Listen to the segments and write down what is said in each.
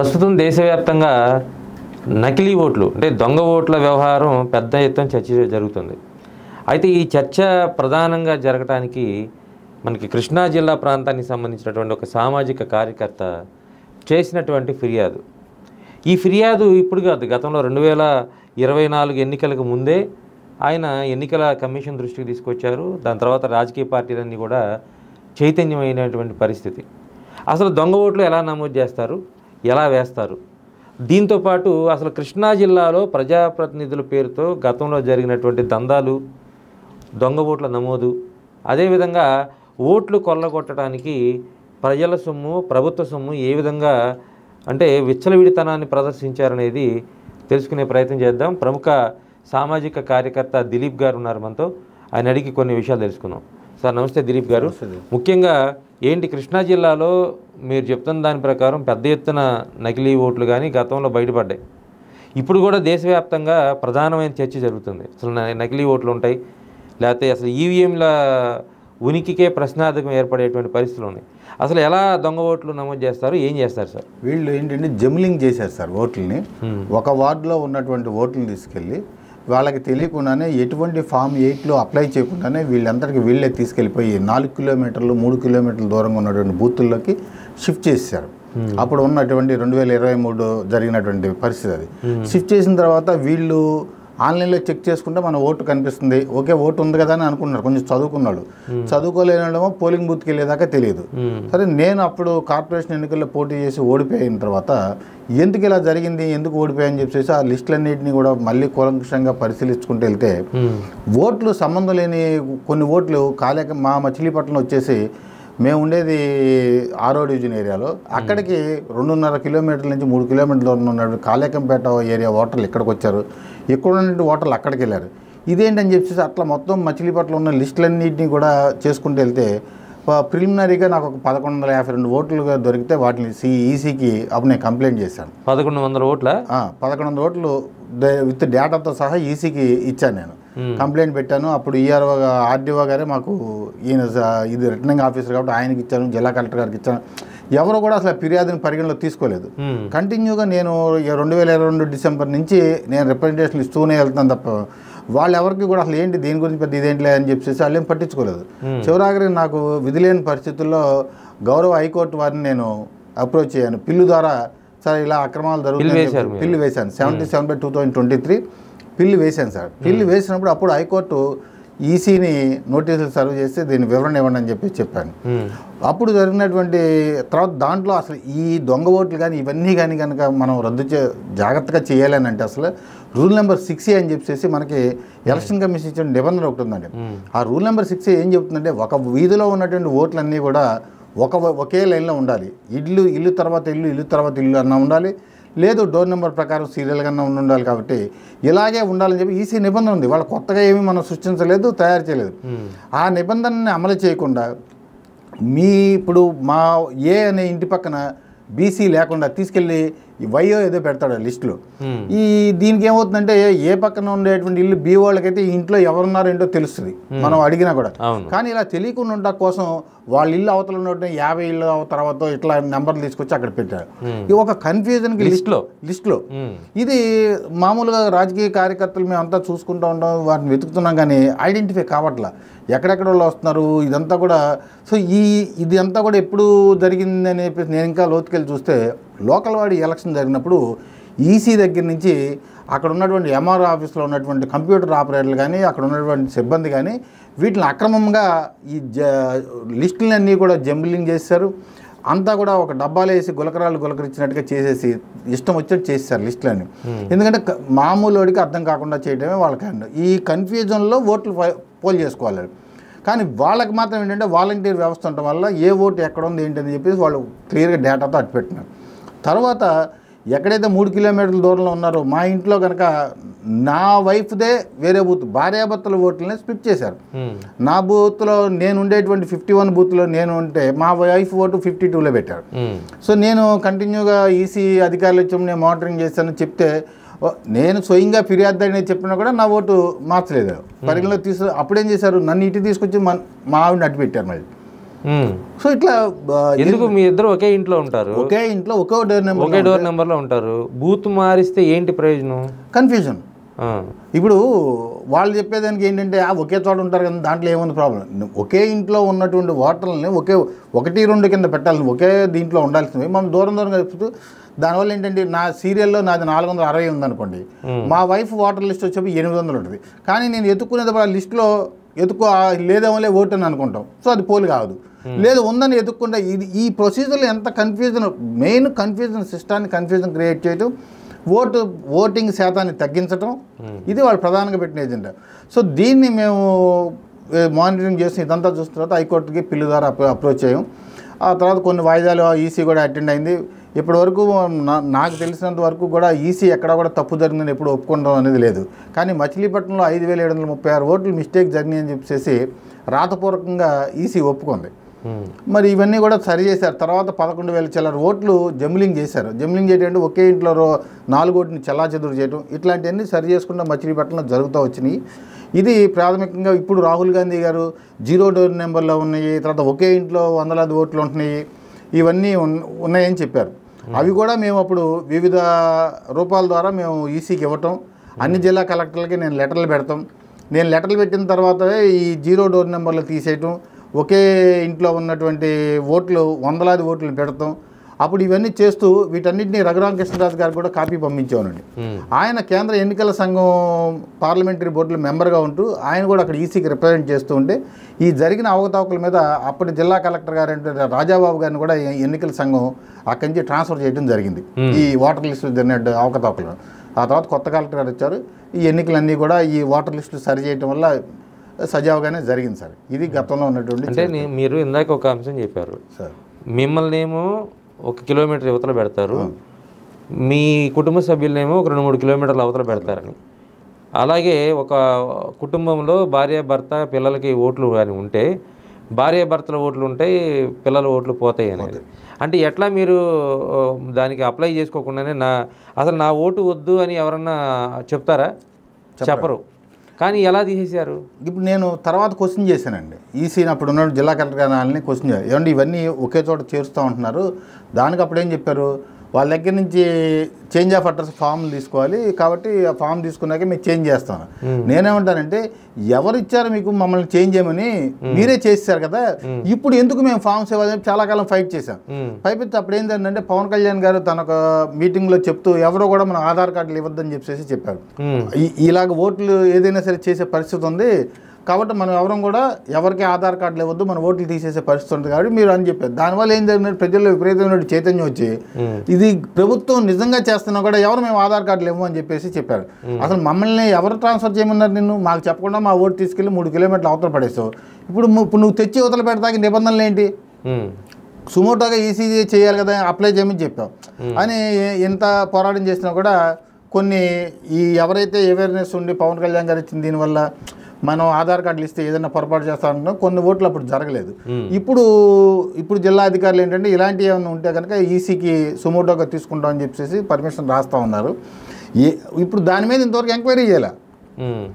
ప్రస్తుతం దేశవ్యాప్తంగా నకిలీ ఓట్లు అంటే దొంగ ఓట్ల వ్యవహారం పెద్ద ఎత్తున చర్చ జరుగుతుంది. అయితే ఈ చర్చ ప్రధానంగా జరగటానికి మనకి కృష్ణా జిల్లా ప్రాంతానికి సంబంధించినటువంటి ఒక సామాజిక కార్యకర్త చేసినటువంటి ఫిర్యాదు. ఈ ఫిర్యాదు ఇప్పుడు కాదు, గతంలో 2024 ఎన్నికలకు ముందే ఆయన ఎన్నికల కమిషన్ దృష్టికి తీసుకొచ్చారు. దాని తర్వాత రాజకీయ పార్టీలన్నీ కూడా చైతన్యమైనటువంటి పరిస్థితి. అసలు దొంగ ఓట్లు ఎలా నమోదు చేస్తారు, ఎలా వేస్తారు, దీంతోపాటు అసలు కృష్ణా జిల్లాలో ప్రజాప్రతినిధుల పేరుతో గతంలో జరిగినటువంటి దందాలు, దొంగ ఓట్ల నమోదు, అదేవిధంగా ఓట్లు కొల్లగొట్టడానికి ప్రజల సొమ్ము, ప్రభుత్వ సొమ్ము ఏ విధంగా అంటే విచ్చలవిడితనాన్ని ప్రదర్శించారనేది తెలుసుకునే ప్రయత్నం చేద్దాం. ప్రముఖ సామాజిక కార్యకర్త దిలీప్ గారు ఉన్నారు మనతో. ఆయన అడిగి కొన్ని విషయాలు తెలుసుకుందాం. సార్ నమస్తే దిలీప్ గారు. ముఖ్యంగా ఏంటి కృష్ణా జిల్లాలో మీరు చెప్తున్న దాని ప్రకారం పెద్ద ఎత్తున నకిలీ ఓట్లు కానీ గతంలో బయటపడ్డాయి. ఇప్పుడు కూడా దేశవ్యాప్తంగా ప్రధానమైన చర్చ జరుగుతుంది. అసలు నకిలీ ఓట్లు ఉంటాయి, లేకపోతే అసలు ఈవీఎంల ఉనికికే ప్రశ్నార్థకం ఏర్పడేటువంటి పరిస్థితులు ఉన్నాయి. అసలు ఎలా దొంగ ఓట్లు నమోదు చేస్తారు, ఏం చేస్తారు సార్? వీళ్ళు ఏంటంటే జమ్లింగ్ చేశారు సార్ ఓట్లని. ఒక వార్డులో ఉన్నటువంటి ఓట్లను తీసుకెళ్ళి వాళ్ళకి తెలియకుండానే ఎటువంటి ఫామ్ 8లో అప్లై చేయకుండానే వీళ్ళందరికీ వీళ్ళే తీసుకెళ్ళిపోయి 4 కిలోమీటర్లు 3 కిలోమీటర్ల దూరంగా ఉన్నటువంటి బూతుల్లోకి షిఫ్ట్ చేశారు. అప్పుడు ఉన్నటువంటి 2023 జరిగినటువంటి పరిస్థితి అది. షిఫ్ట్ చేసిన తర్వాత వీళ్ళు ఆన్లైన్లో చెక్ చేసుకుంటే మన ఓటు కనిపిస్తుంది, ఓకే ఓటు ఉంది కదా అని అనుకున్నారు. కొంచెం చదువుకున్నాడు, చదువుకోలేని వాళ్ళేమో పోలింగ్ బూత్కి వెళ్ళేదాకా తెలియదు. సరే నేను అప్పుడు కార్పొరేషన్ ఎన్నికల్లో పోటీ చేసి ఓడిపోయిన తర్వాత ఎందుకు ఇలా జరిగింది, ఎందుకు ఓడిపోయాయని చెప్పేసి ఆ లిస్టులన్నింటినీ కూడా మళ్ళీ కూలంకషంగా పరిశీలించుకుంటూ వెళ్తే ఓట్లు సంబంధం లేని కొన్ని ఓట్లు మా మచిలీపట్నం వచ్చేసి మేము ఉండేది 6వ డివిజన్ ఏరియాలో, అక్కడికి 2.5 కిలోమీటర్ల నుంచి 3 కిలోమీటర్ల దూరం ఉన్న కాళేకంపేట ఏరియా ఓటర్లు ఇక్కడికి వచ్చారు, ఇక్కడ ఉన్నటువంటి ఓటర్లు అక్కడికి వెళ్ళారు. ఇదేంటని చెప్పేసి అట్లా మొత్తం మచిలీపట్నం ఉన్న లిస్టులన్నింటినీ కూడా చేసుకుంటూ వెళ్తే ప్రిలిమినరీగా నాకు ఒక 1152 ఓట్లుగా దొరికితే వాటిని ఈసీకి అప్పుడు నేను కంప్లైంట్ చేశాను. 1100 ఓట్ల 1100 ఓట్లు విత్ డేటాతో సహా ఈసీకి ఇచ్చాను. నేను కంప్లైంట్ పెట్టాను. అప్పుడు ఆర్డీఓ గారే మాకు ఈయన ఇది రిటర్నింగ్ ఆఫీసర్ కాబట్టి ఆయనకి ఇచ్చాను, జిల్లా కలెక్టర్ గారికి ఇచ్చాను. ఎవరు కూడా అసలు ఫిర్యాదుని పరిగణలో తీసుకోలేదు. కంటిన్యూగా నేను 2022 డిసెంబర్ నుంచి నేను రిప్రజెంటేషన్ ఇస్తూనే వెళ్తాను తప్ప వాళ్ళు ఎవరికి కూడా అసలు ఏంటి దీని గురించి పెద్ద ఇదేంటిలే అని చెప్పేసి వాళ్ళు ఏం పట్టించుకోలేదు. చివరాఖరికి నాకు విధి లేని పరిస్థితుల్లో గౌరవ హైకోర్టు వారిని నేను అప్రోచ్ అయ్యాను. పిల్లు ద్వారా సార్ ఇలా అక్రమాలు జరుగుతున్నాయి, పిల్లు వేశాను. 77/2023 పిల్లు వేశాను సార్. పిల్లు వేసినప్పుడు అప్పుడు హైకోర్టు ఈసీని నోటీసులు సర్వ్ చేస్తే దీన్ని వివరణ ఇవ్వండి అని చెప్పాను. అప్పుడు జరిగినటువంటి తర్వాత దాంట్లో అసలు ఈ దొంగ ఓట్లు కానీ ఇవన్నీ కానీ కనుక మనం జాగ్రత్తగా చేయాలని అంటే అసలు రూల్ నెంబర్ 6A అని చెప్పేసి మనకి ఎలక్షన్ కమిషన్ ఇచ్చిన నిబంధన ఒకటి ఉందండి. ఆ రూల్ నెంబర్ 6A ఏం చెప్తుందంటే ఒక వీధిలో ఉన్నటువంటి ఓట్లన్నీ కూడా ఒకే లైన్లో ఉండాలి. ఇల్లు తర్వాత ఇల్లు తర్వాత ఇల్లు అన్న ఉండాలి, లేదు డోర్ నెంబర్ ప్రకారం సీరియల్గా ఉండాలి. కాబట్టి ఇలాగే ఉండాలని చెప్పి ఈసీ నిబంధన ఉంది. వాళ్ళు కొత్తగా ఏమీ మనం సృష్టించలేదు, తయారు చేయలేదు. ఆ నిబంధనని అమలు చేయకుండా ఇప్పుడు మా ఏ అనే ఇంటి పక్కన బీసీ లేకుండా తీసుకెళ్ళి వైఓ ఏదో పెడతాడు లిస్టులో. దీనికి ఏమవుతుందంటే ఏ పక్కన ఉండేటువంటి ఇల్లు బీ వాళ్ళకైతే ఈ ఇంట్లో ఎవరున్నారో ఏంటో తెలుస్తుంది మనం అడిగినా కూడా. కానీ ఇలా తెలియకుండా ఉండటం కోసం వాళ్ళ ఇల్లు అవతల ఉన్నటువంటి 50 ఇళ్ళు తర్వాత ఇట్లా నెంబర్లు తీసుకొచ్చి అక్కడ పెట్టారు. ఇది ఒక కన్ఫ్యూజన్కి లిస్టులో ఇది మామూలుగా రాజకీయ కార్యకర్తలు మేము అంతా చూసుకుంటూ ఉంటాం, వాటిని వెతుకుతున్నాం కానీ ఐడెంటిఫై కావట్లా ఎక్కడెక్కడ వాళ్ళు వస్తున్నారు ఇదంతా కూడా. సో ఇది అంతా కూడా ఎప్పుడు జరిగిందని చెప్పేసి నేను ఇంకా లోతుకెళ్ళి చూస్తే లోకల్ వాడి ఎలక్షన్ జరిగినప్పుడు ఈసీ దగ్గర నుంచి అక్కడ ఉన్నటువంటి ఎంఆర్ఓ ఆఫీస్లో ఉన్నటువంటి కంప్యూటర్ ఆపరేటర్లు కానీ అక్కడ ఉన్నటువంటి సిబ్బంది కానీ వీటిని అక్రమంగా ఈ లిస్టులన్నీ కూడా జంబ్లింగ్ చేశారు. అంతా కూడా ఒక డబ్బాలు వేసి గులకరిచ్చినట్టుగా చేసేసి ఇష్టం వచ్చేట్టు చేస్తారు లిస్టులన్నీ. ఎందుకంటే మామూలుడికి అర్థం కాకుండా చేయడమే వాళ్ళకి. ఈ కన్ఫ్యూజన్లో ఓట్లు పోల్ చేసుకోవాలి. కానీ వాళ్ళకి మాత్రం ఏంటంటే వాలంటీర్ వ్యవస్థ ఉండటం వల్ల ఏ ఓటు ఎక్కడ ఉంది ఏంటని చెప్పేసి వాళ్ళు క్లియర్గా డేటాతో అట్టుపెట్టినారు. తర్వాత ఎక్కడైతే 3 కిలోమీటర్ల దూరంలో ఉన్నారో మా ఇంట్లో కనుక నా వైఫ్దే వేరే బూత్ భార్యాభర్తల ఓట్లని స్ప్లిట్ చేశారు. నా బూత్లో నేను ఉండేటువంటి 51 బూత్లో నేను ఉంటే మా వైఫ్ ఓటు 52లో పెట్టారు. సో నేను కంటిన్యూగా ఈసీ అధికారులు వచ్చి నేను మానిటరింగ్ చేశాను చెప్తే నేను స్వయంగా ఫిర్యాదు అనేది చెప్పినా కూడా నా ఓటు మార్చలేదు పరిగణలో అప్పుడేం చేశారు, నన్ను ఇటు తీసుకొచ్చి మా ఆవిడని అడ్డు పెట్టారు. మళ్ళీ సో ఇట్లా ఎందుకు మీ ఇద్దరు ఒకే ఇంట్లో ఉంటారు, ఒకే ఇంట్లో ఒకే డోర్ నెంబర్లో ఉంటారు, బూత్ మారిస్తే ఏంటి ప్రయోజనం? కన్ఫ్యూజన్. ఇప్పుడు వాళ్ళు చెప్పేదానికి ఏంటంటే ఒకే చోట ఉంటారు కదా, దాంట్లో ఏముంది ప్రాబ్లం? ఒకే ఇంట్లో ఉన్నటువంటి ఓటర్లని ఒకటి రెండు కింద పెట్టాలి, ఒకే దీంట్లో ఉండాల్సింది. మనం దూరంగా చెప్తూ దానివల్ల ఏంటంటే నా సీరియల్లో నాది 460 ఉందనుకోండి, మా వైఫ్ ఓటర్ లిస్ట్ వచ్చేప్పుడు 800 ఉంటుంది. కానీ నేను ఎత్తుక్కునేది ఆ లిస్టులో లేదేమో ఓటు అని అనుకుంటాం. సో అది పోలి కాదు, లేదు ఉందని ఎత్తుక్కుంటే ఈ ప్రొసీజర్లో ఎంత కన్ఫ్యూజన్, మెయిన్ కన్ఫ్యూజన్, సిస్టాన్ని కన్ఫ్యూజన్ క్రియేట్ చేయడం, ఓటింగ్ శాతాన్ని తగ్గించడం, ఇది వాళ్ళు ప్రధానంగా పెట్టిన ఎజెండా. సో దీన్ని మేము మానిటరింగ్ చేసి ఇదంతా చూసిన తర్వాత హైకోర్టుకి పిల్లు ద్వారా అప్రోచ్ అయ్యాం. ఆ తర్వాత కొన్ని వాయిదాలు ఈసీ కూడా అటెండ్ అయింది. ఇప్పటి వరకు నాకు తెలిసినంత వరకు కూడా ఈసీ ఎక్కడ కూడా తప్పు జరిగిందని ఎప్పుడు ఒప్పుకోవడం అనేది లేదు. కానీ మచిలీపట్నంలో 5736 ఓట్లు మిస్టేక్ జరిగినాయని చెప్పేసి రాతపూర్వకంగా ఈసీ ఒప్పుకుంది. మరి ఇవన్నీ కూడా సరి చేశారు. తర్వాత 11,000 చిల్లర ఓట్లు జంబ్లింగ్ చేశారు. జంబ్లింగ్ చేయడం, ఒకే ఇంట్లో 4 ఓట్ని చెల్లాచెదురు చేయడం, ఇట్లాంటివన్నీ సరి చేసుకుంటూ మచిలీపట్నంలో జరుగుతూ వచ్చినాయి. ఇది ప్రాథమికంగా ఇప్పుడు రాహుల్ గాంధీ గారు 0 డోర్ నెంబర్లో ఉన్నాయి, తర్వాత ఒకే ఇంట్లో వందలాది ఓట్లు ఉంటున్నాయి, ఇవన్నీ ఉన్నాయని చెప్పారు. అవి కూడా మేము అప్పుడు వివిధ రూపాల ద్వారా మేము ఈసీకి ఇవ్వటం, అన్ని జిల్లా కలెక్టర్లకి నేను లెటర్లు పెడతాం. నేను లెటర్లు పెట్టిన తర్వాత ఈ 0 డోర్ నెంబర్లు తీసేయటం, ఒకే ఇంట్లో ఉన్నటువంటి ఓట్లు వందలాది ఓట్లను పెడతాం. అప్పుడు ఇవన్నీ చేస్తూ వీటన్నిటిని రఘురామకృష్ణరాజు గారికి కూడా కాపీ పంపించేవానండి. ఆయన కేంద్ర ఎన్నికల సంఘం పార్లమెంటరీ బోర్డులో మెంబర్గా ఉంటూ ఆయన కూడా అక్కడ ఈసీకి రిప్రజెంట్ చేస్తూ ఉంటే ఈ జరిగిన అవకతవకల మీద అప్పటి జిల్లా కలెక్టర్ గారు రాజాబాబు గారిని కూడా ఎన్నికల సంఘం అక్కడి నుంచి ట్రాన్స్ఫర్ చేయడం జరిగింది, ఈ ఓటర్ లిస్టులు జరిగిన అవకతవకలు. ఆ తర్వాత కొత్త కలెక్టర్ గారు వచ్చారు. ఈ ఎన్నికలన్నీ కూడా ఈ ఓటర్ లిస్టులు సరి చేయడం వల్ల సజావుగానే జరిగింది సార్. ఇది గతంలో ఉన్నటువంటి. అంటే మీరు ఇందాక ఒక అంశం చెప్పారు సార్, మిమ్మల్ని ఏమో 1 కిలోమీటర్ యువతల పెడతారు, మీ కుటుంబ సభ్యులనేమో ఒక 2-3 కిలోమీటర్ల అవతల పెడతారని. అలాగే ఒక కుటుంబంలో భార్య భర్త పిల్లలకి ఓట్లు కానీ ఉంటే భార్య భర్తల ఓట్లు ఉంటాయి, పిల్లల ఓట్లు పోతాయి అనేది. అంటే ఎట్లా మీరు దానికి అప్లై చేసుకోకుండానే అసలు నా ఓటు వద్దు అని ఎవరన్నా చెప్తారా? చెప్పరు. కానీ ఎలా తీసేశారు? ఇప్పుడు నేను తర్వాత క్వశ్చన్ చేశానండి ఈసీని, అప్పుడు ఉన్న జిల్లా కలెక్టర్ గారిని క్వశ్చన్ చేయాలి, ఏమంటే ఇవన్నీ ఒకే చోట చేరుస్తూ ఉంటున్నారు, దానికి అప్పుడు ఏం చెప్పారు, వాళ్ళ దగ్గర నుంచి చేంజ్ ఆఫ్ అడ్రస్ ఫామ్ తీసుకోవాలి, కాబట్టి ఆ ఫామ్ తీసుకున్నాక మీకు చేంజ్ చేస్తాను. నేనేమంటానంటే ఎవరు ఇచ్చారు మీకు మమ్మల్ని చేంజ్ చేయమని? మీరే చేసేసారు కదా, ఇప్పుడు ఎందుకు మేము ఫామ్స్ ఇవ్వాలని చాలా కాలం ఫైట్ చేశాం. పైపెత్తి అప్పుడు ఏంటంటే పవన్ కళ్యాణ్ గారు తన ఒక మీటింగ్లో చెప్తూ ఎవరో కూడా మన ఆధార్ కార్డులు ఇవ్వద్దని చెప్పారు. ఇలాగ ఓట్లు ఏదైనా సరే చేసే పరిస్థితి ఉంది కాబట్టి మనం ఎవరం కూడా ఎవరికి ఆధార్ కార్డులు ఇవ్వద్దు, మన ఓట్లు తీసేసే పరిస్థితి ఉంది కాబట్టి మీరు అని చెప్పారు. దానివల్ల ఏం జరిగిందంటే ప్రజల్లో విపరీతమైన చైతన్యం వచ్చి ఇది ప్రభుత్వం నిజంగా చేస్తున్నా కూడా ఎవరు మేము ఆధార్ కార్డులు ఇవ్వమని చెప్పారు. అసలు మమ్మల్ని ఎవరు ట్రాన్స్ఫర్ చేయమన్నారు? నిన్ను మాకు చెప్పకుండా మా ఓటు తీసుకెళ్ళి 3 కిలోమీటర్లు అవతల పడేస్తావు. ఇప్పుడు నువ్వు తెచ్చి అవతల పెడతాకి నిబంధనలు ఏంటి? సుమోటోగా ఈసీజీ చేయాలి కదా, అప్లై చేయమని చెప్పావు అని ఎంత పోరాటం చేసినా కూడా కొన్ని ఎవరైతే అవేర్నెస్ ఉండి పవన్ కళ్యాణ్ గారు ఇచ్చిన దీనివల్ల మనం ఆధార్ కార్డులు ఇస్తే ఏదైనా పొరపాటు చేస్తామన్నా కొన్ని ఓట్లు అప్పుడు జరగలేదు. ఇప్పుడు జిల్లా అధికారులు ఏంటంటే ఇలాంటివి ఏమైనా ఉంటే కనుక ఈసీకి సుమోటోగా తీసుకుంటామని చెప్పేసి పర్మిషన్ రాస్తూ ఉన్నారు. ఇప్పుడు దాని మీద ఇంతవరకు ఎంక్వైరీ చేయాలి.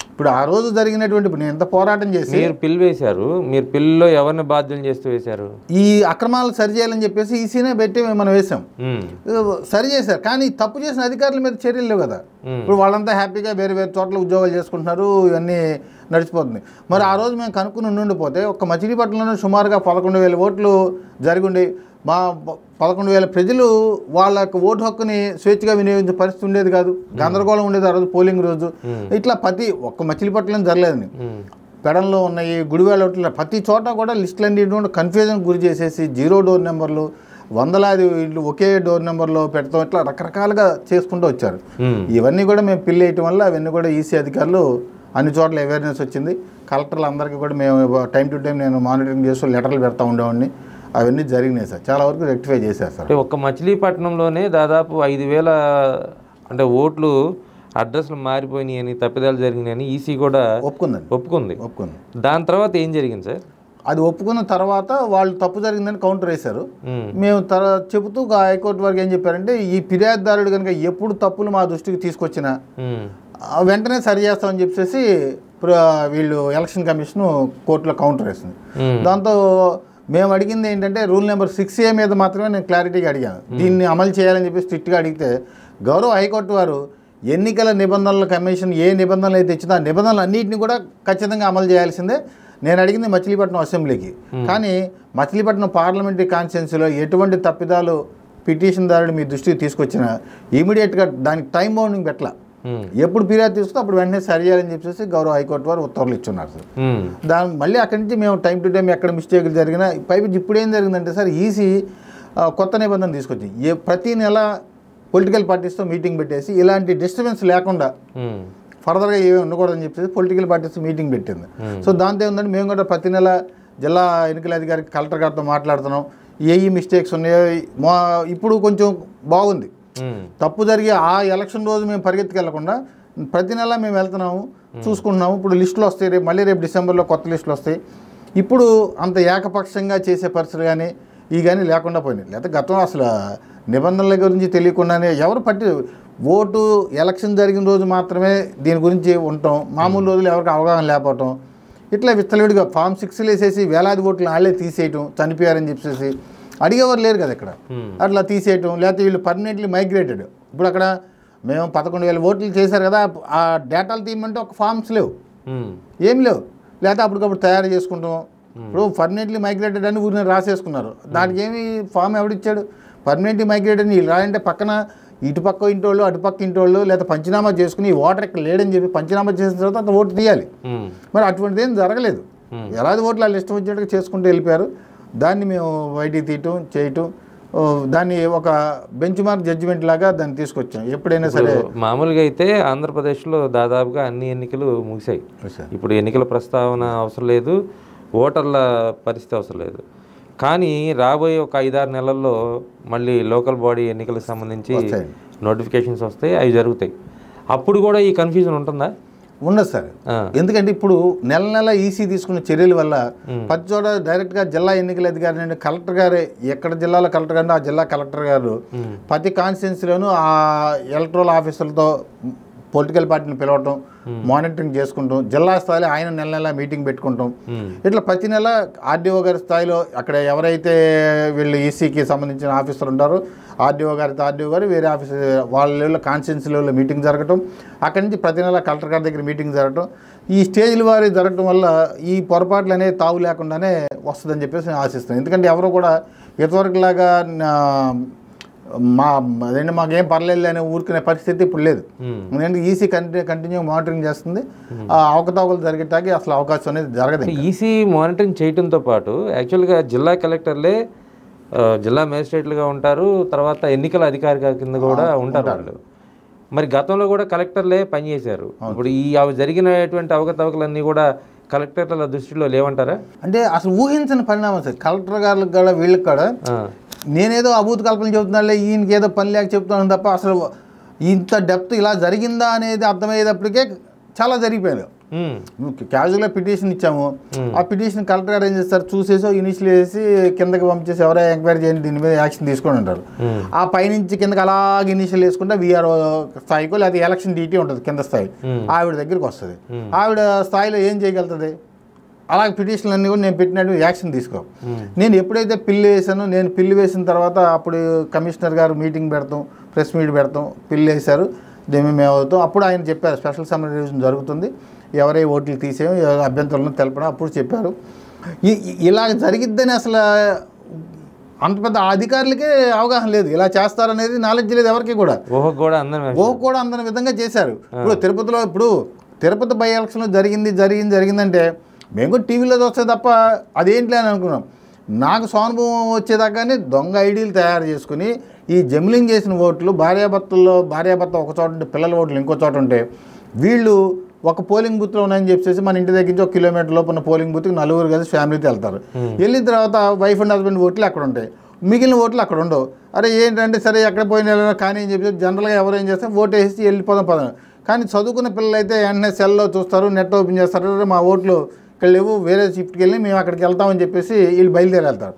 ఇప్పుడు ఆ రోజు జరిగినటువంటి నేను ఎంత పోరాటం చేసి మీరు పిల్ వేశారు, మీరు పిల్లో ఎవరిని బాధ్యులు చేస్తూ వేశారు? ఈ అక్రమాలు సరి చేయాలని చెప్పేసి ఈసీనే పెట్టి మనం వేసాం, సరి చేశారు. కానీ తప్పు చేసిన అధికారుల మీద చర్యలు లేవు కదా. ఇప్పుడు వాళ్ళంతా హ్యాపీగా వేరే చోట్ల ఉద్యోగాలు చేసుకుంటున్నారు, ఇవన్నీ నడిచిపోతుంది. మరి ఆ రోజు మేము కనుక్కుని ఉండిపోతే ఒక్క మచిలీపట్నంలో సుమారుగా 11,000 ఓట్లు జరిగి మా 11,000 ప్రజలు వాళ్ళ ఓటు హక్కుని స్వేచ్ఛగా వినియోగించే పరిస్థితి ఉండేది కాదు. గందరగోళం ఉండేది ఆ రోజు పోలింగ్ రోజు. ఇట్లా ఒక్క మచిలీపట్నం జరగలేదని పెడంలో ఉన్నాయి, గుడివేళ ప్రతి చోట కూడా లిస్టులన్నీ కన్ఫ్యూజన్ గురి చేసేసి 0 డోర్ నెంబర్లు, వందలాది ఇళ్ళు ఒకే డోర్ నెంబర్లో పెడతాం, ఇట్లా రకరకాలుగా చేసుకుంటూ వచ్చారు. ఇవన్నీ కూడా మేము పిల్ వేయటం వల్ల అవన్నీ కూడా ఈసీ అధికారులు అన్ని చోట్ల అవేర్నెస్ వచ్చింది. కలెక్టర్లు అందరికీ కూడా మేము టైం టు టైం నేను మానిటరింగ్ చేస్తూ లెటర్లు పెడతా ఉండేవాడిని. అవన్నీ జరిగినాయి సార్, చాలా వరకు రెక్టిఫై చేశారు సార్. ఒక్క మచిలీపట్నంలోనే దాదాపు 5,000 అంటే ఓట్లు అడ్రస్లు మారిపోయినాయి అని, తప్పిదాలు జరిగినాయని ఈసీ కూడా ఒప్పుకుంది. దాని తర్వాత ఏం జరిగింది సార్? అది ఒప్పుకున్న తర్వాత వాళ్ళు తప్పు జరిగిందని కౌంటర్ వేశారు. మేము చెబుతూ హైకోర్టు వరకు ఏం చెప్పారంటే ఈ ఫిర్యాదుదారుడు కనుక ఎప్పుడు తప్పులు మా దృష్టికి తీసుకొచ్చినా వెంటనే సరి చేస్తామని చెప్పేసి వీళ్ళు ఎలక్షన్ కమిషన్ కోర్టులో కౌంటర్ వేసింది. దాంతో మేము అడిగింది ఏంటంటే రూల్ నెంబర్ 6A మీద మాత్రమే నేను క్లారిటీగా అడిగాను. దీన్ని అమలు చేయాలని చెప్పి స్ట్రిక్ట్గా అడిగితే గౌరవ హైకోర్టు వారు ఎన్నికల నిబంధనల కమిషన్ ఏ నిబంధనలు అయితే ఇచ్చిందో ఆ నిబంధనలు అన్నింటినీ కూడా ఖచ్చితంగా అమలు చేయాల్సిందే. నేను అడిగింది మచిలీపట్నం అసెంబ్లీకి, కానీ మచిలీపట్నం పార్లమెంటరీ కాన్స్టిట్యున్సీలో ఎటువంటి తప్పిదాలు పిటిషన్దారుడు మీ దృష్టికి తీసుకొచ్చినా ఇమీడియట్గా దానికి టైం బౌండింగ్ పెట్టాల. ఎప్పుడు ఫిర్యాదు తీసుకుంటే అప్పుడు వెంటనే సరి చేయాలని చెప్పేసి గౌరవ హైకోర్టు వారు ఉత్తర్వులు ఇచ్చున్నారు సార్. దాని మళ్ళీ అక్కడి నుంచి మేము టైం టు టైం ఎక్కడ మిస్టేక్లు జరిగినా పైపు ఇప్పుడు ఏం జరిగిందంటే సార్ ఈసీ కొత్త నిబంధన తీసుకొచ్చింది. ప్రతి నెల పొలిటికల్ పార్టీస్తో మీటింగ్ పెట్టేసి ఇలాంటి డిస్టర్బెన్స్ లేకుండా ఫర్దర్గా ఏమీ ఉండకూడదని చెప్పేసి పొలిటికల్ పార్టీస్ మీటింగ్ పెట్టింది. సో దాంతో ఏముందంటే మేము కూడా ప్రతి నెల జిల్లా ఎన్నికల అధికారికి కలెక్టర్ గారితో మాట్లాడుతున్నాం. ఏ మిస్టేక్స్ ఉన్నాయో ఇప్పుడు కొంచెం బాగుంది. తప్పు జరిగి ఆ ఎలక్షన్ రోజు మేము పరిగెత్తుకెళ్లకుండా ప్రతి నెల మేము వెళ్తున్నాము, చూసుకుంటున్నాము. ఇప్పుడు లిస్టులు వస్తాయి, రేపు డిసెంబర్లో కొత్త లిస్టులు వస్తాయి. ఇప్పుడు అంత ఏకపక్షంగా చేసే పరిస్థితులు కానీ కానీ లేకుండా పోయినాయి. లేకపోతే గతం అసలు నిబంధనల గురించి తెలియకుండానే ఎవరు ఓటు ఎలక్షన్ జరిగిన రోజు మాత్రమే దీని గురించి ఉండటం, మామూలు రోజులు ఎవరికి అవగాహన లేకపోవటం, ఇట్లా విచ్చలవిడిగా ఫామ్ 6 వేసేసి వేలాది ఓట్లు వాళ్ళే తీసేయటం, చనిపోయారని చెప్పేసి అడిగేవారు లేరు కదా ఇక్కడ. అట్లా తీసేయటం, లేకపోతే వీళ్ళు పర్మనెంట్లీ మైగ్రేటెడ్. ఇప్పుడు అక్కడ మేము 11,000 ఓట్లు చేశారు కదా, ఆ డేటాలు తీయమంటే ఒక ఫామ్స్ లేవు, ఏం లేవు. లేకపోతే అప్పటికప్పుడు తయారు చేసుకుంటాం. ఇప్పుడు పర్మనెంట్లీ మైగ్రేటెడ్ అని ఊరిని రాసేసుకున్నారు. దానికి ఏమి ఫామ్ ఎవడిచ్చాడు? పర్మనెంట్లీ మైగ్రేటెడ్ అని రాయంటే పక్కన ఇటుపక్క ఇంటోళ్ళు అటుపక్క ఇంటోళ్ళు లేదా పంచనామా చేసుకుని ఈ ఓటర్ ఇక్కడ లేడని చెప్పి పంచనామా చేసిన తర్వాత అంత ఓటు తీయాలి. మరి అటువంటిది ఏం జరగలేదు. ఎలాంటి ఓట్లు వాళ్ళు ఇష్టం వచ్చినట్టుగా చేసుకుంటూ వెళ్ళిపోయారు. దాన్ని మేము బయటికి తీయటం చేయటం, దాన్ని ఒక బెంచ్ మార్క్ జడ్జిమెంట్ లాగా దాన్ని తీసుకొచ్చాం. ఎప్పుడైనా సరే మామూలుగా అయితే ఆంధ్రప్రదేశ్లో దాదాపుగా అన్ని ఎన్నికలు ముగిశాయి. ఇప్పుడు ఎన్నికల ప్రస్తావన అవసరం లేదు, ఓటర్ల పరిస్థితి అవసరం లేదు. కానీ రాబోయే ఒక 5-6 నెలల్లో మళ్ళీ లోకల్ బాడీ ఎన్నికలకు సంబంధించి నోటిఫికేషన్స్ వస్తాయి, అవి జరుగుతాయి. అప్పుడు కూడా ఈ కన్ఫ్యూజన్ ఉంటుందా? ఉండదు సార్. ఎందుకంటే ఇప్పుడు నెల ఈసీ తీసుకున్న చర్యల వల్ల ప్రతి చోట డైరెక్ట్గా జిల్లా ఎన్నికల అధికారి నుండి కలెక్టర్ గారే, ఎక్కడ జిల్లాలో కలెక్టర్ గారు ఆ జిల్లా కలెక్టర్ గారు ప్రతి కాన్స్టిట్యున్సీలోనూ ఆ ఎలక్టరల్ ఆఫీసర్లతో పొలిటికల్ పార్టీని పిలవటం, మానిటరింగ్ చేసుకుంటాం. జిల్లా స్థాయిలో ఆయన నెల మీటింగ్ పెట్టుకుంటాం. ఇట్లా ప్రతి నెల ఆర్డీఓ గారి స్థాయిలో అక్కడ ఎవరైతే వీళ్ళు ఈసీకి సంబంధించిన ఆఫీసర్ ఉంటారో ఆర్డీఓ గారు వేరే ఆఫీసర్ వాళ్ళ లెవెల్లో కాన్స్టిట్యున్సీ లెవెల్లో మీటింగ్ జరగటం, అక్కడి నుంచి ప్రతి నెల కలెక్టర్ గారి దగ్గర మీటింగ్ జరగటం, ఈ స్టేజ్ల వారి జరగటం వల్ల ఈ పొరపాట్లు అనేది తావు లేకుండానే వస్తుందని చెప్పేసి నేను ఆశిస్తాను. ఎందుకంటే ఎవరు కూడా ఇంతవరకులాగా మాకేం పర్లేదు అనే ఊరుకునే పరిస్థితి ఇప్పుడు లేదు. ఎందుకంటే ఈసీ కంటిన్యూ మానిటరింగ్ చేస్తుంది. అవకతవకలు జరిగేటానికి అసలు అవకాశం అనేది జరగదు. ఈసీ మానిటరింగ్ చేయడంతో పాటు యాక్చువల్గా జిల్లా కలెక్టర్లే జిల్లా మేజిస్ట్రేట్లుగా ఉంటారు, తర్వాత ఎన్నికల అధికారి కింద కూడా ఉంటారు వాళ్ళు. మరి గతంలో కూడా కలెక్టర్లే పనిచేశారు. ఇప్పుడు ఈ జరిగినటువంటి అవకతవకలన్నీ కూడా కలెక్టర్ల దృష్టిలో లేవంటారా? అంటే అసలు ఊహించని పరిణామం సార్. కలెక్టర్ గారికి కూడా వీళ్ళకి కూడా నేనేదో అభూత కల్పన చెబుతున్నానులే, ఈయనకి ఏదో పని లేక చెప్తున్నాను తప్ప అసలు ఇంత డెప్త్ ఇలా జరిగిందా అనేది అర్థమయ్యేటప్పటికే చాలా జరిగిపోయారు. క్యాజువల్గా పిటిషన్ ఇచ్చాము, ఆ పిటిషన్ కలెక్టర్ గారు ఏం చేస్తారు, చూసేసి ఇనిషియల్ చేసి కిందకి పంపించేసి ఎవరైనా ఎంక్వైరీ చేయండి దీని మీద యాక్షన్ తీసుకొని ఉంటారు. ఆ పైనుంచి కిందకి అలాగే ఇనిషియల్ వేసుకుంటే వీఆర్ఓ స్థాయికో లేదా ఎలక్షన్ డ్యూటీ ఉంటుంది కింద స్థాయి, ఆవిడ దగ్గరికి వస్తుంది. ఆవిడ స్థాయిలో ఏం చేయగలుగుతుంది? అలాగే పిటిషన్లు అన్నీ కూడా నేను పెట్టినట్టు యాక్షన్ తీసుకో. నేను ఎప్పుడైతే పిల్లు వేసానో, నేను పిల్లు వేసిన తర్వాత అప్పుడు కమిషనర్ గారు మీటింగ్ పెడతాం, ప్రెస్ మీట్ పెడతాం, పిల్లు వేశారు, మేము అవుతాం. అప్పుడు ఆయన చెప్పారు స్పెషల్ సమ్మరీ రివిజన్ జరుగుతుంది, ఎవరై ఓట్లు తీసేయం, అభ్యంతరాలను తెలపడం అప్పుడు చెప్పారు. ఇలా జరిగిద్దని అసలు అంత పెద్ద అధికారులకే అవగాహన లేదు, ఇలా చేస్తారనేది నాలెడ్జ్ లేదు ఎవరికి కూడా. ఊహ కూడా అందని విధంగా చేశారు. ఇప్పుడు తిరుపతి బై ఎలక్షన్లో జరిగిందంటే మేము కూడా టీవీలో చూస్తే తప్ప అదేంటి అని అనుకున్నాం. నాకు స్వానుభవం వచ్చేదాకానే దొంగ ఐడీలు తయారు చేసుకుని ఈ జమిలింగ్ చేసిన ఓట్లు భార్యాభర్త ఒక చోట ఉంటే పిల్లల ఓట్లు ఇంకో చోట ఉంటే వీళ్ళు ఒక పోలింగ్ బూత్లో ఉన్నాయని చెప్పేసి మన ఇంటి దగ్గర నుంచి 1 కిలోమీటర్ లోపు ఉన్న పోలింగ్ బూత్కి 4 కలిసి ఫ్యామిలీతో వెళ్తారు. వెళ్ళిన తర్వాత వైఫ్ అండ్ హస్బెండ్ ఓట్లు అక్కడ ఉంటాయి, మిగిలిన ఓట్లు అక్కడ ఉండవు. అరే ఏంటంటే సరే ఎక్కడ పోయిన కానీ అని చెప్పి జనరల్గా ఎవరు ఏం చేస్తారు, ఓటు వేసి వెళ్ళిపోదాం. కానీ చదువుకున్న పిల్లలు అయితే వెంటనే సెల్లో చూస్తారు, నెట్ ఓపెన్ చేస్తారు, మా ఓట్లు ఇక్కడ లేవు, వేరే షిఫ్ట్కి వెళ్ళి మేము అక్కడికి వెళ్తామని చెప్పేసి వీళ్ళు బయలుదేరి వెళ్తారు.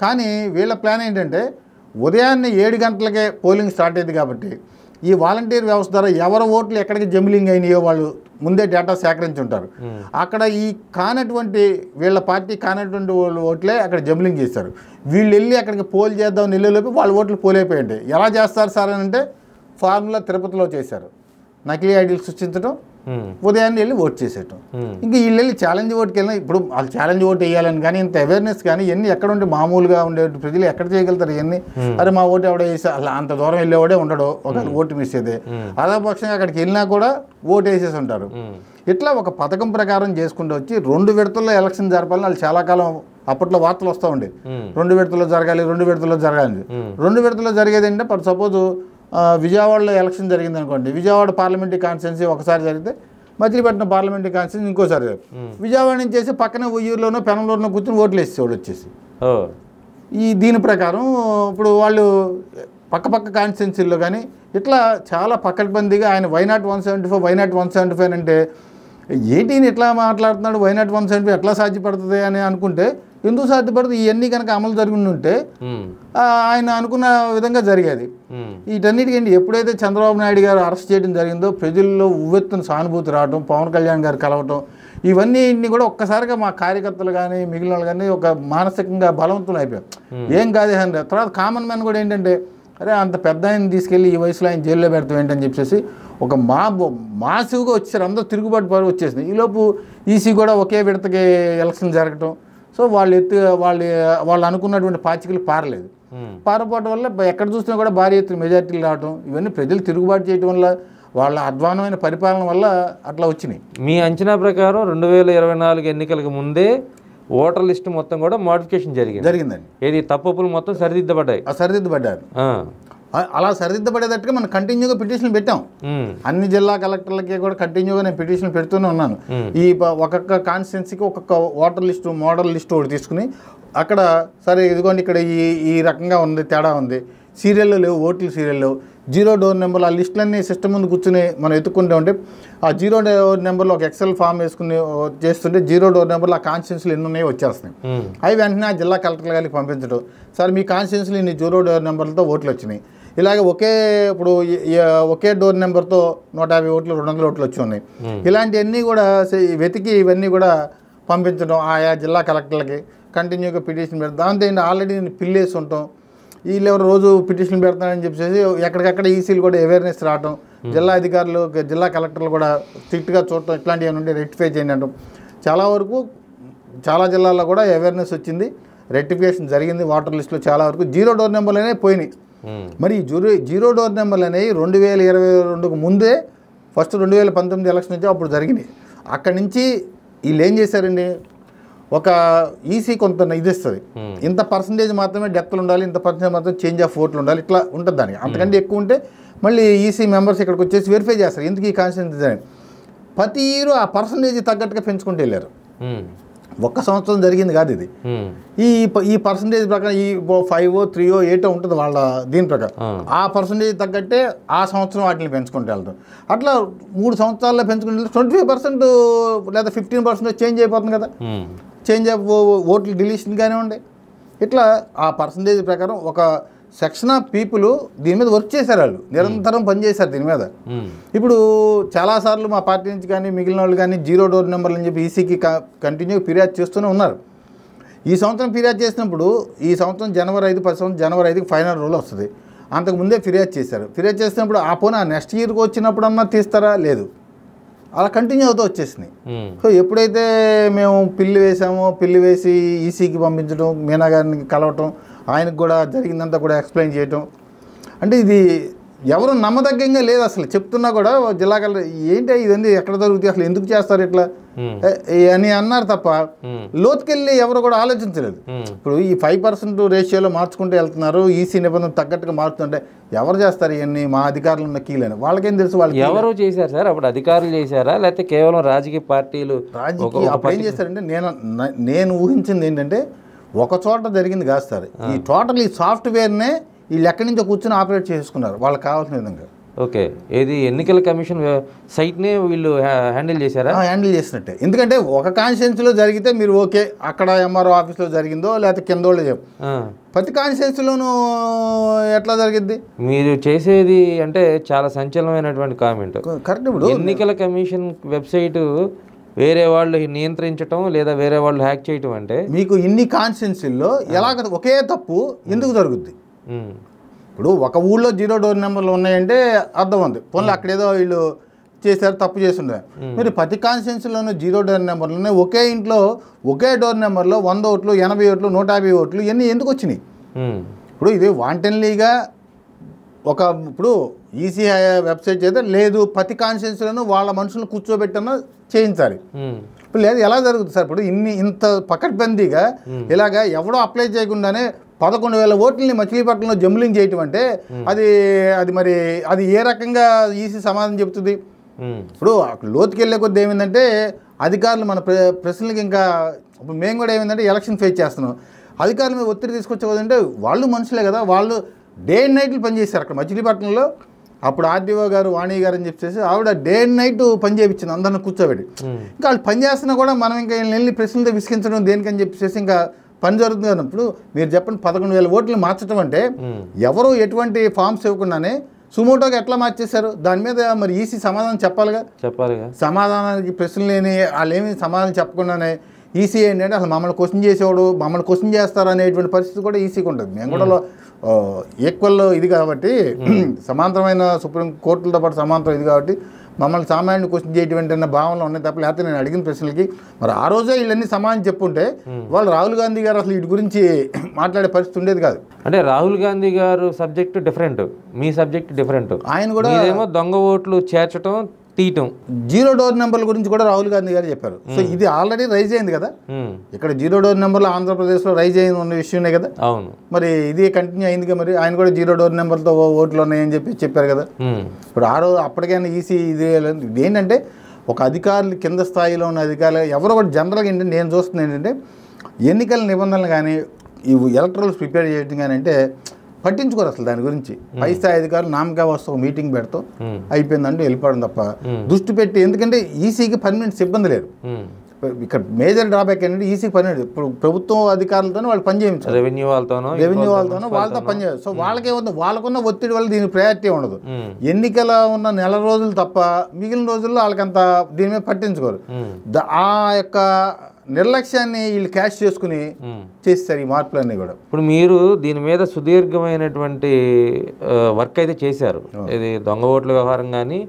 కానీ వీళ్ళ ప్లాన్ ఏంటంటే ఉదయాన్నే 7 గంటలకే పోలింగ్ స్టార్ట్ అయింది కాబట్టి ఈ వాలంటీర్ వ్యవస్థ ద్వారా ఎవరి ఓట్లు ఎక్కడికి జంబ్లింగ్ అయినాయో వాళ్ళు ముందే డేటా సేకరించి ఉంటారు. అక్కడ ఈ కానటువంటి వీళ్ళ పార్టీ కానటువంటి వాళ్ళు ఓట్లే అక్కడ జంబ్లింగ్ చేస్తారు. వీళ్ళు వెళ్ళి అక్కడికి పోల్ చేద్దామని వెళ్ళేలోపు వాళ్ళ ఓట్లు పోలైపోయి ఉంటాయి. ఎలా చేస్తారు సార్ అని అంటే ఫార్ములా తిరుపతిలో చేశారు. నకిలీ ఐడీలు సృష్టించడం, ఉదయాన్నే వెళ్ళి ఓట్ చేసేయటం. ఇంకా వీళ్ళు వెళ్ళి ఛాలెంజ్ ఓటుకి వెళ్ళినా ఇప్పుడు వాళ్ళు ఛాలెంజ్ ఓటు వేయాలని కానీ ఇంత అవేర్నెస్ కానీ ఇవన్నీ ఎక్కడ ఉంటే మామూలుగా ఉండే ప్రజలు ఎక్కడ చేయగలుగుతారు ఇవన్నీ? అరే మా ఓటు ఎవడో వేసా అలా అంత దూరం వెళ్ళేవాడే ఉండడు, ఒక ఓటు మిస్ అయితే అదే పక్షంగా అక్కడికి వెళ్ళినా కూడా ఓటు వేసేసి ఉంటారు. ఇట్లా ఒక పథకం ప్రకారం చేసుకుంటూ వచ్చి 2 విడతల్లో ఎలక్షన్ జరపాలని వాళ్ళు చాలా కాలం అప్పట్లో వార్తలు వస్తూ ఉండేది. 2 విడతల్లో జరగాలి, 2 విడతల్లో జరగాలి. 2 విడతల్లో జరిగేది అంటే ఫర్ సపోజ్ విజయవాడలో ఎలక్షన్ జరిగింది అనుకోండి, విజయవాడ పార్లమెంటరీ కాన్స్టిట్యున్సీ ఒకసారి జరిగితే మచిలీపట్నం పార్లమెంటరీ కాన్స్టిట్యున్సీ ఇంకోసారి విజయవాడ నుంచి చేసి పక్కనే ఉయ్యూరులోనో పెనంలోనో కూర్చొని ఓట్లు వేసేవాళ్ళు వచ్చేసి. దీని ప్రకారం ఇప్పుడు వాళ్ళు పక్క కాన్స్టిట్యున్సీల్లో కానీ ఇట్లా చాలా పక్కడబందీగా ఆయన వైనాట్ 175 వైనాట్ 175 అంటే ఏంటి ఇట్లా మాట్లాడుతున్నాడు, వైనాట్ 175 ఎట్లా సాధ్యపడుతుంది అని అనుకుంటే ఎందుకు సాధ్యపడుతుంది? ఇవన్నీ కనుక అమలు జరిగి ఉంటే ఆయన అనుకున్న విధంగా జరిగేది. వీటన్నిటికీ ఎప్పుడైతే చంద్రబాబు నాయుడు గారు అరెస్ట్ చేయడం జరిగిందో ప్రజల్లో ఉవ్వెత్తున సానుభూతి రావడం, పవన్ కళ్యాణ్ గారు కలవటం, ఇవన్నీ కూడా ఒక్కసారిగా మా కార్యకర్తలు కానీ మిగిలిన వాళ్ళు కానీ ఒక మానసికంగా బలవంతులు అయిపోయారు. ఏం కాదు అని. తర్వాత కామన్ మ్యాన్ కూడా ఏంటంటే అరే అంత పెద్ద ఆయన తీసుకెళ్ళి ఈ వయసులో ఆయన జైల్లో పెడతాం ఏంటని చెప్పేసి ఒక మాసివ్గా వచ్చారు. అందరూ తిరుగుబాటు పరి వచ్చేసింది. ఈలోపు ఈసీ కూడా ఒకే విడతకి ఎలక్షన్ జరగటం. సో వాళ్ళు అనుకున్నటువంటి పాచికలు పారలేదు. పారపోవటం వల్ల ఎక్కడ చూసినా కూడా భారీ ఎత్తున మెజార్టీలు రావటం, ఇవన్నీ ప్రజలు తిరుగుబాటు చేయడం వల్ల వాళ్ళ అధ్వానమైన పరిపాలన వల్ల అట్లా వచ్చినాయి. మీ అంచనా ప్రకారం 2024 ఎన్నికలకు ముందే ఓటర్ లిస్ట్ మొత్తం కూడా మోడిఫికేషన్ జరిగిందండి. ఏది తప్పులు మొత్తం సరిదిద్దబడ్డారు. అలా సరిదిద్దబడేటట్టుగా మనం కంటిన్యూగా పిటిషన్లు పెట్టాం. అన్ని జిల్లా కలెక్టర్లకి కూడా కంటిన్యూగా నేను పిటిషన్లు పెడుతూనే ఉన్నాను. ఈ ఒక్కొక్క కాన్స్టిట్యున్సీకి ఒక్కొక్క ఓటర్ లిస్టు మోడల్ లిస్టు ఒకటి తీసుకుని అక్కడ సరే ఇదిగోండి ఇక్కడ ఈ రకంగా ఉంది, తేడా ఉంది, సీరియల్లో లేవు, ఓట్లు సీరియల్లో 0 డోర్ నెంబర్లు ఆ లిస్టులన్నీ సిస్టమ్ ముందు కూర్చుని మనం ఎత్తుకుంటూ ఉంటే ఆ 0 డోర్ నెంబర్లో ఒక ఎక్సెల్ ఫామ్ వేసుకుని చేస్తుంటే 0 డోర్ నెంబర్లో ఆ కాన్స్టిట్యున్సీలు ఎన్ని ఉన్నాయో వచ్చేస్తున్నాయి. అవి వెంటనే ఆ జిల్లా కలెక్టర్ గారికి పంపించడం, సార్ మీ కాన్స్టిట్యున్సీలు ఇన్ని 0 డోర్ నెంబర్లతో ఓట్లు వచ్చినాయి, ఇలాగే ఒకే డోర్ నెంబర్తో 150 ఓట్లు 200 ఓట్లు వచ్చి ఉన్నాయి. ఇలాంటివన్నీ కూడా వెతికి ఇవన్నీ కూడా పంపించడం ఆయా జిల్లా కలెక్టర్లకి కంటిన్యూగా పిటిషన్ పెడతాం. దాంతో ఏంటి ఆల్రెడీ నేను పిల్లేసి ఉంటాం, వీళ్ళు ఎవరు రోజు పిటిషన్లు పెడతానని చెప్పేసి ఎక్కడికక్కడ ఈసీలు కూడా అవేర్నెస్ రావటం, జిల్లా అధికారులు జిల్లా కలెక్టర్లు కూడా స్ట్రిక్ట్గా చూడటం, ఇట్లాంటివి ఉంటే రెక్టిఫై చేయండి అంటాం. చాలా వరకు చాలా జిల్లాల్లో కూడా అవేర్నెస్ వచ్చింది, రెక్టిఫికేషన్ జరిగింది. వాటర్ లిస్టులో చాలా వరకు 0 డోర్ నెంబర్లు అనేవి పోయినాయి. మరి 0 డోర్ నెంబర్లు అనేవి 2022కు ముందే ఫస్ట్ 2019 ఎలక్షన్ నుంచి అప్పుడు జరిగినాయి. అక్కడి నుంచి వీళ్ళు ఏం చేశారండి, ఒక ఈసీ కొంత ఇది ఇస్తుంది, ఇంత పర్సంటేజ్ మాత్రమే డెప్త్లు ఉండాలి, ఇంత పర్సెంటేజ్ మాత్రం చేంజ్ ఆఫ్ ఓట్లు ఉండాలి, ఇట్లా ఉంటుంది దానికి. అంతకంటే ఎక్కువ ఉంటే మళ్ళీ ఈసీ మెంబర్స్ ఇక్కడికి వచ్చేసి వెరిఫై చేస్తారు ఎందుకు ఈ కాన్స్టిట్యున్సీ అని. ప్రతి ఇయర్ ఆ పర్సంటేజ్ తగ్గట్టుగా పెంచుకుంటూ వెళ్ళారు. ఒక్క సంవత్సరం జరిగింది కాదు ఇది. ఈ పర్సంటేజ్ ప్రకారం ఈ 5, 3, 8 ఉంటుంది వాళ్ళ దీని ప్రకారం. ఆ పర్సంటేజ్ తగ్గట్టే ఆ సంవత్సరం వాటిని పెంచుకుంటూ వెళ్తాం. అట్లా 3 సంవత్సరాల్లో పెంచుకుంటే 25% లేదా 15% చేంజ్ అయిపోతుంది కదా. చేంజ్ ఆఫ్ ఓట్లు డిలీషన్ కానివ్వండి, ఇట్లా ఆ పర్సంటేజ్ ప్రకారం ఒక సెక్షన్ ఆఫ్ పీపుల్ దీని మీద వర్క్ చేశారు, వాళ్ళు నిరంతరం పనిచేశారు దీని మీద. ఇప్పుడు చాలాసార్లు మా పార్టీ నుంచి కానీ మిగిలిన వాళ్ళు కానీ 0 డోర్ నెంబర్లు అని చెప్పి ఈసీకి కంటిన్యూ ఫిర్యాదు చేస్తూనే ఉన్నారు. ఈ సంవత్సరం ఫిర్యాదు చేసినప్పుడు ఈ సంవత్సరం జనవరి 5కి ఫైనల్ రూల్ వస్తుంది. అంతకుముందే ఫిర్యాదు చేశారు. ఫిర్యాదు చేసినప్పుడు ఆ పోనీ నెక్స్ట్ ఇయర్కి వచ్చినప్పుడన్నా తీస్తారా, లేదు, అలా కంటిన్యూ అవుతూ వచ్చేసినాయి. సో ఎప్పుడైతే మేము పిల్లి వేసి ఈసీకి పంపించడం, మీనా గారిని కలవటం, ఆయనకు కూడా జరిగిందంతా కూడా ఎక్స్ప్లెయిన్ చేయటం, అంటే ఇది ఎవరు నమ్మదగ్గంగా లేదు అసలు. చెప్తున్నా కూడా జిల్లా కలెక్టర్ ఏంటి ఇవన్నీ ఎక్కడ జరుగుతాయి, అసలు ఎందుకు చేస్తారు ఇట్లా అని అన్నారు తప్ప లోతుకెళ్ళి ఎవరు కూడా ఆలోచించలేదు. ఇప్పుడు ఈ 5% రేషియోలో మార్చుకుంటూ వెళ్తున్నారు, ఈసీ నిబంధన తగ్గట్టుగా మారుతుంటే ఎవరు చేస్తారు ఇవన్నీ? మా అధికారులు ఉన్న కీలని వాళ్ళకేం తెలుసు? వాళ్ళు ఎవరు చేశారు సార్? అప్పుడు అధికారులు చేశారా లేకపోతే కేవలం రాజకీయ పార్టీలు? అప్పుడు ఏం చేస్తారంటే నేను ఊహించింది ఏంటంటే ఒక చోట జరిగింది కాదు సార్, ఈ టోటల్ ఈ సాఫ్ట్వేర్నే వీళ్ళు ఎక్కడి నుంచో కూర్చొని ఆపరేట్ చేసుకున్నారు వాళ్ళకి కావాల్సిన విధంగా. ఓకే, ఏది ఎన్నికల కమిషన్ సైట్నే వీళ్ళు హ్యాండిల్ చేశారా? హ్యాండిల్ చేసినట్టే. ఎందుకంటే ఒక కాన్స్టిట్యున్సీలో జరిగితే మీరు ఓకే, అక్కడ ఎంఆర్ఓ ఆఫీస్లో జరిగిందో లేకపోతే కింద వాళ్ళు ప్రతి కాన్స్టిట్యున్సీలోనూ ఎట్లా జరిగింది? మీరు చేసేది అంటే చాలా సంచలనమైనటువంటి కామెంట్. కరెక్ట్. ఇప్పుడు ఎన్నికల కమిషన్ వెబ్సైటు వేరే వాళ్ళు నియంత్రించడం లేదా వేరే వాళ్ళు హ్యాక్ చేయటం అంటే మీకు ఇన్ని కాన్స్టిట్యున్సీల్లో ఎలాగ ఒకే తప్పు ఎందుకు జరుగుద్ది? ఇప్పుడు ఒక ఊళ్ళో 0 డోర్ నెంబర్లు ఉన్నాయంటే అర్థం ఉంది, పోన్లు అక్కడేదో వీళ్ళు చేశారు, తప్పు చేస్తుండే. మీరు ప్రతి కాన్స్టిట్యున్సీలోనూ 0 డోర్ నెంబర్లు ఉన్నాయి. ఒకే ఇంట్లో ఒకే డోర్ నెంబర్లో 100 ఓట్లు, 80 ఓట్లు, 150 ఓట్లు ఇవన్నీ ఎందుకు వచ్చినాయి? ఇప్పుడు ఇది వాంటెన్లీగా ఇప్పుడు ఈసీ వెబ్సైట్ అయితే లేదు, ప్రతి కాన్స్టిట్యున్సీలోనూ వాళ్ళ మనుషులను కూర్చోబెట్టన్నా చేయించాలి. ఇప్పుడు లేదు, ఎలా జరుగుతుంది సార్? ఇప్పుడు ఇంత పకడ్బందీగా ఇలాగా ఎవడో అప్లై చేయకుండానే 11,000 ఓట్లని మచిలీపట్నంలో జంబ్లింగ్ చేయటం అంటే అది మరి అది ఏ రకంగా ఈసీ సమాధానం చెబుతుంది? ఇప్పుడు లోతుకి వెళ్ళే కొద్ది ఏమైందంటే అధికారులు మన ప్రశ్నలకి ఇంకా ఇప్పుడు మేము కూడా ఏమైందంటే ఎలక్షన్ ఫేస్ చేస్తున్నాం, అధికారుల మీద ఒత్తిడి తీసుకొచ్చేదంటే వాళ్ళు మనుషులే కదా, వాళ్ళు డే అండ్ నైట్లు పనిచేశారు అక్కడ మచిలీపట్నంలో. అప్పుడు ఆర్డీఓ గారు, వాణి గారు అని చెప్పేసి ఆవిడ డే అండ్ నైట్ పని చేయించింది అందరిని కూర్చోబెట్టి. ఇంకా వాళ్ళు పని చేస్తున్నా కూడా మనం ఇంకా వెళ్ళి ప్రశ్నలతో విసిగించడం దేనికని చెప్పేసి ఇంకా పని జరుగుతుంది అన్నప్పుడు మీరు చెప్పండి, 11,000 ఓట్లు మార్చడం అంటే ఎవరు ఎటువంటి ఫామ్స్ ఇవ్వకుండానే సుమోటోగా ఎట్లా మార్చేశారు? దాని మీద మరి ఈసీ సమాధానం చెప్పాలిగా. సమాధానానికి ప్రశ్నలు లేని వాళ్ళు ఏమి సమాధానం చెప్పకుండానే ఈసీ ఏంటంటే అసలు మమ్మల్ని క్వశ్చన్ చేసేవాడు, మమ్మల్ని క్వశ్చన్ చేస్తారు అనేటువంటి పరిస్థితి కూడా ఈసీకి ఉంటుంది. మేము కూడా ఈక్వల్ ఇది కాబట్టి సమాంతరమైన సుప్రీం కోర్టులతో పాటు సమాంతరం ఇది కాబట్టి మమ్మల్ని సామాన్యుని క్వశ్చన్ చేయటువంటి అన్న భావనలో ఉన్నాయి తప్ప, లేకపోతే నేను అడిగిన ప్రశ్నలకి మరి ఆ రోజే వీళ్ళన్నీ సమాధానం చెప్పుంటే వాళ్ళు రాహుల్ గాంధీ గారు అసలు వీటి గురించి మాట్లాడే పరిస్థితి ఉండేది కాదు. అంటే రాహుల్ గాంధీ గారు సబ్జెక్టు డిఫరెంట్, మీ సబ్జెక్ట్ డిఫరెంట్. ఆయన కూడా దొంగ ఓట్లు చేర్చడం, తీయటం, 0 డోర్ నెంబర్ల గురించి కూడా రాహుల్ గాంధీ గారు చెప్పారు. సో ఇది ఆల్రెడీ రైజ్ అయింది కదా, ఇక్కడ 0 డోర్ నెంబర్లు ఆంధ్రప్రదేశ్లో రైజ్ అయిన ఉన్న విషయమే కదా. అవును, మరి ఇది కంటిన్యూ అయింది కదా. మరి ఆయన కూడా 0 డోర్ నెంబర్తో ఓట్లు ఉన్నాయని చెప్పారు కదా. ఇప్పుడు అప్పటికైనా ఈసీ ఇది ఏంటంటే ఒక అధికారులు కింద స్థాయిలో ఉన్న అధికారులు ఎవరో ఒకటి జనరల్గా ఏంటంటే నేను చూస్తుంది ఏంటంటే ఎన్నికల నిబంధనలు కానీ ఈ ఎలక్ట్రల్స్ ప్రిపేర్ చేయడం కానీ అంటే పట్టించుకోరు అసలు దాని గురించి. పై స్థాయి అధికారులు నామకా వస్తూ ఒక మీటింగ్ పెడతాం అయిపోయిందంటే వెళ్ళిపోవడం తప్ప దృష్టి పెట్టి, ఎందుకంటే ఈసీకి పర్మనెంట్ సిబ్బంది లేరు. ఇక్కడ మేజర్ డ్రాబ్యాక్ ఏంటంటే ఈసీకి పర్మనెంట్ ఇప్పుడు ప్రభుత్వం అధికారులతోనే వాళ్ళు పని చేయించారు, రెవెన్యూ వాళ్ళతోనో వాళ్ళతో పని చేయాలి. సో వాళ్ళకేముంది, వాళ్ళకున్న ఒత్తిడి వల్ల దీనికి ప్రయారిటీ ఉండదు. ఎన్నికల ఉన్న నెల రోజులు తప్ప మిగిలిన రోజుల్లో వాళ్ళకంత దీని మీద పట్టించుకోరు. ఆ యొక్క నిర్లక్ష్యాన్ని వీళ్ళు క్యాష్ చేసుకుని చేస్తారు ఈ మార్పులన్నీ కూడా. ఇప్పుడు మీరు దీని మీద సుదీర్ఘమైనటువంటి వర్క్ అయితే చేశారు, ఇది దొంగ ఓట్ల వ్యవహారం కానీ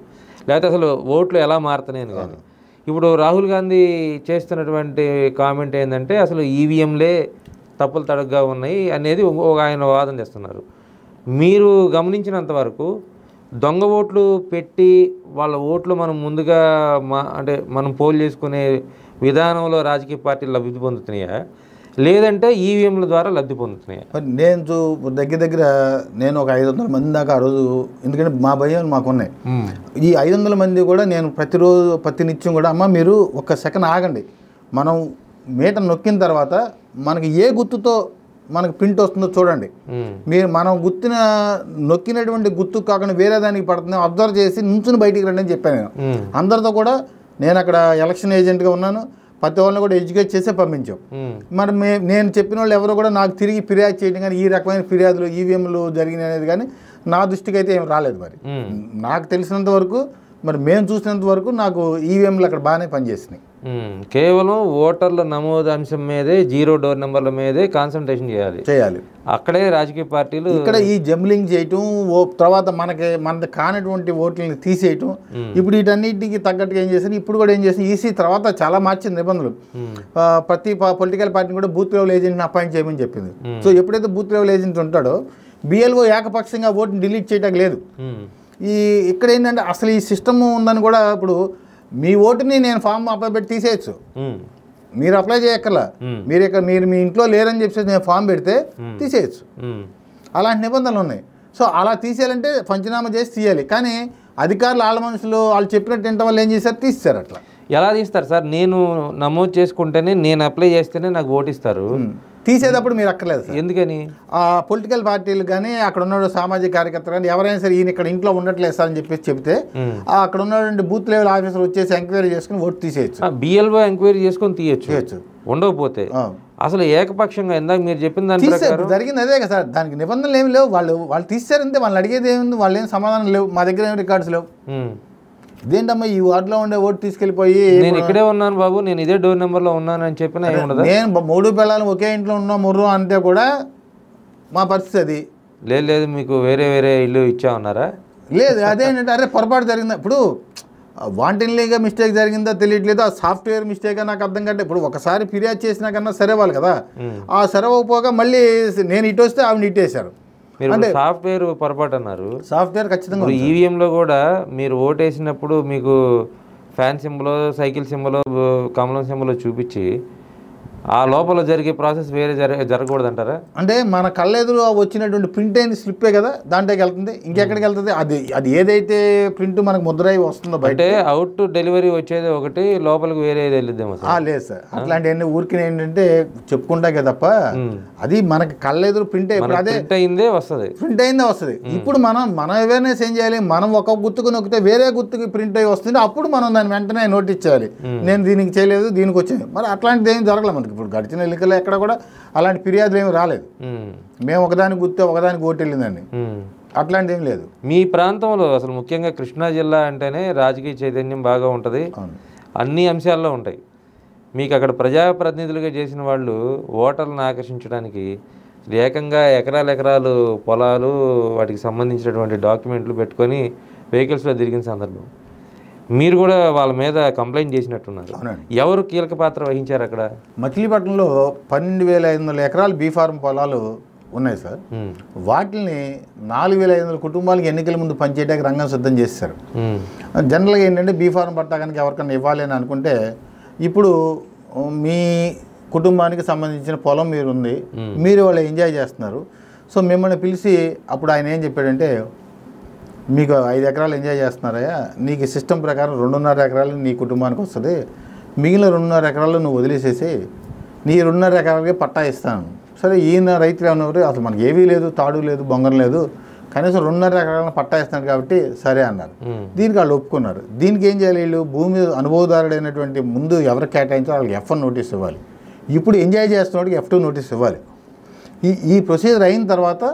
లేకపోతే అసలు ఓట్లు ఎలా మారుతున్నాయని కానీ. ఇప్పుడు రాహుల్ గాంధీ చేస్తున్నటువంటి కామెంట్ ఏంటంటే అసలు ఈవీఎంలే తప్పులు తడగ్గా ఉన్నాయి అనేది ఆయన వాదన చేస్తున్నారు. మీరు గమనించినంత వరకు దొంగ ఓట్లు పెట్టి వాళ్ళ ఓట్లు మనం ముందుగా అంటే మనం పోల్ చేసుకునే విధానంలో రాజకీయ పార్టీలు లబ్ధి పొందుతున్నాయా లేదంటే ఈవీఎంల ద్వారా లబ్ధి పొందుతున్నాయా? నేను దగ్గర నేను ఒక 500 మంది దాకా ఆ రోజు, ఎందుకంటే మా భయాలు మాకున్నాయి. ఈ 500 మంది కూడా నేను ప్రతినిత్యం కూడా అమ్మ మీరు ఒక్క సెకండ్ ఆగండి, మనం మీటర్ నొక్కిన తర్వాత మనకి ఏ గుర్తుతో మనకు ప్రింట్ వస్తుందో చూడండి, మనం నొక్కినటువంటి గుర్తు కాకుండా వేరే దానికి పడుతుంది అబ్జర్వ్ చేసి నుంచుని బయటికి రండి అని చెప్పాను నేను అందరితో కూడా. నేను అక్కడ ఎలక్షన్ ఏజెంట్గా ఉన్నాను, ప్రతి వాళ్ళని కూడా ఎడ్యుకేట్ చేసే పంపించాం. మరి నేను చెప్పిన వాళ్ళు ఎవరు కూడా నాకు తిరిగి ఫిర్యాదు చేయడం కానీ ఈ రకమైన ఫిర్యాదులు ఈవీఎంలు జరిగినాయి అనేది కానీ నా దృష్టికి అయితే ఏం రాలేదు. మరి నాకు తెలిసినంత వరకు, మరి మేము చూసినంత వరకు నాకు ఈవీఎంలు అక్కడ బాగానే పనిచేసినాయి. కేవలం ఓటర్ల నమోదు అంశం మీదే 0 డోర్ నెంబర్ల మీదే కాన్సన్ట్రేషన్ చేయాలి. అక్కడే రాజకీయ పార్టీలు ఇక్కడ ఈ జంబ్లింగ్ చేయటం, తర్వాత మనది కానటువంటి ఓట్లని తీసేయటం, ఇప్పుడు వీటన్నిటికి తగ్గట్టుగా ఏం చేశాను, ఇప్పుడు కూడా ఏం చేశాను, ఈసీ తర్వాత చాలా మార్చిన నిబంధనలు. ప్రతి పొలిటికల్ పార్టీని కూడా బూత్ లెవెల్ ఏజెంట్ని అపాయింట్ చేయమని చెప్పింది. సో ఎప్పుడైతే బూత్ లెవెల్ ఏజెంట్ ఉంటాడో బిఎల్ఓ ఏకపక్షంగా ఓటుని డిలీట్ చేయటం లేదు. ఇక్కడ ఏంటంటే అసలు ఈ సిస్టమ్ ఉందని కూడా, ఇప్పుడు మీ ఓటుని నేను ఫామ్ అప్లై పెట్టి తీసేయచ్చు, మీరు అప్లై చేయక్కర్లా, మీరు మీ ఇంట్లో లేరని చెప్పేసి నేను ఫామ్ పెడితే తీసేయచ్చు. అలాంటి నిబంధనలు ఉన్నాయి. సో అలా తీసేయాలంటే పంచనామా చేసి తీయాలి. కానీ అధికారులు వాళ్ళ మనుషులు వాళ్ళు చెప్పినట్టు వినటం వల్ల ఏం చేశారు, తీస్తారు. అట్లా ఎలా తీస్తారు సార్? నేను నమోదు చేసుకుంటేనే, నేను అప్లై చేస్తేనే నాకు ఓటు ఇస్తారు, తీసేటప్పుడు మీరు అక్కర్లేదు సార్. ఎందుకని? ఆ పొలిటికల్ పార్టీలు కానీ అక్కడ ఉన్న సామాజిక కార్యకర్తలు కానీ ఎవరైనా సరే ఈయన ఇక్కడ ఇంట్లో ఉండట్లేదు సార్ అని చెప్పేసి చెప్తే అక్కడ ఉన్నటువంటి బూత్ లెవెల్ ఆఫీసర్ వచ్చేసి ఎంక్వైరీ చేసుకుని ఓటు తీసేయచ్చు. బిఎల్ఓ ఎంక్వైరీ చేసుకొని తీయచ్చు. ఉండకపోతే అసలు ఏకపక్షంగా ఇందాక మీరు చెప్పిన దాని ప్రకారం జరిగింది అదే కదా సార్. దానికి నిబంధనలు ఏమి లేవు. వాళ్ళు తీసారంతే. వాళ్ళు అడిగేది ఏముంది? వాళ్ళు ఏం సమాధానం లేవు. మా దగ్గర ఏం రికార్డ్స్ లేవు. ఇదేంటమ్మా ఈ వార్డులో ఉండే ఓటు తీసుకెళ్ళిపోయి నేను ఇక్కడే ఉన్నాను బాబు, నేను ఇదే డోర్ నెంబర్లో ఉన్నాను అని చెప్పిన నేను 3 పిల్లలు ఒకే ఇంట్లో ఉన్నా ముర్రు అంటే కూడా మా పరిస్థితి అది. లేదు మీకు వేరే ఇల్లు ఇచ్చామన్నారా? లేదు. అదేంటంటే అరే పొరపాటు జరిగిందా? ఇప్పుడు వాంటెన్లీగా మిస్టేక్ జరిగిందా తెలియట్లేదు. ఆ సాఫ్ట్వేర్ మిస్టేక్ నాకు అర్థం కంటే ఇప్పుడు ఒకసారి ఫిర్యాదు చేసినా కన్నా సరే వాళ్ళు కదా. ఆ సరవకపోగా మళ్ళీ నేను ఇటు వస్తే ఆవిడ ఇట్టేశారు. అంటే సాఫ్ట్వేర్ పొరపాటు అన్నారు. సాఫ్ట్వేర్ ఖచ్చితంగా ఈవీఎంలో కూడా మీరు ఓటేసినప్పుడు మీకు ఫ్యాన్ సింబల్, సైకిల్ సింబల్, కమలం సింబల్ చూపించి ఆ లోపల జరిగే ప్రాసెస్ వేరే జరగకూడదు అంటారా? అంటే మన కళ్ళెదురు వచ్చినటువంటి ప్రింట్ అయిన స్లిప్పే కదా దాంట్లోకి వెళ్తుంది. ఇంకెక్కడికి వెళ్తుంది? అది ఏదైతే ప్రింట్ మనకు ముద్ర అయి వస్తుందో బయట అవుట్ టు డెలివరీ వచ్చేది ఒకటి, లోపలికి వేరే వెళ్ళిద్దామో సార్? లేదు సార్. అట్లాంటివన్నీ ఊరికి ఏంటంటే చెప్పుకుంటాకే తప్ప అది మనకి కళ్ళెదురు ప్రింట్ అదే అయిందే వస్తుంది. ప్రింట్ అయిందే వస్తుంది. ఇప్పుడు మన అవేర్నెస్ ఏం చేయాలి? మనం ఒక గుర్తుకు నొక్కితే వేరే గుర్తుకి ప్రింట్ అయ్యి వస్తుంది. అప్పుడు మనం దాన్ని వెంటనే నోటీస్ చేయాలి. నేను దీనికి చేయలేదు, దీనికి వచ్చాను. మరి అట్లాంటిది ఏం జరగలేదు మనకి. ఇప్పుడు గడిచిన ఎన్నికల్లో ఎక్కడ కూడా అలాంటి ఫిర్యాదులు ఏమి రాలేదు. మేము ఒకదానికి గుర్తే ఒకదానికి ఓటు వెళ్ళిందండి, అట్లాంటిది ఏం లేదు. మీ ప్రాంతంలో అసలు ముఖ్యంగా కృష్ణా జిల్లా అంటేనే రాజకీయ చైతన్యం బాగా ఉంటుంది, అన్ని అంశాల్లో ఉంటాయి. మీకు అక్కడ ప్రజాప్రతినిధులుగా చేసిన వాళ్ళు ఓటర్లను ఆకర్షించడానికి ఏకంగా ఎకరాలు పొలాలు వాటికి సంబంధించినటువంటి డాక్యుమెంట్లు పెట్టుకొని వెహికల్స్లో తిరిగిన సందర్భం. మీరు కూడా వాళ్ళ మీద కంప్లైంట్ చేసినట్టున్నారు. ఎవరు కీలక పాత్ర వహించారు అక్కడ? మచిలీపట్నంలో 12,500 ఎకరాలు బీఫార్మ్ పొలాలు ఉన్నాయి సార్. వాటిని 4,500 కుటుంబాలకి ఎన్నికల ముందు పనిచేయడానికి రంగం సిద్ధం చేశారు. జనరల్గా ఏంటంటే బీఫార్మ్ పట్టా కనుక ఎవరికైనా ఇవ్వాలి అని అనుకుంటే ఇప్పుడు మీ కుటుంబానికి సంబంధించిన పొలం మీరు ఉంది, మీరు వాళ్ళు ఎంజాయ్ చేస్తున్నారు. సో మిమ్మల్ని పిలిచి అప్పుడు ఆయన ఏం చెప్పాడంటే, మీకు 5 ఎకరాలు ఎంజాయ్ చేస్తున్నారయ్యా, నీకు సిస్టమ్ ప్రకారం 2.5 ఎకరాలు నీ కుటుంబానికి వస్తుంది, మిగిలిన 2.5 ఎకరాలు నువ్వు వదిలేసేసి నీ 2.5 ఎకరాలకి పట్టా ఇస్తాను. సరే ఈయన రైతులు ఏమన్నారు, అసలు మనకి ఏవీ లేదు, తాడు లేదు, బొంగరం లేదు, కనీసం 2.5 ఎకరాలను పట్టా ఇస్తున్నాడు కాబట్టి సరే అన్నారు. దీనికి వాళ్ళు ఒప్పుకున్నారు. దీనికి ఏం చేయాలి? వీళ్ళు భూమి అనుభవదారుడైనటువంటి ముందు ఎవరికి కేటాయించాలో వాళ్ళకి F1 నోటీస్ ఇవ్వాలి. ఇప్పుడు ఎంజాయ్ చేస్తున్నవాడికి F2 నోటీస్ ఇవ్వాలి. ఈ ప్రొసీజర్ అయిన తర్వాత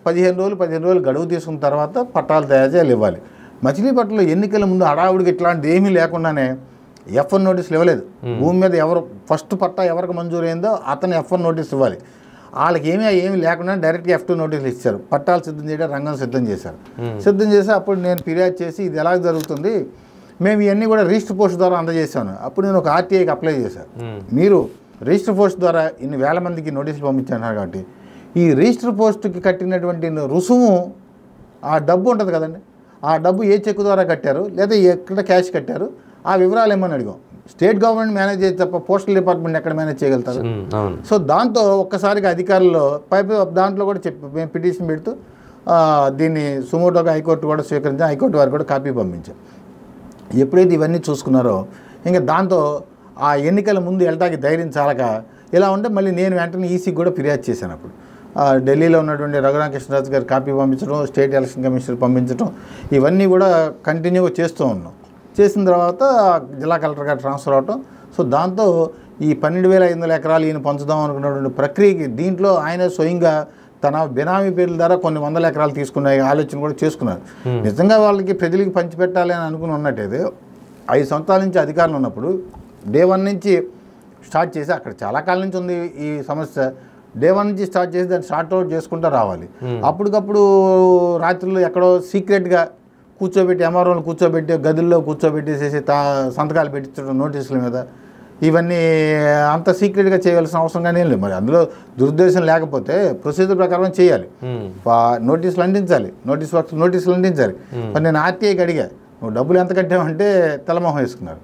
15 రోజులు గడువు తీసుకున్న తర్వాత పట్టాలు తయారు చేయాలి, ఇవ్వాలి. మచిలీపట్నంలో ఎన్నికల ముందు హడావుడికి ఇట్లాంటిది ఏమీ లేకుండానే F1 నోటీసులు ఇవ్వలేదు. భూమి మీద ఎవరు ఫస్ట్ పట్టా ఎవరికి మంజూరైందో అతను F1 నోటీస్ ఇవ్వాలి. వాళ్ళకి ఏమీ లేకుండా డైరెక్ట్గా F2 నోటీసులు ఇచ్చారు. పట్టాలు సిద్ధం చేయడం రంగం సిద్ధం చేశారు. సిద్ధం చేసి అప్పుడు నేను ఫిర్యాదు చేసి ఇది ఎలా జరుగుతుంది, మేము ఇవన్నీ కూడా రిజిస్టర్ పోస్ట్ ద్వారా అందజేశాను. అప్పుడు నేను ఒక RTIకి అప్లై చేశాను. మీరు రిజిస్టర్ పోస్ట్ ద్వారా ఇన్ని వేల మందికి నోటీసులు పంపించారు కాబట్టి ఈ రిజిస్టర్ పోస్ట్కి కట్టినటువంటి రుసుము, ఆ డబ్బు ఉంటుంది కదండి, ఆ డబ్బు ఏ చెక్ ద్వారా కట్టారు లేదా ఎక్కడ క్యాష్ కట్టారు ఆ వివరాలు ఏమని అడిగాం. స్టేట్ గవర్నమెంట్ మేనేజ్ చేసి తప్ప పోస్టల్ డిపార్ట్మెంట్ ఎక్కడ మేనేజ్ చేయగలుగుతారు? సో దాంతో ఒక్కసారిగా అధికారులు దాంట్లో కూడా మేము పిటిషన్ పెడుతూ దీన్ని సుమోటోగా హైకోర్టు కూడా స్వీకరించి హైకోర్టు వారికి కూడా కాపీ పంపించాం. ఎప్పుడైతే ఇవన్నీ చూసుకున్నారో ఇంకా దాంతో ఆ ఎన్నికల ముందు వెళ్ళటానికి ధైర్యం చాలక ఇలా ఉంటే మళ్ళీ నేను వెంటనే ఈసీకి కూడా ఫిర్యాదు చేశాను. అప్పుడు ఢిల్లీలో ఉన్నటువంటి రఘురామకృష్ణరాజు గారు కాపీ పంపించడం, స్టేట్ ఎలక్షన్ కమిషనర్ పంపించడం, ఇవన్నీ కూడా కంటిన్యూగా చేస్తూ ఉన్నాం. చేసిన తర్వాత జిల్లా కలెక్టర్ గారు ట్రాన్స్ఫర్ అవటం. సో దాంతో ఈ 12,500 ఎకరాలు ఈయన పంచుదాం అనుకున్నటువంటి ప్రక్రియకి దీంట్లో ఆయన స్వయంగా తన బినామీ పేర్ల ద్వారా కొన్ని 100 ఎకరాలు తీసుకునే ఆలోచన కూడా చేసుకున్నారు. నిజంగా వాళ్ళకి ప్రజలకి పంచిపెట్టాలి అని అనుకుని ఉన్నట్టయితే 5 సంవత్సరాల నుంచి అధికారులు ఉన్నప్పుడు డే 1 నుంచి స్టార్ట్ చేసి, అక్కడ చాలా కాలం నుంచి ఉంది ఈ సమస్య, డే 1 నుంచి స్టార్ట్ చేసి దాన్ని షార్ట్ అవుట్ చేసుకుంటూ రావాలి. అప్పటికప్పుడు రాత్రుల్లో ఎక్కడో సీక్రెట్గా కూర్చోబెట్టి ఎంఆర్ఓలు కూర్చోబెట్టి గదుల్లో కూర్చోబెట్టేసేసి సంతకాలు పెట్టించడం నోటీసుల మీద, ఇవన్నీ అంత సీక్రెట్గా చేయవలసిన అవసరం కానీ లేదు. మరి అందులో దురుద్దేశం లేకపోతే ప్రొసీజర్ ప్రకారం చేయాలి, నోటీసులు అందించాలి, నోటీసులు అందించాలి. మరి నేను RTIకి అడిగా, నువ్వు డబ్బులు ఎంత కట్టావంటే తెల్లమొహం వేసుకున్నారు.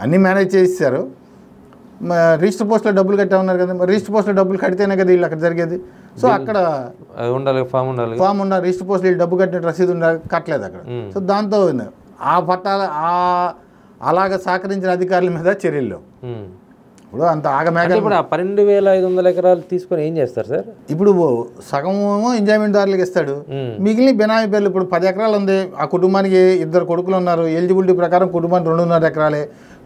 అన్నీ మేనేజ్ చేసేసారు. రిజిస్టర్ పోస్ట్లో డబ్బులు కట్టామన్నారు కదా, మరి రిజిస్టర్ పోస్ట్లో డబ్బులు కడితేనే కదా వీళ్ళు అక్కడ జరిగేది. సో అక్కడ ఫామ్ ఉండాలి, రిజిస్టర్ పోస్ట్లో వీళ్ళు డబ్బు కట్టిన రసీదు ఉండాలి, కట్టలేదు అక్కడ. సో దాంతో ఆ పట్టాల అలాగ సహకరించిన అధికారుల మీద చర్యలు. ఇప్పుడు అంత ఆగమేఘ ఇప్పుడు ఆ 12,500 ఎకరాలు తీసుకొని ఏం చేస్తారు సార్? ఇప్పుడు సగం ఏమో ఎంజాయ్మెంట్ దారులకు ఇస్తాడు, మిగిలిన బెనామీ పేర్లు. ఇప్పుడు 10 ఎకరాలు ఉంది, ఆ కుటుంబానికి 2 కొడుకులు ఉన్నారు, ఎలిజిబిలిటీ ప్రకారం కుటుంబానికి 2.5 ఎకరాలే,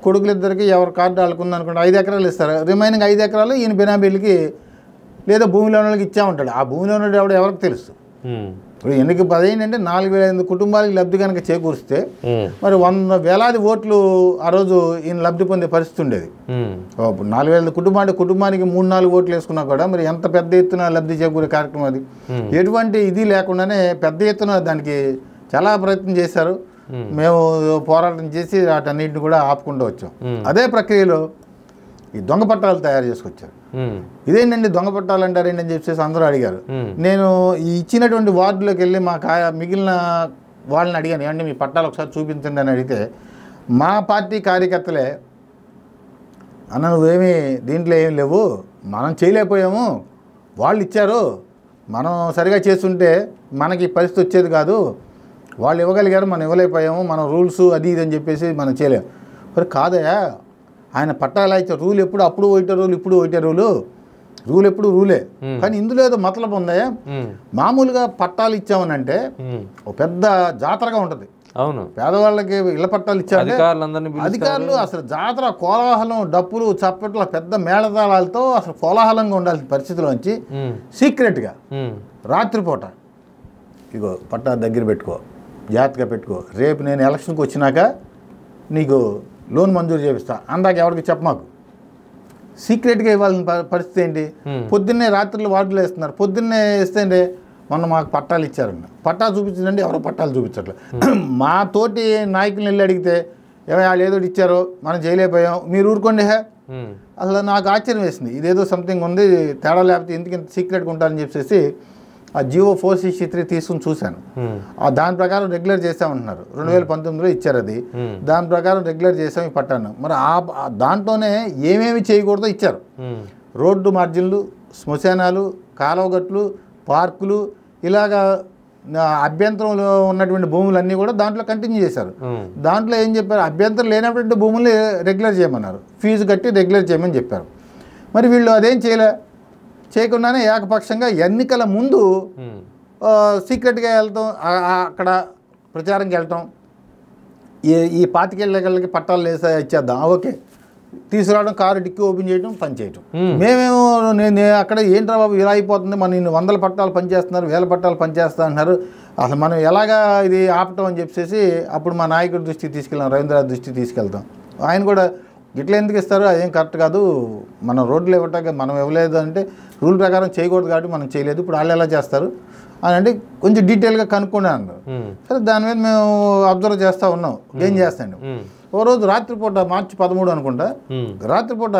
కొడుకులు ఇద్దరికి ఎవరి కార్డు వాళ్ళకుంది అనుకోండి 5 ఎకరాలు ఇస్తారు. రిమైనింగ్ 5 ఎకరాలు ఈయన బెనామీలకి లేదా భూమిలో వాళ్ళకి ఇచ్చామంటాడు. ఆ భూమిలో ఉన్నాడు ఎవరికి తెలుసు. ఇప్పుడు ఎన్నిక 10 ఏంటంటే 4,500 కుటుంబాలకి లబ్ధి కనుక చేకూరిస్తే మరి 100 వేలాది ఓట్లు ఆ రోజు ఈయన లబ్ధి పొందే పరిస్థితి ఉండేది. 4,000 కుటుంబానికి 3-4 ఓట్లు వేసుకున్నా కూడా మరి ఎంత పెద్ద ఎత్తున లబ్ధి చేకూరే కార్యక్రమం అది. ఎటువంటి ఇది లేకుండానే పెద్ద ఎత్తున దానికి చాలా ప్రయత్నం చేశారు. మేము పోరాటం చేసి వాటన్నిటిని కూడా ఆపుకుంటూ వచ్చాం. అదే ప్రక్రియలో ఈ దొంగ పట్టాలు తయారు చేసుకొచ్చారు. ఇదేంటండి దొంగ పట్టాలు అంటారేంటి అని చెప్పేసి అందరూ అడిగారు. నేను ఈ ఇచ్చినటువంటి వార్డులోకి వెళ్ళి మా మిగిలిన వాళ్ళని అడిగాను, ఏమంటే మీ పట్టాలు ఒకసారి చూపించండి అని అడిగితే మా పార్టీ కార్యకర్తలే, అన్న నువ్వేమీ దీంట్లో ఏమి లేవు, మనం చేయలేకపోయాము, వాళ్ళు ఇచ్చారు, మనం సరిగా చేస్తుంటే మనకి పరిస్థితి వచ్చేది కాదు, వాళ్ళు ఇవ్వగలిగారు మనం ఇవ్వలేకపోయాము, మనం రూల్స్ అది ఇది అని చెప్పేసి మనం చేయలేము. మరి కాదయా, ఆయన పట్టాలు అయితే రూల్ ఎప్పుడు అప్పుడు ఒకటే రూల్ ఇప్పుడు ఒకటే రూల్ ఎప్పుడు రూలే, కానీ ఇందులో ఏదో మతలబు ఉందా? మామూలుగా పట్టాలు ఇచ్చామనంటే ఒక పెద్ద జాతరగా ఉంటుంది. అవును, పేదవాళ్ళకి ఇళ్ల పట్టాలు ఇచ్చారు, అధికారులు అసలు జాతర కోలాహలం, డప్పులు చప్పట్ల పెద్ద మేళతాళాలతో అసలు కోలాహలంగా ఉండాల్సిన పరిస్థితిలోంచి సీక్రెట్గా రాత్రిపూట ఇగో పట్టా దగ్గర పెట్టుకో, జాగ్రత్తగా పెట్టుకో, రేపు నేను ఎలక్షన్కి వచ్చినాక నీకు లోన్ మంజూరు చేపిస్తా, అందాక ఎవరికి చెప్పమాకు, సీక్రెట్గా ఇవ్వాల్సిన పరిస్థితి ఏంటి? పొద్దున్నే రాత్రులు వార్డులు వేస్తున్నారు, పొద్దున్నే వేస్తే మొన్న మాకు పట్టాలు ఇచ్చారన్న, పట్టా చూపించండి, ఎవరో పట్టాలు చూపించట్లేదు. మా తోటి నాయకులను వెళ్ళి అడిగితే వాళ్ళు ఏదో ఇచ్చారో మనం చేయలేకపోయాం, మీరు ఊరుకోండి. అసలు నాకు ఆశ్చర్యం వేసింది, ఇదేదో సంథింగ్ ఉంది తేడా, లేకపోతే ఎందుకు ఇంత సీక్రెట్గా ఉంటారని చెప్పేసి ఆ జియో 463 తీసుకుని చూశాను. దాని ప్రకారం రెగ్యులర్ చేసామంటున్నారు, 2019లో ఇచ్చారు అది, దాని ప్రకారం రెగ్యులర్ చేసాం ఈ పట్టాను. మరి దాంట్లోనే ఏమేమి చేయకూడదో ఇచ్చారు. రోడ్డు మార్జిన్లు, శ్మశానాలు, కాలువగట్లు, పార్కులు, ఇలాగా అభ్యంతరంలో ఉన్నటువంటి భూములన్నీ కూడా దాంట్లో కంటిన్యూ చేశారు. దాంట్లో ఏం చెప్పారు, అభ్యంతరం లేనటువంటి భూములు రెగ్యులర్ చేయమన్నారు, ఫీజు కట్టి రెగ్యులర్ చేయమని చెప్పారు. మరి వీళ్ళు అదేం చేయకుండానే ఏకపక్షంగా ఎన్నికల ముందు సీక్రెట్గా వెళ్తాం, అక్కడ ప్రచారంకి వెళ్ళటం, ఈ 25 ఏళ్ళకి పట్టాలు ఇచ్చేద్దాం, ఓకే తీసుకురావడం, కారు డిక్కి ఓపెన్ చేయడం, పని చేయటం. మేమేమో నేను అక్కడ ఏంట్రా బాబు ఇలా అయిపోతుంది, మన ఇన్ని 100 పట్టాలు పనిచేస్తున్నారు, 1000 పట్టాలు పనిచేస్తా అంటున్నారు, అసలు మనం ఎలాగా ఇది ఆపటం అని చెప్పేసి అప్పుడు మా నాయకుడి దృష్టికి తీసుకెళ్ళాం, రవీంద్ర దృష్టికి తీసుకెళ్తాం. ఆయన కూడా ఇట్లా ఎందుకు ఇస్తారు, అదేం కరెక్ట్ కాదు, మనం రోడ్లు ఇవ్వటానికి మనం ఇవ్వలేదు అంటే రూల్ ప్రకారం చేయకూడదు కాబట్టి మనం చేయలేదు, ఇప్పుడు వాళ్ళు ఎలా చేస్తారు అని అంటే కొంచెం డీటెయిల్గా కనుక్కోండి అన్నారు. సరే దాని మీద మేము అబ్జర్వ్ చేస్తూ ఉన్నాం, ఏం చేస్తాండి. ఓ రోజు రాత్రిపూట మార్చి 13 అనుకుంటా, రాత్రిపూట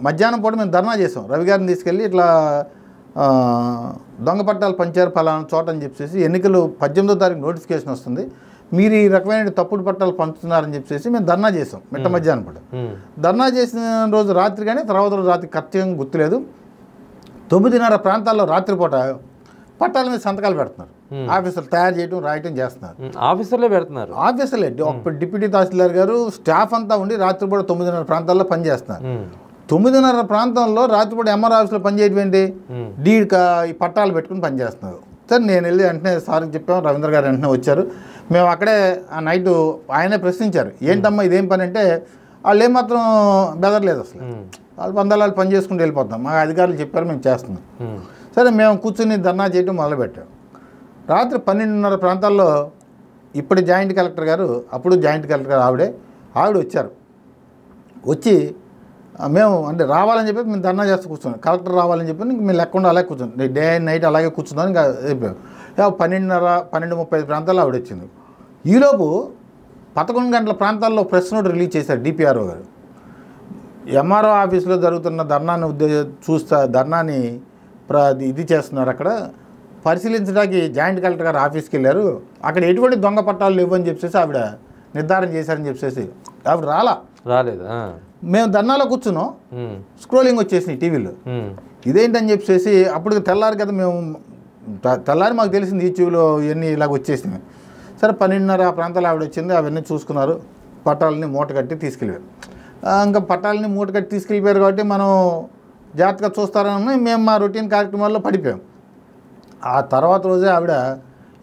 మధ్యాహ్నం పూట మేము ధర్నా చేసాం, రవి గారిని తీసుకెళ్ళి ఇట్లా దొంగ పట్టాలు పంచారు ఫలానా చోట అని చెప్పేసి, ఎన్నికలు 18వ తారీఖు నోటిఫికేషన్ వస్తుంది, మీరు ఈ రకమైన తప్పుడు పట్టాలు పంచుతున్నారని చెప్పేసి మేము ధర్నా చేసాం మిట్ట మధ్యాహ్నం పూట. ధర్నా చేసిన రోజు రాత్రి కానీ తర్వాత రోజు రాత్రి ఖచ్చితంగా గుర్తులేదు, 9:30 ప్రాంతాల్లో రాత్రిపూట పట్టాల మీద సంతకాలు పెడుతున్నారు, ఆఫీసర్లు తయారు చేయడం రాయటం చేస్తున్నారు, ఆఫీసర్లే పెడుతున్నారు, ఆఫీసర్లే డిప్యూటీ తహసీల్దార్ గారు స్టాఫ్ అంతా ఉండి రాత్రిపూట 9:30 ప్రాంతాల్లో పనిచేస్తున్నారు. 9:30 ప్రాంతంలో రాత్రిపూట ఎంఆర్ ఆఫీస్లో పనిచేయడం ఏంటి, ఈ పట్టాలు పెట్టుకుని పనిచేస్తున్నారు. సరే నేను వెళ్ళి వెంటనే సార్కి చెప్పాము, రవీంద్ర గారు వెంటనే వచ్చారు, మేము అక్కడే ఆ నైట్ ఆయనే ప్రశ్నించారు, ఏంటమ్మా ఇదేం పని అంటే వాళ్ళు ఏమాత్రం బెదరలేదు, అసలు వాళ్ళు పందాలు పని చేసుకుంటూ వెళ్ళిపోతాం, మా అధికారులు చెప్పారు మేము చేస్తున్నాం. సరే మేము కూర్చుని ధర్నా చేయడం మొదలుపెట్టాం. రాత్రి 12:30 ప్రాంతాల్లో ఇప్పుడు జాయింట్ కలెక్టర్ గారు, అప్పుడు జాయింట్ కలెక్టర్ గారు ఆవిడ వచ్చారు. వచ్చి మేము అంటే రావాలని చెప్పి మేము ధర్నా చేస్తూ కూర్చున్నాం, కలెక్టర్ రావాలని చెప్పి మేము లేకుండా అలాగే కూర్చున్నాం, డే అండ్ నైట్ అలాగే కూర్చున్నాం. ఇంకా 12:30, 12:35 ప్రాంతాల్లో ఆవిడ వచ్చింది. ఈలోపు 11 గంటల ప్రాంతాల్లో ప్రెస్ నోట్ రిలీజ్ చేశారు డిపిఆర్ఓ గారు. ఎంఆర్ఓ ఆఫీస్లో జరుగుతున్న ధర్నాన్ని ధర్నాని ఇది చేస్తున్నారు, అక్కడ పరిశీలించడానికి జాయింట్ కలెక్టర్ గారు ఆఫీస్కి వెళ్ళారు, అక్కడ ఎటువంటి దొంగ పట్టాలు లేవు అని చెప్పేసి ఆవిడ నిర్ధారణ చేశారని చెప్పేసి ఆవిడ రాలేదు. మేము ధర్నాలో కూర్చున్నాం, స్క్రోలింగ్ వచ్చేసినాయి టీవీలో, ఇదేంటని చెప్పేసి అప్పుడు తెల్లారి కదా, మేము తెల్లారి మాకు తెలిసింది యూట్యూబ్లో ఇవన్నీ ఇలాగ వచ్చేసినాయి. సరే 12:30 ప్రాంతాలు ఆవిడ వచ్చింది, అవన్నీ చూసుకున్నారు, పట్టాలని మూట కట్టి తీసుకెళ్ళారు. ఇంకా పట్టాలని మూట కట్టి తీసుకెళ్ళిపోయారు కాబట్టి మనం జాగ్రత్తగా చూస్తారని మేము మా రొటీన్ కార్యక్రమాల్లో పడిపోయాం. ఆ తర్వాత రోజే ఆవిడ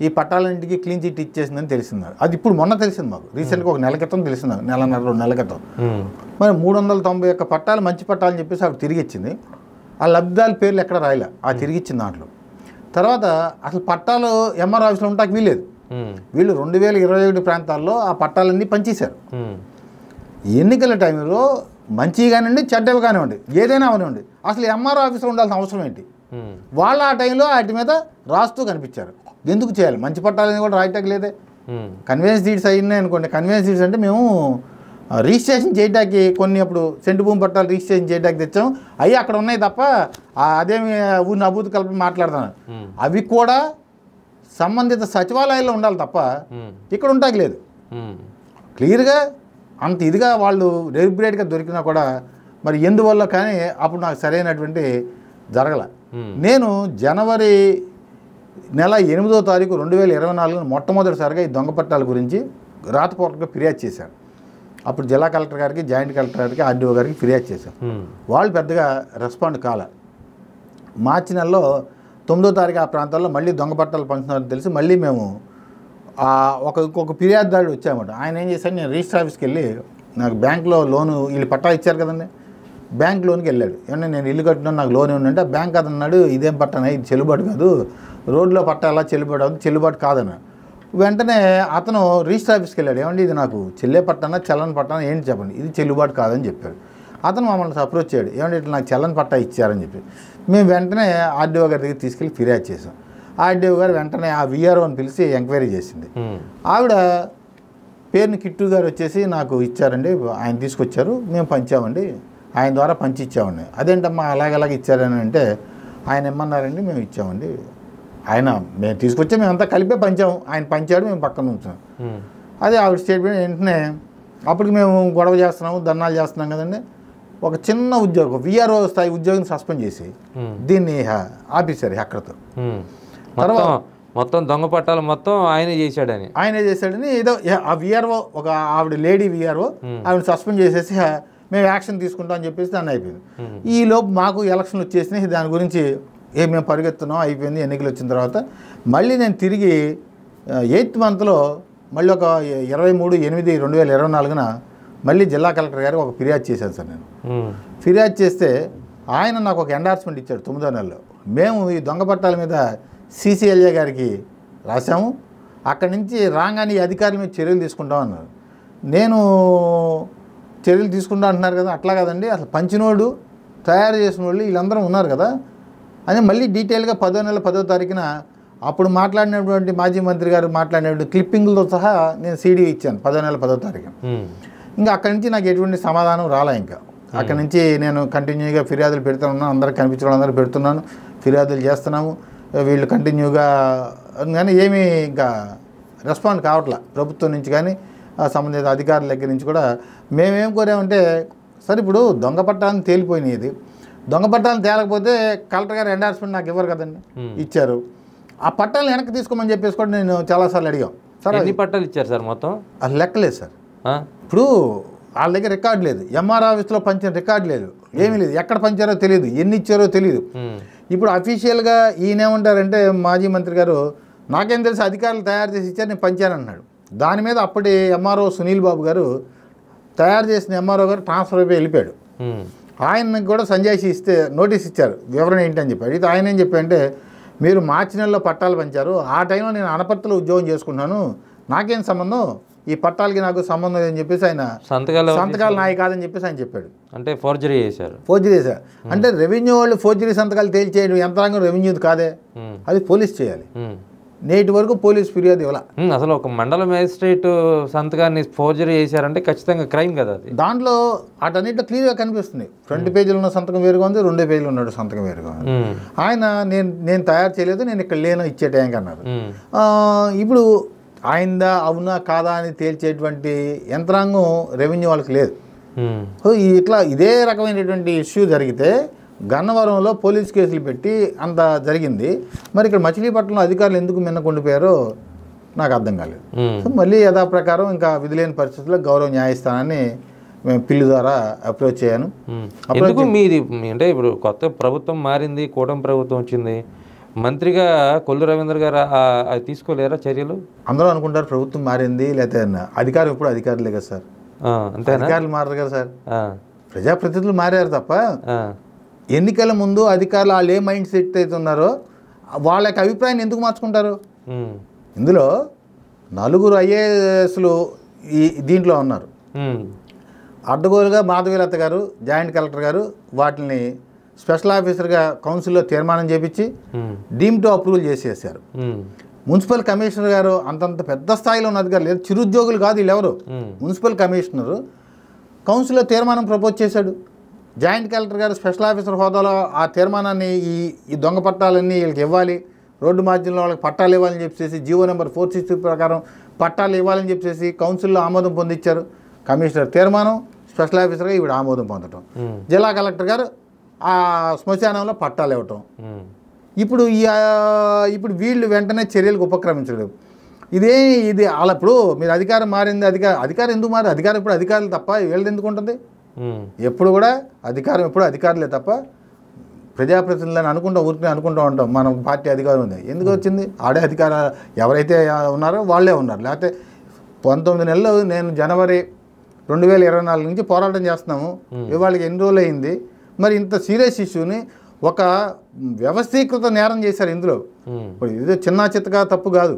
ఈ పట్టాలన్నింటికి క్లీన్ చిట్ ఇచ్చేసిందని తెలిసింది. అది ఇప్పుడు మొన్న తెలిసింది మాకు, రీసెంట్గా ఒక నెల క్రితం తెలిసింది, నెలన్నర 2 నెలల క్రితం. మరి 391 పట్టాలు మంచి పట్టాలని చెప్పేసి ఆవిడ తిరిగి ఇచ్చింది. ఆ లబ్ధాల పేర్లు ఎక్కడ రాయలే, ఆ తిరిగి ఇచ్చిన దాంట్లో. తర్వాత అసలు పట్టాలు ఎంఆర్ ఆఫీస్లో ఉంటాకి వీలేదు. వీళ్ళు 2021 ప్రాంతాల్లో ఆ పట్టాలన్నీ పనిచేశారు. ఎన్నికల టైంలో మంచివి కానివ్వండి, చెడ్డవి కానివ్వండి, ఏదైనా అవనివ్వండి, అసలు ఎంఆర్ ఆఫీస్లో ఉండాల్సిన అవసరం ఏంటి? వాళ్ళు ఆ టైంలో వాటి మీద రాస్తూ కనిపించారు. ఎందుకు చేయాలి? మంచి పట్టాలని కూడా రాయటానికి లేదే. కన్వీనియన్స్ డీడ్స్ అయినాయి అనుకోండి. కన్వీనియన్స్ డీడ్స్ అంటే మేము రిజిస్ట్రేషన్ చేయడానికి కొన్ని అప్పుడు సెంటు భూమి పట్టాలు రిజిస్ట్రేషన్ చేయడానికి తెచ్చాం, అవి అక్కడ ఉన్నాయి తప్ప అదేమి ఊరిని అభూతి కలిపి మాట్లాడుతున్నాను. అవి కూడా సంబంధిత సచివాలయాల్లో ఉండాలి తప్ప ఇక్కడ ఉంటాకి లేదు. క్లియర్గా అంత ఇదిగా వాళ్ళు డెలిబరేట్గా దొరికినా కూడా మరి ఎందువల్ల కానీ అప్పుడు నాకు సరైనటువంటి జరగల. నేను జనవరి నెల 8వ తారీఖు 2024 మొట్టమొదటిసారిగా ఈ దొంగ పట్టాల గురించి రాతపూర్వకంగా ఫిర్యాదు చేశాను. అప్పుడు జిల్లా కలెక్టర్ గారికి, జాయింట్ కలెక్టర్ గారికి, ఆర్డీఓ గారికి ఫిర్యాదు చేశాం. వాళ్ళు పెద్దగా రెస్పాండ్ కాల. మార్చి నెలలో 9వ తారీఖు ఆ ప్రాంతాల్లో మళ్ళీ దొంగ పట్టాలు పంచుతున్నారని తెలిసి మళ్ళీ మేము ఇంకొక ఫిర్యాదుదారుడు వచ్చామన్నమాట. ఆయన ఏం చేశాడు, నేను రిజిస్టర్ ఆఫీస్కి వెళ్ళి నాకు బ్యాంకులో లోను వీళ్ళు పట్టా ఇచ్చారు కదండి, బ్యాంక్ లోన్కి వెళ్ళాడు. ఏమన్నా నేను ఇల్లు కట్టినాను, నాకు లోన్ ఏమంటే ఆ బ్యాంక్ అదన్నాడు, ఇదేం పట్టానా, ఇది చెల్లుబాటు కాదు, రోడ్లో పట్టా ఎలా చెల్లుబాటు అవుతుంది, చెల్లుబాటు కాదన్న. వెంటనే అతను రిజిస్టర్ ఆఫీస్కి వెళ్ళాడు. ఏమండి ఇది నాకు చెల్లే పట్టానా చల్లని పట్టానా ఏంటి చెప్పండి, ఇది చెల్లుబాటు కాదని చెప్పాడు. అతను మమ్మల్ని అప్రోచ్ చేయడు, ఏమంటే ఇట్లా నాకు చల్లని పట్టా ఇచ్చారని చెప్పి. మేము వెంటనే ఆర్డీఓ గారి దగ్గర తీసుకెళ్ళి ఫిర్యాదు చేసాం. ఆర్డీఓ గారు వెంటనే ఆ విఆర్ఓని పిలిచి ఎంక్వైరీ చేసింది. ఆవిడ పేరుని కిట్టు గారు వచ్చేసి నాకు ఇచ్చారండి, ఆయన తీసుకొచ్చారు, మేము పంచామండి, ఆయన ద్వారా పంచి ఇచ్చామండి. అదేంటమ్మా అలాగలాగ ఇచ్చారని అంటే, ఆయన ఏమన్నారండి, మేము ఇచ్చామండి, ఆయన మేము తీసుకొచ్చా, మేమంతా కలిపే పంచాము, ఆయన పంచాడు, మేము పక్కన ఉంచాం. అదే ఆవిడ స్టేట్మెంట్. వెంటనే అప్పటికి మేము గొడవ చేస్తున్నాము, ధర్నాలు చేస్తున్నాం కదండి. ఒక చిన్న ఉద్యోగం, విఆర్ఓ స్థాయి ఉద్యోగం సస్పెండ్ చేసి దీన్ని ఆపేశారు అక్కడతో. తర్వాత మొత్తం దొంగ పట్టాలు మొత్తం ఆయనే చేశాడని ఏదో ఆ విఆర్ఓ, ఒక ఆవిడ లేడీ విఆర్ఓ, ఆవిడ సస్పెండ్ చేసేసి మేము యాక్షన్ తీసుకుంటాం అని చెప్పేసి దాన్ని అయిపోయింది. ఈ లోపు మాకు ఎలక్షన్లు వచ్చేసినాయి, దాని గురించి మేము పరిగెత్తున్నాం, అయిపోయింది. ఎన్నికలు వచ్చిన తర్వాత మళ్ళీ నేను తిరిగి 8th మంత్లో మళ్ళీ ఒక 23/8/2024 మళ్ళీ జిల్లా కలెక్టర్ గారికి ఒక ఫిర్యాదు చేశాను సార్. నేను ఫిర్యాదు చేస్తే ఆయన నాకు ఒక ఎండార్స్మెంట్ ఇచ్చాడు 9వ నెలలో. మేము ఈ దొంగ పట్టాల మీద CCLA గారికి రాసాము, అక్కడి నుంచి రాగానే ఈ అధికారుల మీద చర్యలు తీసుకుంటాం అన్నారు. నేను చర్యలు తీసుకుంటా అంటున్నారు కదా, అట్లా కదండి, అసలు పంచినోడు తయారు చేసిన వాళ్ళు వీళ్ళందరూ ఉన్నారు కదా అని మళ్ళీ డీటెయిల్గా 10వ నెల 10వ తారీఖున అప్పుడు మాట్లాడినటువంటి మాజీ మంత్రి గారు మాట్లాడినటువంటి క్లిప్పింగ్లతో సహా నేను CD ఇచ్చాను 10వ నెల 10వ తారీఖున. ఇంకా అక్కడి నుంచి నాకు ఎటువంటి సమాధానం రాలా. ఇంకా అక్కడి నుంచి నేను కంటిన్యూగా ఫిర్యాదులు పెడుతున్నాను, అందరికి కనిపించడం అందరూ పెడుతున్నాను, ఫిర్యాదులు చేస్తున్నాము, వీళ్ళు కంటిన్యూగా, కానీ ఏమీ ఇంకా రెస్పాండ్ కావట్లా ప్రభుత్వం నుంచి కానీ సంబంధిత అధికారుల దగ్గర నుంచి కూడా. మేమేం కోరామంటే, సరే ఇప్పుడు దొంగ పట్టాలను తేలిపోయినాయి, దొంగ పట్టాలను తేలకపోతే కలెక్టర్ గారు ఎండార్స్మెంట్ నాకు ఇవ్వరు కదండి, ఇచ్చారు. ఆ పట్టాలను వెనక్కి తీసుకోమని చెప్పేసి కూడా నేను చాలాసార్లు అడిగాం. సార్ ఎన్ని పట్టాలు ఇచ్చారు సార్ మొత్తం? అది లెక్కలేదు సార్. ఇప్పుడు వాళ్ళ దగ్గర రికార్డు లేదు, ఎంఆర్ ఆఫీస్లో పంచిన రికార్డు లేదు, ఏమీ లేదు, ఎక్కడ పంచారో తెలియదు, ఎన్ని ఇచ్చారో తెలియదు. ఇప్పుడు అఫీషియల్గా ఈయనేమంటారంటే మాజీ మంత్రి గారు, నాకేం తెలుసు అధికారులు తయారు చేసి ఇచ్చారు, నేను పంచానన్నాడు. దాని మీద అప్పటి ఎంఆర్ఓ సునీల్ బాబు గారు, తయారు చేసిన ఎంఆర్ఓ గారు ట్రాన్స్ఫర్ అయిపోయి వెళ్ళిపోయాడు. ఆయనకు కూడా సంజాయిషి ఇస్తే నోటీస్ ఇచ్చారు, వివరణ ఏంటని చెప్పాడు. అయితే ఆయన ఏం చెప్పాడంటే, మీరు మార్చి నెలలో పట్టాలు పంచారు, ఆ టైంలో నేను అనపర్తిలో ఉద్యోగం చేసుకుంటున్నాను, నాకేం సంబంధం, ఈ పట్టాలకి నాకు సంబంధం లేదని చెప్పేసి ఆయన సంతకాలు నాయి కాదని చెప్పేసి ఆయన చెప్పాడు. అంటే ఫోర్జరీ చేశారు. అంటే రెవెన్యూ వాళ్ళు ఫోర్జరీ సంతకాలు తేల్చేయడం యంత్రాంగం రెవెన్యూది కాదే, అది పోలీస్ చేయాలి. నేటి వరకు పోలీస్ ఫిర్యాదు ఇవ్వాల. అసలు ఒక మండల మేజిస్ట్రేట్ సంతకాన్ని ఫోర్జరీ చేశారంటే ఖచ్చితంగా క్రైమ్ కదా అది. దాంట్లో అటన్నిటిలో క్లియర్గా కనిపిస్తుంది. ఫ్రంట్ పేజీలో ఉన్న సంతకం వేరుగా ఉంది, 2వ పేజీలో ఉన్నాడు సంతకం వేరుగా ఉంది. ఆయన నేను తయారు చేయలేదు, నేను ఇక్కడ లేను, ఇచ్చే టైంకి అన్నారు. ఇప్పుడు ఆయనదా అవునా కాదా అని తేల్చేటువంటి యంత్రాంగం రెవెన్యూ వాళ్ళకి లేదు. సో ఇట్లా ఇదే రకమైనటువంటి ఇష్యూ జరిగితే గన్నవరంలో పోలీస్ కేసులు పెట్టి అంత జరిగింది, మరి ఇక్కడ మచిలీపట్నంలో అధికారులు ఎందుకు మిన్నకుండిపోయారో నాకు అర్థం కాలేదు. సో మళ్ళీ యథాప్రకారం ఇంకా విధులేని పరిస్థితుల్లో గౌరవ న్యాయస్థానాన్ని మేము పిల్లి ద్వారా అప్రోచ్ అయ్యాను. ఎందుకు మీది అంటే ఇప్పుడు కొత్త ప్రభుత్వం మారింది, కూటమి ప్రభుత్వం వచ్చింది, మంత్రిగా కొల్లు రవీంద్ర గారు అది తీసుకోలేరా చర్యలు? అందరూ అనుకుంటారు ప్రభుత్వం మారింది, లేకపోతే అధికారం ఎప్పుడు అధికారులే కదా సార్. అంతేనా? అధికారులు మారరు కదా సార్, ప్రజాప్రతినిధులు మారారు తప్ప. ఎన్నికల ముందు అధికారులు వాళ్ళు ఏ మైండ్ సెట్ అయితే ఉన్నారో వాళ్ళ యొక్క అభిప్రాయాన్ని ఎందుకు మార్చుకుంటారు? ఇందులో 4 IASలు దీంట్లో ఉన్నారు. అడ్డగోలుగా మాధవీలత గారు, జాయింట్ కలెక్టర్ గారు వాటిని స్పెషల్ ఆఫీసర్గా కౌన్సిల్లో తీర్మానం చేపించి డీమ్ టు అప్రూవల్ చేసేసారు. మున్సిపల్ కమిషనర్ గారు అంతంత పెద్ద స్థాయిలో ఉన్న అధికారులు లేదు, చిరుద్యోగులు కాదు వీళ్ళెవరు. మున్సిపల్ కమిషనరు కౌన్సిల్లో తీర్మానం ప్రపోజ్ చేశాడు. జాయింట్ కలెక్టర్ గారు స్పెషల్ ఆఫీసర్ హోదాలో ఆ తీర్మానాన్ని ఈ దొంగ పట్టాలన్నీ వీళ్ళకి ఇవ్వాలి, రోడ్డు మార్జిన్లో వాళ్ళకి పట్టాలు ఇవ్వాలని చెప్పేసి జీవో నెంబర్ 460 ప్రకారం పట్టాలు ఇవ్వాలని చెప్పేసి కౌన్సిల్లో ఆమోదం పొందించారు. కమిషనర్ తీర్మానం, స్పెషల్ ఆఫీసర్గా ఈవిడ ఆమోదం పొందటం, జిల్లా కలెక్టర్ గారు ఆ శ్మశానంలో పట్టాలు ఇవ్వటం. ఇప్పుడు వీళ్ళు వెంటనే చర్యలకు ఉపక్రమించడం ఇది అలా. ఇప్పుడు మీరు అధికారం మారింది, అధికారం ఎందుకు మారి? అధికారం ఇప్పుడు అధికారులు తప్ప వీళ్ళది ఎందుకు ఉంటుంది? ఎప్పుడు కూడా అధికారం ఎప్పుడు అధికారులే తప్ప ప్రజాప్రతినిధులని అనుకుంటూ ఉంటాం. మనం పార్టీ అధికారం ఉంది, ఎందుకు వచ్చింది? ఆడే అధికారం ఎవరైతే ఉన్నారో వాళ్ళే ఉన్నారు. లేకపోతే 19 నెలలు నేను జనవరి 2024 నుంచి పోరాటం చేస్తున్నాము, ఇవాళకి ఎన్ని రోజులు అయింది. మరి ఇంత సీరియస్ ఇష్యూని ఒక వ్యవస్థీకృత నేరం చేశారు ఇందులో. ఇప్పుడు ఇది చిన్న చిత్తగా తప్పు కాదు.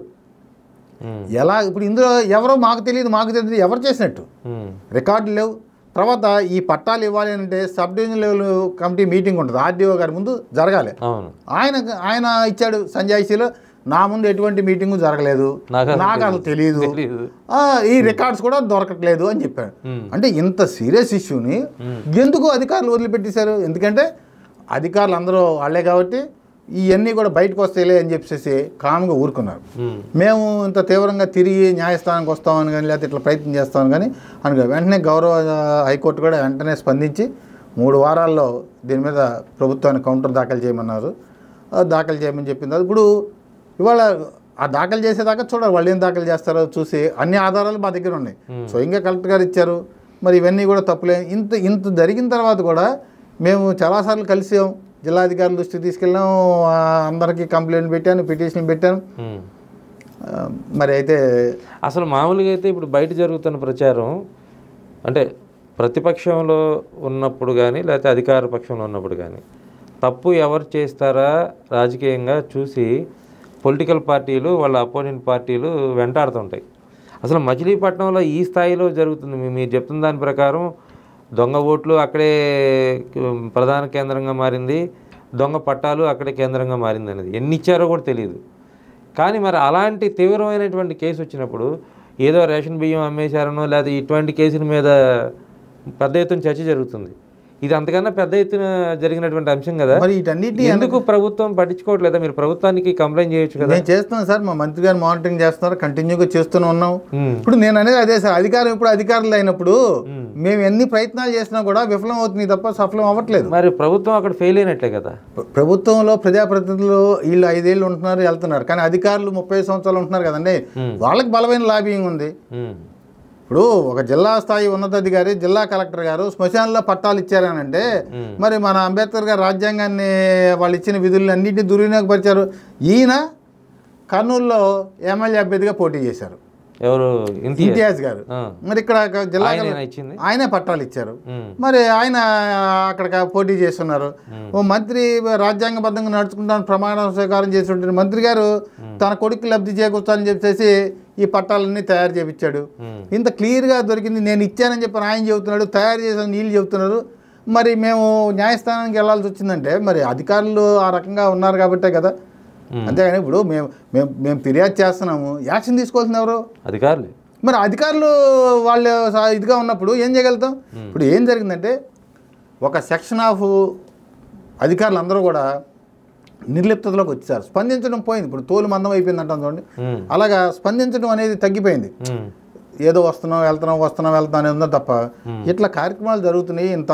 ఎలా ఇప్పుడు ఇందులో ఎవరో మాకు తెలియదు ఎవరు చేసినట్టు రికార్డులు లేవు. తర్వాత ఈ పట్టాలు ఇవ్వాలి అంటే sub division level committee meeting ఉంటుంది, ఆర్డీఓ గారి ముందు జరగాలి. ఆయన ఇచ్చాడు సంజాయిషీలో, నా ముందు ఎటువంటి మీటింగు జరగలేదు, నాకు అసలు తెలియదు, ఈ రికార్డ్స్ కూడా దొరకట్లేదు అని చెప్పాడు. అంటే ఇంత సీరియస్ ఇష్యూని ఎందుకు అధికారులు వదిలిపెట్టేశారు? ఎందుకంటే అధికారులు అందరూ వాళ్ళే కాబట్టి ఇవన్నీ కూడా బయటకు వస్తాయిలే అని చెప్పేసి కామ్గా ఊరుకున్నారు. మేము ఇంత తీవ్రంగా తిరిగి న్యాయస్థానానికి వస్తామని కానీ లేకపోతే ఇట్లా ప్రయత్నం చేస్తామని కానీ అనుకో. వెంటనే గౌరవ హైకోర్టు కూడా వెంటనే స్పందించి 3 వారాల్లో దీని మీద ప్రభుత్వానికి కౌంటర్ దాఖలు చేయమన్నారు. దాఖలు చేయమని చెప్పింది. ఇప్పుడు ఇవాళ ఆ దాఖలు చేసేదాకా చూడాలి, వాళ్ళు ఏం దాఖలు చేస్తారో చూసి. అన్ని ఆధారాలు మా దగ్గర ఉన్నాయి, స్వయంగా కలెక్టర్ గారు ఇచ్చారు. మరి ఇవన్నీ కూడా తప్పులే. ఇంత జరిగిన తర్వాత కూడా మేము చాలాసార్లు కలిసాం, జిల్లాధికారుల దృష్టికి తీసుకెళ్ళాం, అందరికీ కంప్లైంట్ పెట్టాను, పిటిషన్ పెట్టాను. మరి అయితే అసలు మామూలుగా అయితే ఇప్పుడు బయట జరుగుతున్న ప్రచారం అంటే ప్రతిపక్షంలో ఉన్నప్పుడు కానీ లేకపోతే అధికార పక్షంలో ఉన్నప్పుడు కానీ తప్పు ఎవరు చేస్తారా రాజకీయంగా చూసి పొలిటికల్ పార్టీలు వాళ్ళ అపోనెంట్ పార్టీలు వెంటాడుతుంటాయి. అసలు మచిలీపట్నంలో ఈ స్థాయిలో జరుగుతుంది. మీరు చెప్తున్న దాని ప్రకారం దొంగ ఓట్లు అక్కడే ప్రధాన కేంద్రంగా మారింది, దొంగ పట్టాలు అక్కడే కేంద్రంగా మారింది అనేది ఎన్ని ఇచ్చారో కూడా తెలియదు. కానీ మరి అలాంటి తీవ్రమైనటువంటి కేసు వచ్చినప్పుడు ఏదో రేషన్ బియ్యం అమ్మేశారనో లేదా ఇటువంటి కేసుల మీద పెద్ద ఎత్తున చర్చ జరుగుతుంది. ఇది అంతకన్నా పెద్ద ఎత్తున జరిగినటువంటి అంశం కదా. మరి వీటన్నిటిని ఎందుకు ప్రభుత్వం పట్టించుకోవట్లేదా? మీరు ప్రభుత్వానికి కంప్లైంట్ చేయొచ్చు కదా. నేను చేస్తున్నాను సార్, మా మంత్రి గారు మానిటరింగ్ చేస్తున్నారు, కంటిన్యూగా చేస్తూనే ఉన్నాం. ఇప్పుడు నేను అనేది అదే సార్, అధికారం ఇప్పుడు అధికారులు అయినప్పుడు మేము ఎన్ని ప్రయత్నాలు చేసినా కూడా విఫలం అవుతుంది తప్ప సఫలం అవ్వట్లేదు. మరి ప్రభుత్వం అక్కడ ఫెయిల్ అయినట్లే కదా. ప్రభుత్వంలో ప్రజాప్రతినిధులు వీళ్ళు 5 ఏళ్ళు ఉంటున్నారు, వెళ్తున్నారు. కానీ అధికారులు 30 సంవత్సరాలు ఉంటున్నారు కదండి, వాళ్ళకి బలమైన లాబింగ్ ఉంది. ఇప్పుడు ఒక జిల్లా స్థాయి ఉన్నతాధికారి, జిల్లా కలెక్టర్ గారు శ్మశానంలో పట్టాలు ఇచ్చారనంటే మరి మన అంబేద్కర్ గారు రాజ్యాంగాన్ని వాళ్ళు ఇచ్చిన విధులను అన్నింటినీ దుర్వినియోగపరిచారు. ఈయన కర్నూలులో ఎమ్మెల్యే అభ్యర్థిగా పోటీ చేశారు, ఎవరు? ఇంతియాజ్ గారు. మరి ఇక్కడ జిల్లా ఆయనే పట్టాలు ఇచ్చారు, మరి ఆయన అక్కడ పోటీ చేస్తున్నారు. ఓ మంత్రి రాజ్యాంగబద్ధంగా నడుచుకుంటాను ప్రమాణ స్వీకారం చేసినటువంటి మంత్రి గారు తన కొడుకు లబ్ధి చేకూర్చాలని చెప్పేసి ఈ పట్టాలన్నీ తయారు చేయించాడు. ఇంత క్లియర్గా దొరికింది, నేను ఇచ్చానని చెప్పి ఆయన చెబుతున్నాడు, తయారు చేసిన నీళ్ళు చెబుతున్నారు. మరి మేము న్యాయస్థానానికి వెళ్ళాల్సి వచ్చిందంటే మరి అధికారులు ఆ రకంగా ఉన్నారు కాబట్టే కదా. అంతేగాని ఇప్పుడు మేము ఫిర్యాదు చేస్తున్నాము, యాక్షన్ తీసుకోవాల్సింది ఎవరు? అధికారులు. మరి అధికారులు వాళ్ళు ఇదిగా ఉన్నప్పుడు ఏం చేయగలుగుతాం? ఇప్పుడు ఏం జరిగిందంటే ఒక సెక్షన్ ఆఫ్ అధికారులు అందరూ కూడా నిర్లిప్తలోకి వచ్చారు, స్పందించడం పోయింది. ఇప్పుడు తోలు మందం అయిపోయింది అంటాం చూడండి, అలాగా స్పందించడం అనేది తగ్గిపోయింది. ఏదో వస్తున్నాం వెళ్తానే ఉందో తప్ప ఇట్లా కార్యక్రమాలు జరుగుతున్నాయి. ఇంత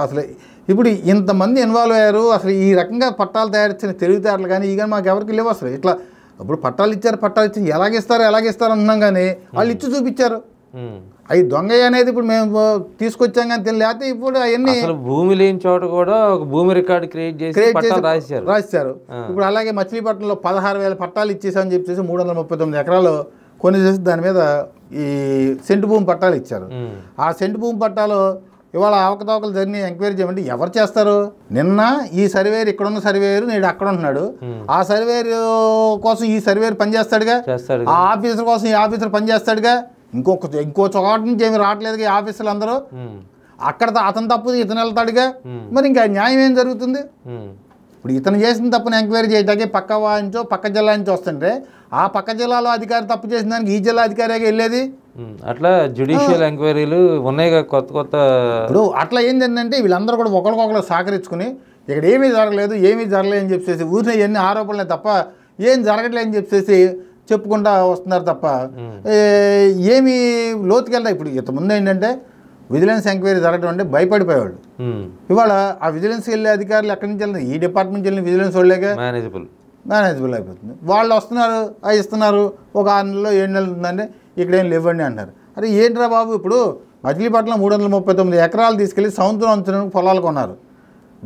ఇప్పుడు ఇంతమంది ఇన్వాల్వ్ అయ్యారు. అసలు ఈ రకంగా పట్టాలు తయారు తెలివితేటలు కానీ ఇక మాకు ఎవరికి లేవు అసలు. ఇట్లా ఇప్పుడు పట్టాలు ఇచ్చారు ఎలాగిస్తారు అంటున్నాం, కానీ వాళ్ళు ఇచ్చి చూపించారు. అవి దొంగ అనేది ఇప్పుడు మేము తీసుకొచ్చాం కానీ లేకపోతే ఇప్పుడు అవన్నీ అసలు భూమి లేని చోట కూడా ఒక భూమి రికార్డు క్రియేట్ చేసి పట్టాలు రాశారు. ఇప్పుడు అలాగే మచిలీపట్నంలో 16,000 పట్టాలు ఇచ్చేసామని చెప్పేసి 339 ఎకరాలు కొని చేసి దాని మీద ఈ సెంటు భూమి పట్టాలు ఇచ్చారు. ఆ సెంటు భూమి పట్టాలు ఇవాళ అవకతవకలు జరిగి ఎంక్వైరీ చేయమంటే ఎవరు చేస్తారు? నిన్న ఈ సర్వేర్ ఇక్కడున్న సర్వేరు నేడు అక్కడ ఉంటున్నాడు. ఆ సర్వేర్ కోసం ఈ సర్వేర్ పనిచేస్తాడుగా, ఆ ఆఫీసర్ కోసం ఈ ఆఫీసర్ పనిచేస్తాడుగా. ఇంకో చోట నుంచి ఏమి రావట్లేదుగా ఈ ఆఫీసర్లు అందరూ. అక్కడ అతను తప్పు ఇతను వెళ్తాడుగా. మరి ఇంకా న్యాయం ఏం జరుగుతుంది? ఇప్పుడు ఇతను చేసిన తప్పుని ఎంక్వైరీ చేయడానికి పక్క జిల్లా నుంచి వస్తుంటే ఆ పక్క జిల్లాలో అధికారి తప్పు చేసిన దానికి ఈ జిల్లా అధికారిగా వెళ్ళేది. అట్లా జ్యుడిషియల్ ఎంక్వైరీలు ఉన్నాయి కొత్త. ఇప్పుడు అట్లా ఏంటంటే వీళ్ళందరూ కూడా ఒకరికొకరు సహకరించుకుని ఇక్కడ ఏమీ జరగలేదు అని చెప్పేసి ఊరిని ఎన్ని ఆరోపణలే తప్ప ఏం జరగట్లేదు అని చెప్పేసి చెప్పుకుంటా వస్తున్నారు తప్ప ఏమీ లోతుకెళ్తా. ఇప్పుడు ఇంతకుముందు ఏంటంటే విజిలెన్స్ ఎంక్వైరీ జరగడం అంటే భయపడిపోయేవాళ్ళు. ఇవాళ ఆ విజిలెన్స్కి వెళ్ళే అధికారులు ఎక్కడి నుంచి వెళ్ళిన ఈ డిపార్ట్మెంట్కి వెళ్ళిన విజిలెన్స్ వాళ్ళేగా మేనేజబుల్ అయిపోతుంది. వాళ్ళు వస్తున్నారు ఇస్తున్నారు ఒక 6 నెలలో 7 నెలలు ఉందంటే ఇక్కడేం లేవండి అంటారు. అరే ఏంట్రా బాబు, ఇప్పుడు మచిలీపట్నం 339 ఎకరాలు తీసుకెళ్ళి సముద్రం అంచులకు పొలాలు కొన్నారు.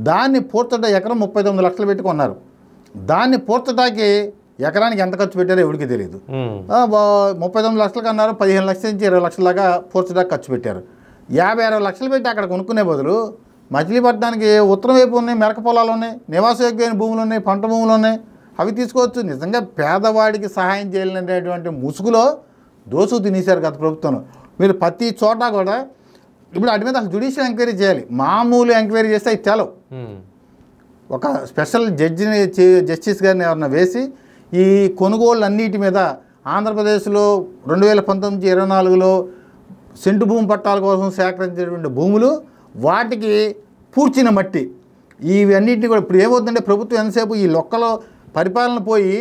దాన్ని పూర్తట ఎకరం 39 లక్షలు పెట్టి కొన్నారు. దాన్ని పూర్తటానికి ఎకరానికి ఎంత ఖర్చు పెట్టారో ఎవరికి తెలియదు. 39 లక్షలు కన్నారు, 15 లక్షల నుంచి 20 లక్షల దాకా పూర్చడానికి ఖర్చు పెట్టారు. 50-60 లక్షలు పెట్టి అక్కడ కొనుక్కునే బదులు మచిలీపట్నానికి ఉత్తరం వైపు ఉన్నాయి, మెరక పొలాలు ఉన్నాయి, నివాసయోగ్యమైన భూములు ఉన్నాయి, పంట భూములు ఉన్నాయి, అవి తీసుకోవచ్చు. నిజంగా పేదవాడికి సహాయం చేయాలనేటువంటి ముసుగులో దోసు తినేశారు గత ప్రభుత్వంలో. మీరు ప్రతి చోట కూడా ఇప్పుడు వాటి మీద అసలు జ్యుడిషియల్ ఎంక్వైరీ చేయాలి. మామూలు ఎంక్వైరీ చేస్తే అవి తెలవు. ఒక స్పెషల్ జస్టిస్ గారిని ఎవరన్నా వేసి ఈ కొనుగోళ్ళన్నిటి మీద ఆంధ్రప్రదేశ్లో 2019-24లో సెంటు భూమి పట్టాల కోసం సేకరించేటువంటి భూములు వాటికి పూడ్చిన మట్టి ఇవన్నింటినీ కూడా ఇప్పుడు ఏమవుతుందంటే ప్రభుత్వం ఎంతసేపు ఈ లొక్కలో పరిపాలన పోయి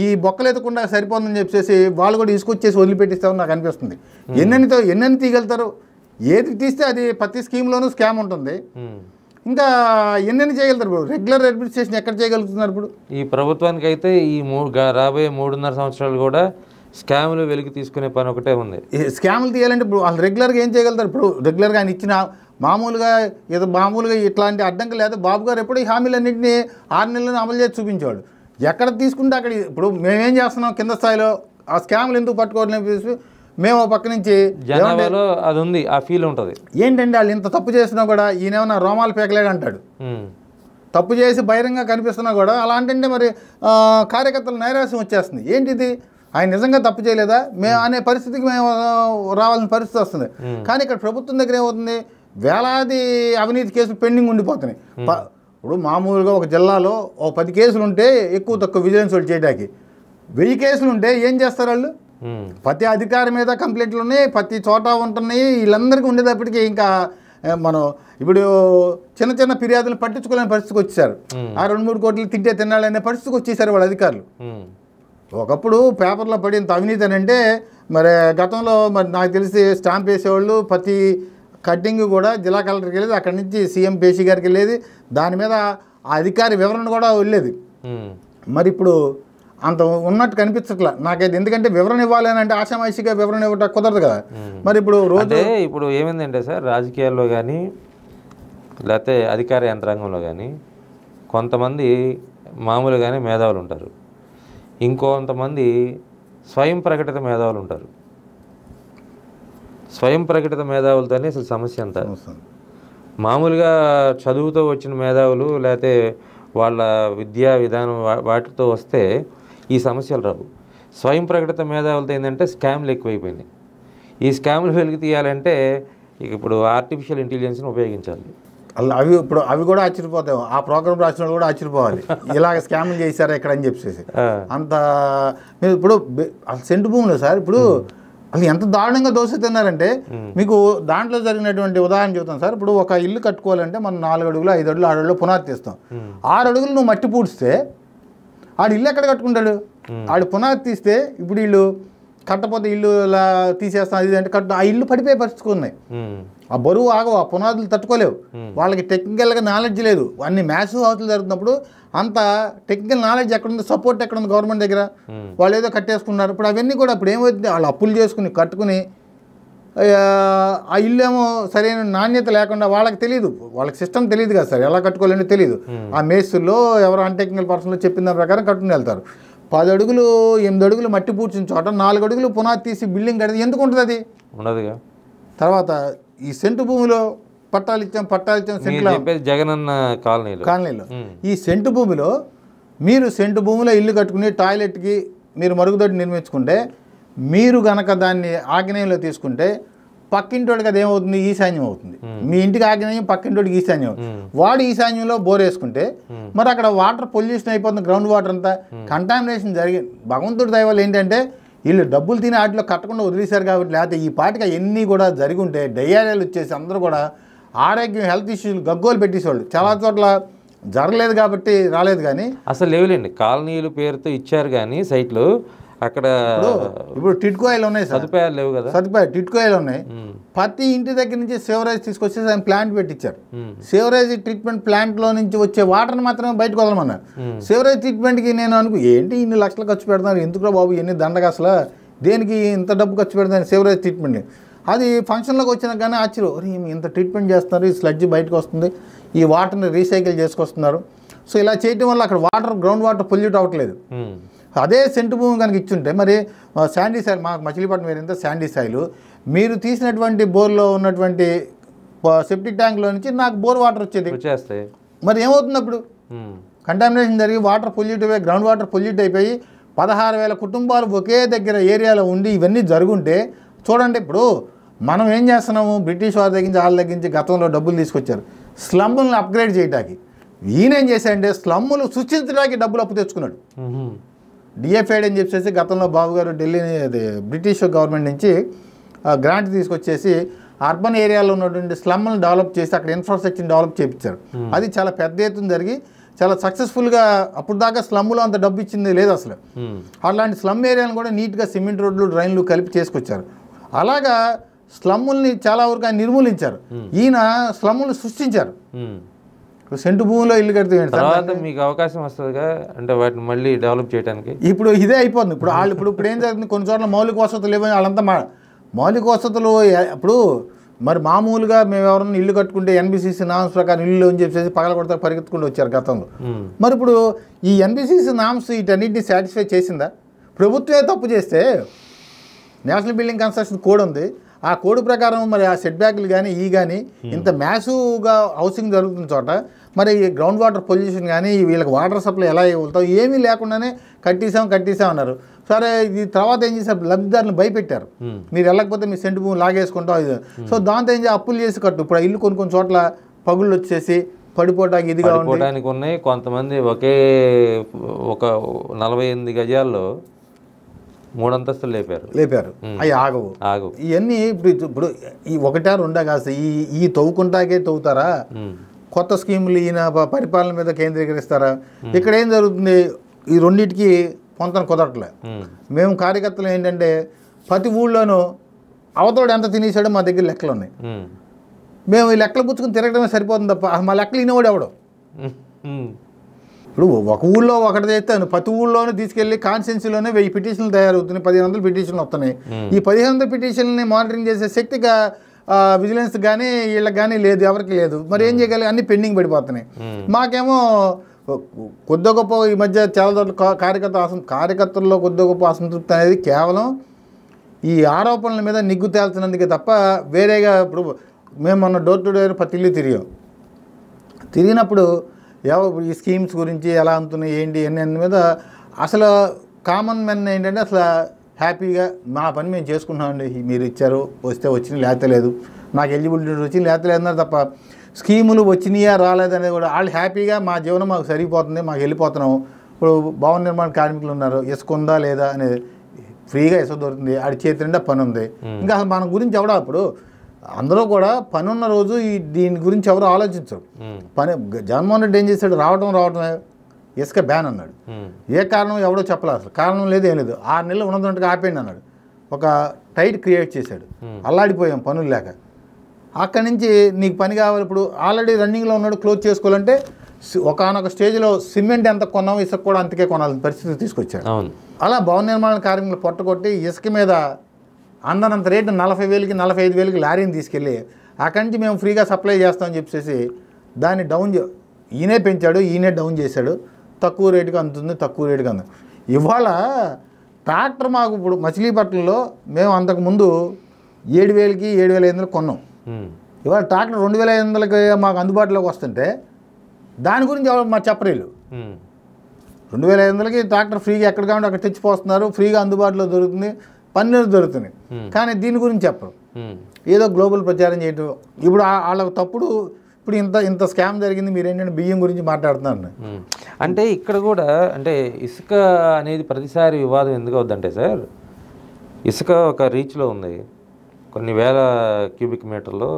ఈ బొక్కలు ఎత్తకుండా సరిపోతుందని చెప్పేసి వాళ్ళు కూడా తీసుకొచ్చేసి వదిలిపెట్టిస్తామని నాకు అనిపిస్తుంది. ఎన్నెన్ని తీయగలుగుతారు? ఏది తీస్తే అది ప్రతి స్కీమ్లోనూ స్కామ్ ఉంటుంది. ఇంకా ఎన్నెన్ని చేయగలుగుతారు? ఇప్పుడు రెగ్యులర్ అడ్మినిస్ట్రేషన్ ఎక్కడ చేయగలుగుతున్నారు? ఇప్పుడు ఈ ప్రభుత్వానికి అయితే ఈ రాబోయే 3.5 సంవత్సరాలు కూడా స్కాములు వెలికి తీసుకునే పని ఒకటే ఉంది. స్కాములు తీయాలంటే ఇప్పుడు వాళ్ళు రెగ్యులర్గా ఏం చేయగలుగుతారు? ఇప్పుడు రెగ్యులర్గా ఆయన ఇచ్చిన మామూలుగా ఇట్లాంటి అడ్డంకులు లేదా బాబు గారు ఎప్పుడు ఈ హామీలన్నింటినీ 6 నెలలను అమలు చేసి చూపించేవాడు. ఎక్కడ తీసుకుంటే అక్కడ ఇప్పుడు మేమేం చేస్తున్నాం కింద స్థాయిలో ఆ స్కాములు ఎందుకు పట్టుకోవాలని మేము పక్క నుంచి జనాభాలో అది ఉంది, ఆ ఫీల్ ఉంటుంది. ఏంటంటే వాళ్ళు ఇంత తప్పు చేసినా కూడా ఈయనేమన్నా రోమాలు పేకలేడు అంటాడు. తప్పు చేసి బహిరంగ కనిపిస్తున్నా కూడా అలా అంటే మరి కార్యకర్తలు నైరాశ్యం వచ్చేస్తుంది. ఏంటిది, ఆయన నిజంగా తప్పు చేయలేదా మేము అనే పరిస్థితికి మేము రావాల్సిన పరిస్థితి వస్తుంది. కానీ ఇక్కడ ప్రభుత్వం దగ్గర ఏమవుతుంది, వేలాది అవినీతి కేసులు పెండింగ్ ఉండిపోతున్నాయి. ఇప్పుడు మామూలుగా ఒక జిల్లాలో 10 కేసులు ఉంటే ఎక్కువ తక్కువ విజిలెన్స్ వాళ్ళు చేయడానికి 1000 కేసులు ఉంటే ఏం చేస్తారు వాళ్ళు? ప్రతి అధికారి మీద కంప్లైంట్లు ఉన్నాయి, ప్రతి చోట ఉంటున్నాయి. వీళ్ళందరికీ ఉండేటప్పటికీ ఇంకా మనం ఇప్పుడు చిన్న ఫిర్యాదులు పట్టించుకోలేని పరిస్థితికి వచ్చేసారు. ఆ 2-3 కోట్లు తింటే తినాలనే పరిస్థితికి వచ్చేసారు వాళ్ళ అధికారులు. ఒకప్పుడు పేపర్లో పడినంత అవినీతి అని అంటే మరి గతంలో మరి నాకు తెలిసి స్టాంప్ వేసేవాళ్ళు ప్రతి కట్టింగ్ కూడా జిల్లా కలెక్టర్కి వెళ్ళేది, అక్కడి నుంచి సీఎం పేషీ గారికి వెళ్ళేది, దాని మీద ఆ అధికారి వివరణ కూడా వెళ్ళేది. మరి ఇప్పుడు అంత ఉన్నట్టు కనిపించట్లా నాకైతే. ఎందుకంటే వివరణ ఇవ్వాలి అని అంటే ఆషామాషిగా వివరణ ఇవ్వటం కుదరదు కదా. మరి ఇప్పుడు ఏమైందంటే సార్, రాజకీయాల్లో కానీ లేకపోతే అధికార యంత్రాంగంలో కానీ కొంతమంది మామూలుగానే మేధావులు ఉంటారు, ఇంకొంతమంది స్వయం ప్రకటిత మేధావులు ఉంటారు. స్వయం ప్రకటిత మేధావులతోనే అసలు సమస్య అంతా. మామూలుగా చదువుతో వచ్చిన మేధావులు లేకపోతే వాళ్ళ విద్యా విధానం వాటితో వస్తే ఈ సమస్యలు రావు. స్వయం ప్రకటిత మేధావులతో ఏంటంటే స్కామ్లు ఎక్కువైపోయినాయి. ఈ స్కామ్లు వెలికి తీయాలంటే ఇప్పుడు ఆర్టిఫిషియల్ ఇంటెలిజెన్స్ని ఉపయోగించాలి. అవి కూడా ఆశ్చర్యపోతాయి. ఆ ప్రోగ్రామ్ రాసిన వాళ్ళు కూడా ఆశ్చర్యపోవాలి, ఇలాగ స్కామ్లు చేశారా ఇక్కడ అని చెప్పేసి. అంత మీరు ఇప్పుడు సెంటు భూములు సార్ ఇప్పుడు అసలు ఎంత దారుణంగా దోషిస్తున్నారంటే మీకు దాంట్లో జరిగినటువంటి ఉదాహరణ చెబుతాను సార్. ఇప్పుడు ఒక ఇల్లు కట్టుకోవాలంటే మనం 4 అడుగులు 5 అడుగులు 6 అడుగులు పునాది తీస్తాం. 6 అడుగులు నువ్వు మట్టి పూడిస్తే ఆడు ఇల్లు ఎక్కడ కట్టుకుంటాడు? ఆడు పునాది తీస్తే ఇప్పుడు వీళ్ళు కట్టపోతే ఇల్లు ఇలా తీసేస్తాం అది అంటే ఆ ఇల్లు పడిపోయే పరిస్థితులు ఉన్నాయి. ఆ బరువు ఆగవు, ఆ పునాదులు తట్టుకోలేవు. వాళ్ళకి టెక్నికల్గా నాలెడ్జ్ లేదు. అన్ని మ్యాసివ్ హౌస్లు జరుగుతున్నప్పుడు అంత టెక్నికల్ నాలెడ్జ్ ఎక్కడుంది, సపోర్ట్ ఎక్కడుంది గవర్నమెంట్ దగ్గర? వాళ్ళు ఏదో కట్టేసుకున్నారు. ఇప్పుడు అవన్నీ కూడా ఇప్పుడు ఏమవుతుంది, వాళ్ళు అప్పులు చేసుకుని కట్టుకుని ఆ ఇల్లు ఏమో సరైన నాణ్యత లేకుండా వాళ్ళకి తెలియదు, వాళ్ళకి సిస్టమ్ తెలియదు కదా సార్, ఎలా కట్టుకోవాలని తెలియదు. ఆ మేస్త్రుల్లో ఎవరో అన్టెక్నికల్ పర్సన్లో చెప్పిన దాని ప్రకారం కట్టుకుని వెళ్తారు. 10 అడుగులు 8 అడుగులు మట్టి పూడ్చిన చోట 4 అడుగులు పునాది తీసి బిల్డింగ్ కడితే ఎందుకు ఉంటుంది అది? ఉండదుగా. తర్వాత ఈ సెంటు భూమిలో పట్టాలు ఇచ్చాం సెంట్లో జగనన్న కాలనీలో ఈ సెంటు భూమిలో మీరు సెంటు భూమిలో ఇల్లు కట్టుకుని టాయిలెట్కి మీరు మరుగుదొడ్డి నిర్మించుకుంటే, మీరు గనక దాన్ని ఆగ్నేయంలో తీసుకుంటే పక్కింటోడికి అది ఏమవుతుంది? ఈశాన్యం అవుతుంది. మీ ఇంటికి ఆగ్నేయం, పక్కింటోడికి ఈశాన్యం. వాడు ఈశాన్యంలో బోర్ వేసుకుంటే మరి అక్కడ వాటర్ పొల్యూషన్ అయిపోతుంది, గ్రౌండ్ వాటర్ అంతా కంటామినేషన్ జరిగింది. భగవంతుడి దయ వల్ల ఏంటంటే వీళ్ళు డబ్బులు తిని వాటిలో కట్టకుండా వదిలేశారు కాబట్టి, లేకపోతే ఈ పాటికి ఎన్ని కూడా జరిగి ఉంటే డయేరియాలు వచ్చేసి అందరూ కూడా ఆరోగ్యం హెల్త్ ఇష్యూలు గగ్గోలు పెట్టేసేవాళ్ళు. చాలా చోట్ల జరగలేదు కాబట్టి రాలేదు, కానీ అసలు లేవులేండి. కాలనీలు పేరుతో ఇచ్చారు కానీ సైట్లు అక్కడ ఇప్పుడు టిట్కోయిలు ఉన్నాయి, సదుపాయాలు లేవు కదా. టిట్కోయిలు ఉన్నాయి. ప్రతి ఇంటి దగ్గర నుంచి సేవరేజ్ తీసుకొచ్చేసి ఆయన ప్లాంట్ పెట్టించారు. సేవరేజ్ ట్రీట్మెంట్ ప్లాంట్లో నుంచి వచ్చే వాటర్ని మాత్రమే బయటకు వదలమన్నారు. సేవరేజ్ ట్రీట్మెంట్కి నేను ఏంటి ఇన్ని లక్షలు ఖర్చు పెడతాను, ఎందుకురా బాబు ఎన్ని దండగా, అసలు దేనికి ఇంత డబ్బు ఖర్చు పెడతాను సేవరేజ్ ట్రీట్మెంట్ని? అది ఫంక్షన్లోకి వచ్చినా కానీ ఆశ్చర్యం, ఇంత ట్రీట్మెంట్ చేస్తున్నారు, ఈ స్లడ్జ్ బయటకు వస్తుంది, ఈ వాటర్ని రీసైకిల్ చేసుకొస్తున్నారు. సో ఇలా చేయటం వల్ల అక్కడ వాటర్ గ్రౌండ్ వాటర్ పొల్యూట్ అవ్వట్లేదు. అదే సెంటు భూమి కనుక ఇచ్చుంటే మరి శాండీ సాయిల్, మాకు మచిలీపట్నం వేరేంత శాండీ సాయిల్, మీరు తీసినటువంటి బోర్లో ఉన్నటువంటి సెప్టిక్ ట్యాంక్లో నుంచి నాకు బోర్ వాటర్ వచ్చేది, మరి ఏమవుతుంది? అప్పుడు కంటామినేషన్ జరిగి వాటర్ పొల్యూట్ అయిపోయి గ్రౌండ్ వాటర్ పొల్యూట్ అయిపోయి 16,000 కుటుంబాలు ఒకే దగ్గర ఏరియాలో ఉండి ఇవన్నీ జరుగుంటే చూడండి. ఇప్పుడు మనం ఏం చేస్తున్నాము? బ్రిటిష్ వారి దగ్గర వాళ్ళ దగ్గర గతంలో డబ్బులు తీసుకొచ్చారు స్లమ్ములను అప్గ్రేడ్ చేయడానికి. ఈయనేం చేశాడంటే స్లమ్ములు సృష్టించడానికి డబ్బులు అప్పు తెచ్చుకున్నాడు. డిఎఫ్ఐడ్ అని చెప్పేసి గతంలో బాబు గారు ఢిల్లీ బ్రిటిష్ గవర్నమెంట్ నుంచి గ్రాంట్ తీసుకొచ్చేసి అర్బన్ ఏరియాలో ఉన్నటువంటి స్లమ్లను డెవలప్ చేసి అక్కడ ఇన్ఫ్రాస్ట్రక్చర్ డెవలప్ చేయించారు. అది చాలా పెద్ద ఎత్తున జరిగి చాలా సక్సెస్ఫుల్గా, అప్పుడు దాకా స్లమ్లో అంత డబ్బు ఇచ్చింది లేదు అసలు. అలాంటి స్లమ్ ఏరియాలను కూడా నీట్గా సిమెంట్ రోడ్లు డ్రైన్లు కలిపి చేసుకొచ్చారు. అలాగా స్లమ్ముల్ని చాలా వరకు ఆయన నిర్మూలించారు. ఈయన స్లమ్ములు సృష్టించారు. సెంటు భూమిలో ఇల్లు కడితే మీకు అవకాశం వస్తుందిగా, అంటే వాటిని మళ్ళీ డెవలప్ చేయడానికి. ఇప్పుడు ఇదే అయిపోతుంది. ఇప్పుడు వాళ్ళు ఇప్పుడు ఏం జరుగుతుంది, కొన్ని చోట్ల మౌలిక వసతులు లేవని వాళ్ళంతా మౌలిక వసతులు. ఇప్పుడు మరి మామూలుగా మేము ఎవరన్నా ఇల్లు కట్టుకుంటే ఎన్బిసిసి నామ్స్ ప్రకారం ఇల్లు అని చెప్పేసి పగల కొడతా పరిగెత్తుకుంటూ వచ్చారు గతంలో. మరి ఇప్పుడు ఈ ఎన్బిసిసి నామ్స్ వీటన్నిటిని సాటిస్ఫై చేసిందా? ప్రభుత్వమే తప్పు చేస్తే నేషనల్ బిల్డింగ్ కన్స్ట్రక్షన్ కోడ్ ఉంది, ఆ కోడ్ ప్రకారం మరి ఆ సెట్ బ్యాక్లు కానీ కానీ ఇంత మ్యాసివ్గా హౌసింగ్ జరుగుతున్న చోట మరి గ్రౌండ్ వాటర్ పొల్యూషన్ కానీ వీళ్ళకి వాటర్ సప్లై ఎలా ఇవ్వతావు ఏమీ లేకుండానే కట్టేసాం అన్నారు. సరే, ఇది తర్వాత ఏం చేశారు? లబ్ధిదారులను భయపెట్టారు, మీరు వెళ్ళకపోతే మీ సెంటు భూమి లాగేసుకుంటాం. సో దాంతో ఏం చేసి అప్పులు చేసి కట్టు. ఇప్పుడు ఇల్లు కొన్ని చోట్ల పగుళ్ళు వచ్చేసి పడిపోవడానికి ఇదిగా ఉన్నాయి. కొంతమంది ఒక 48 గజాల్లో 3 అంతస్తులు లేపారు. అవి ఆగవు. ఇవన్నీ ఇప్పుడు ఈ 1 2 కాస్త ఈ తవ్వుకుంటాకే తవ్వుతారా? కొత్త స్కీములు ఈయన పరిపాలన మీద కేంద్రీకరిస్తారా? ఇక్కడ ఏం జరుగుతుంది? ఈ రెండింటికి పొంతన కుదరట్లే. మేము కార్యకర్తలు ఏంటంటే ప్రతి ఊళ్ళోనూ అవతోడు ఎంత తినేసాడో మా దగ్గర లెక్కలు ఉన్నాయి. మేము ఈ లెక్కలు పుచ్చుకుని తిరగడమే సరిపోతుంది తప్ప మా లెక్కలు ఇనేవాడు ఎవడో. ఇప్పుడు ఒక ఊళ్ళో ఒకటి చేస్తాను, ప్రతి ఊళ్ళోనూ తీసుకెళ్ళి కాన్స్టిట్యున్సీలోనే 1000 పిటిషన్లు తయారవుతున్నాయి, 1500 పిటిషన్లు వస్తున్నాయి. ఈ 1500 పిటిషన్ని మానిటరింగ్ చేసే శక్తిగా విజిలెన్స్ కానీ వీళ్ళకి కానీ లేదు, ఎవరికి లేదు. మరి ఏం చేయగలి? అన్ని పెండింగ్ పడిపోతున్నాయి. మాకేమో కొద్ది గొప్ప ఈ మధ్య చాలా చోట్ల కార్యకర్తల్లో కొద్ది గొప్ప అసంతృప్తి అనేది కేవలం ఈ ఆరోపణల మీద నిగ్గు తేల్చినందుకే తప్ప వేరేగా. ఇప్పుడు మేము మొన్న డోర్ టు డోర్ ప్రతి ఇల్లు తిరిగినప్పుడు ఈ స్కీమ్స్ గురించి ఎలా అందుతున్నాయి ఏంటి అన్ని మీద అసలు కామన్ మెన్ ఏంటంటే అసలు హ్యాపీగా మా పని మేము చేసుకుంటున్నామండి, మీరు ఇచ్చారు వస్తే వచ్చినాయి లేకపోతే లేదు, నాకు ఎలిజిబిలిటీ వచ్చి లేకపోతే లేదన్నారు తప్ప స్కీములు వచ్చినాయా రాలేదనేది కూడా వాళ్ళు హ్యాపీగా మా జీవనం మాకు సరిపోతుంది, మాకు వెళ్ళిపోతున్నాము. ఇప్పుడు భవన నిర్మాణ కార్మికులు ఉన్నారు, ఇసుక ఉందా లేదా అనేది ఫ్రీగా ఇసుక దొరుకుతుంది, ఆడి చేతి నిండా పని ఉంది. ఇంకా అసలు మన గురించి ఎవడా? అప్పుడు అందరూ కూడా పని ఉన్న రోజు దీని గురించి ఎవరు ఆలోచించరు. జగన్మోహన్ రెడ్డి ఏం చేశాడు? రావటమే ఇసుక బ్యాన్ అన్నాడు. ఏ కారణం ఎవడో చెప్పలేదు, అసలు కారణం లేదు, ఏం లేదు. 6 నెలలు ఉన్నదంటగా ఆపేయండి అన్నాడు. ఒక టైట్ క్రియేట్ చేశాడు, అల్లాడిపోయాం పనులు లేక. అక్కడి నుంచి నీకు పని కావాలి, ఇప్పుడు ఆల్రెడీ రన్నింగ్లో ఉన్నాడు, క్లోజ్ చేసుకోవాలంటే ఒకనొక స్టేజ్లో సిమెంట్ ఎంత కొన్నామో ఇసుక కూడా అంతకే కొనాల్సిన పరిస్థితి తీసుకొచ్చాడు. అలా భవన నిర్మాణ కార్మికులు పొట్టగొట్టి ఇసుక మీద అందనంత రేటు 40,000కి 45,000కి లారీని తీసుకెళ్ళి అక్కడి నుంచి మేము ఫ్రీగా సప్లై చేస్తామని చెప్పేసి దాన్ని ఈయనే పెంచాడు, ఈయనే డౌన్ చేశాడు. తక్కువ రేటుకి అందుతుంది, తక్కువ రేటుకి అందుతుంది. ఇవాళ ట్రాక్టర్ మాకు ఇప్పుడు మచిలీపట్నంలో మేము అంతకుముందు 7,000కి 7,500 కొన్నాం. ఇవాళ ట్రాక్టర్ 2,500కి మాకు అందుబాటులోకి వస్తుంటే దాని గురించి ఎవరు మాకు చెప్పరేళ్ళు. 2,500కి ట్రాక్టర్ ఫ్రీగా ఎక్కడ కావాలంటే అక్కడ తెచ్చిపోతున్నారు, ఫ్రీగా అందుబాటులో దొరుకుతుంది, పన్నీరు దొరుకుతుంది. కానీ దీని గురించి చెప్పరు. ఏదో గ్లోబల్ ప్రచారం చేయటం. ఇప్పుడు వాళ్ళకు తప్పుడు ఇప్పుడు ఇంత స్కామ్ జరిగింది, మీరు ఏంటంటే బియ్యం గురించి మాట్లాడుతున్నారు. అంటే ఇక్కడ కూడా అంటే ఇసుక అనేది ప్రతిసారి వివాదం ఎందుకు అవుద్దంటే సార్, ఇసుక ఒక రీచ్లో ఉంది, కొన్ని వేల క్యూబిక్ మీటర్లో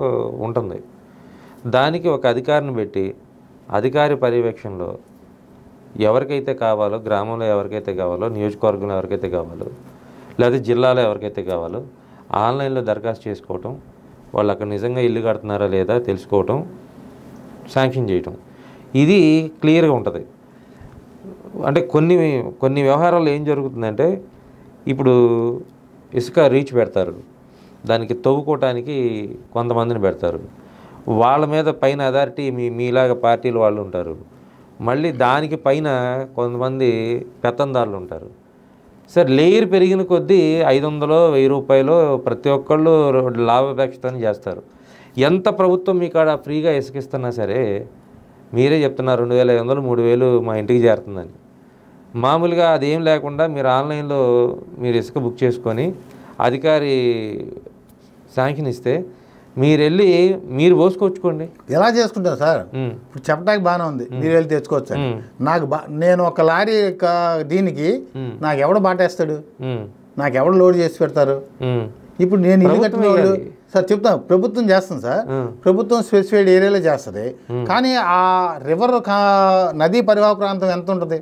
ఉంటుంది. దానికి ఒక అధికారిని పెట్టి అధికారి పర్యవేక్షణలో ఎవరికైతే కావాలో, గ్రామంలో ఎవరికైతే కావాలో, నియోజకవర్గంలో ఎవరికైతే కావాలో, లేదా జిల్లాలో ఎవరికైతే కావాలో ఆన్లైన్లో దరఖాస్తు చేసుకోవటం, వాళ్ళు అక్కడ నిజంగా ఇల్లు కడుతున్నారా లేదా తెలుసుకోవటం, శాంక్షన్ చేయటం, ఇది క్లియర్గా ఉంటుంది. అంటే కొన్ని వ్యవహారాల్లో ఏం జరుగుతుందంటే, ఇప్పుడు ఇసుక రీచ్ పెడతారు, దానికి తవ్వుకోవటానికి కొంతమందిని పెడతారు, వాళ్ళ మీద పైన అథారిటీ మీలాగా పార్టీలు వాళ్ళు ఉంటారు, మళ్ళీ దానికి పైన కొంతమంది పెత్తందారులు ఉంటారు. సార్ లేయర్ పెరిగిన కొద్దీ 500 1000 రూపాయలు ప్రతి ఒక్కళ్ళు లాభాపేక్షతో చేస్తారు. ఎంత ప్రభుత్వం మీ కాడ ఫ్రీగా ఇసుకిస్తున్నా సరే మీరే చెప్తున్నారు 2,500 3,000 మా ఇంటికి చేరుతుందని. మామూలుగా అదేం లేకుండా మీరు ఆన్లైన్లో మీరు ఇసుక బుక్ చేసుకొని అధికారి శాంక్షన్ ఇస్తే మీరు వెళ్ళి మీరు పోసుకొచ్చుకోండి. ఎలా చేసుకుంటారు సార్? ఇప్పుడు చెప్పడానికి బాగానే ఉంది, మీరు వెళ్ళి తెచ్చుకోవచ్చు. నేను ఒక లారీ దీనికి నాకు ఎవడు బాటేస్తాడు, నాకు ఎవడు లోడ్ చేసి పెడతారు? ఇప్పుడు నేను ఇల్లు కట్టిన వాళ్ళు సార్ చెప్తాను, ప్రభుత్వం చేస్తుంది సార్, ప్రభుత్వం స్పెసిఫైడ్ ఏరియాలో చేస్తుంది. కానీ ఆ రివర్ నదీ పరివాహక ప్రాంతం ఎంత ఉంటుంది?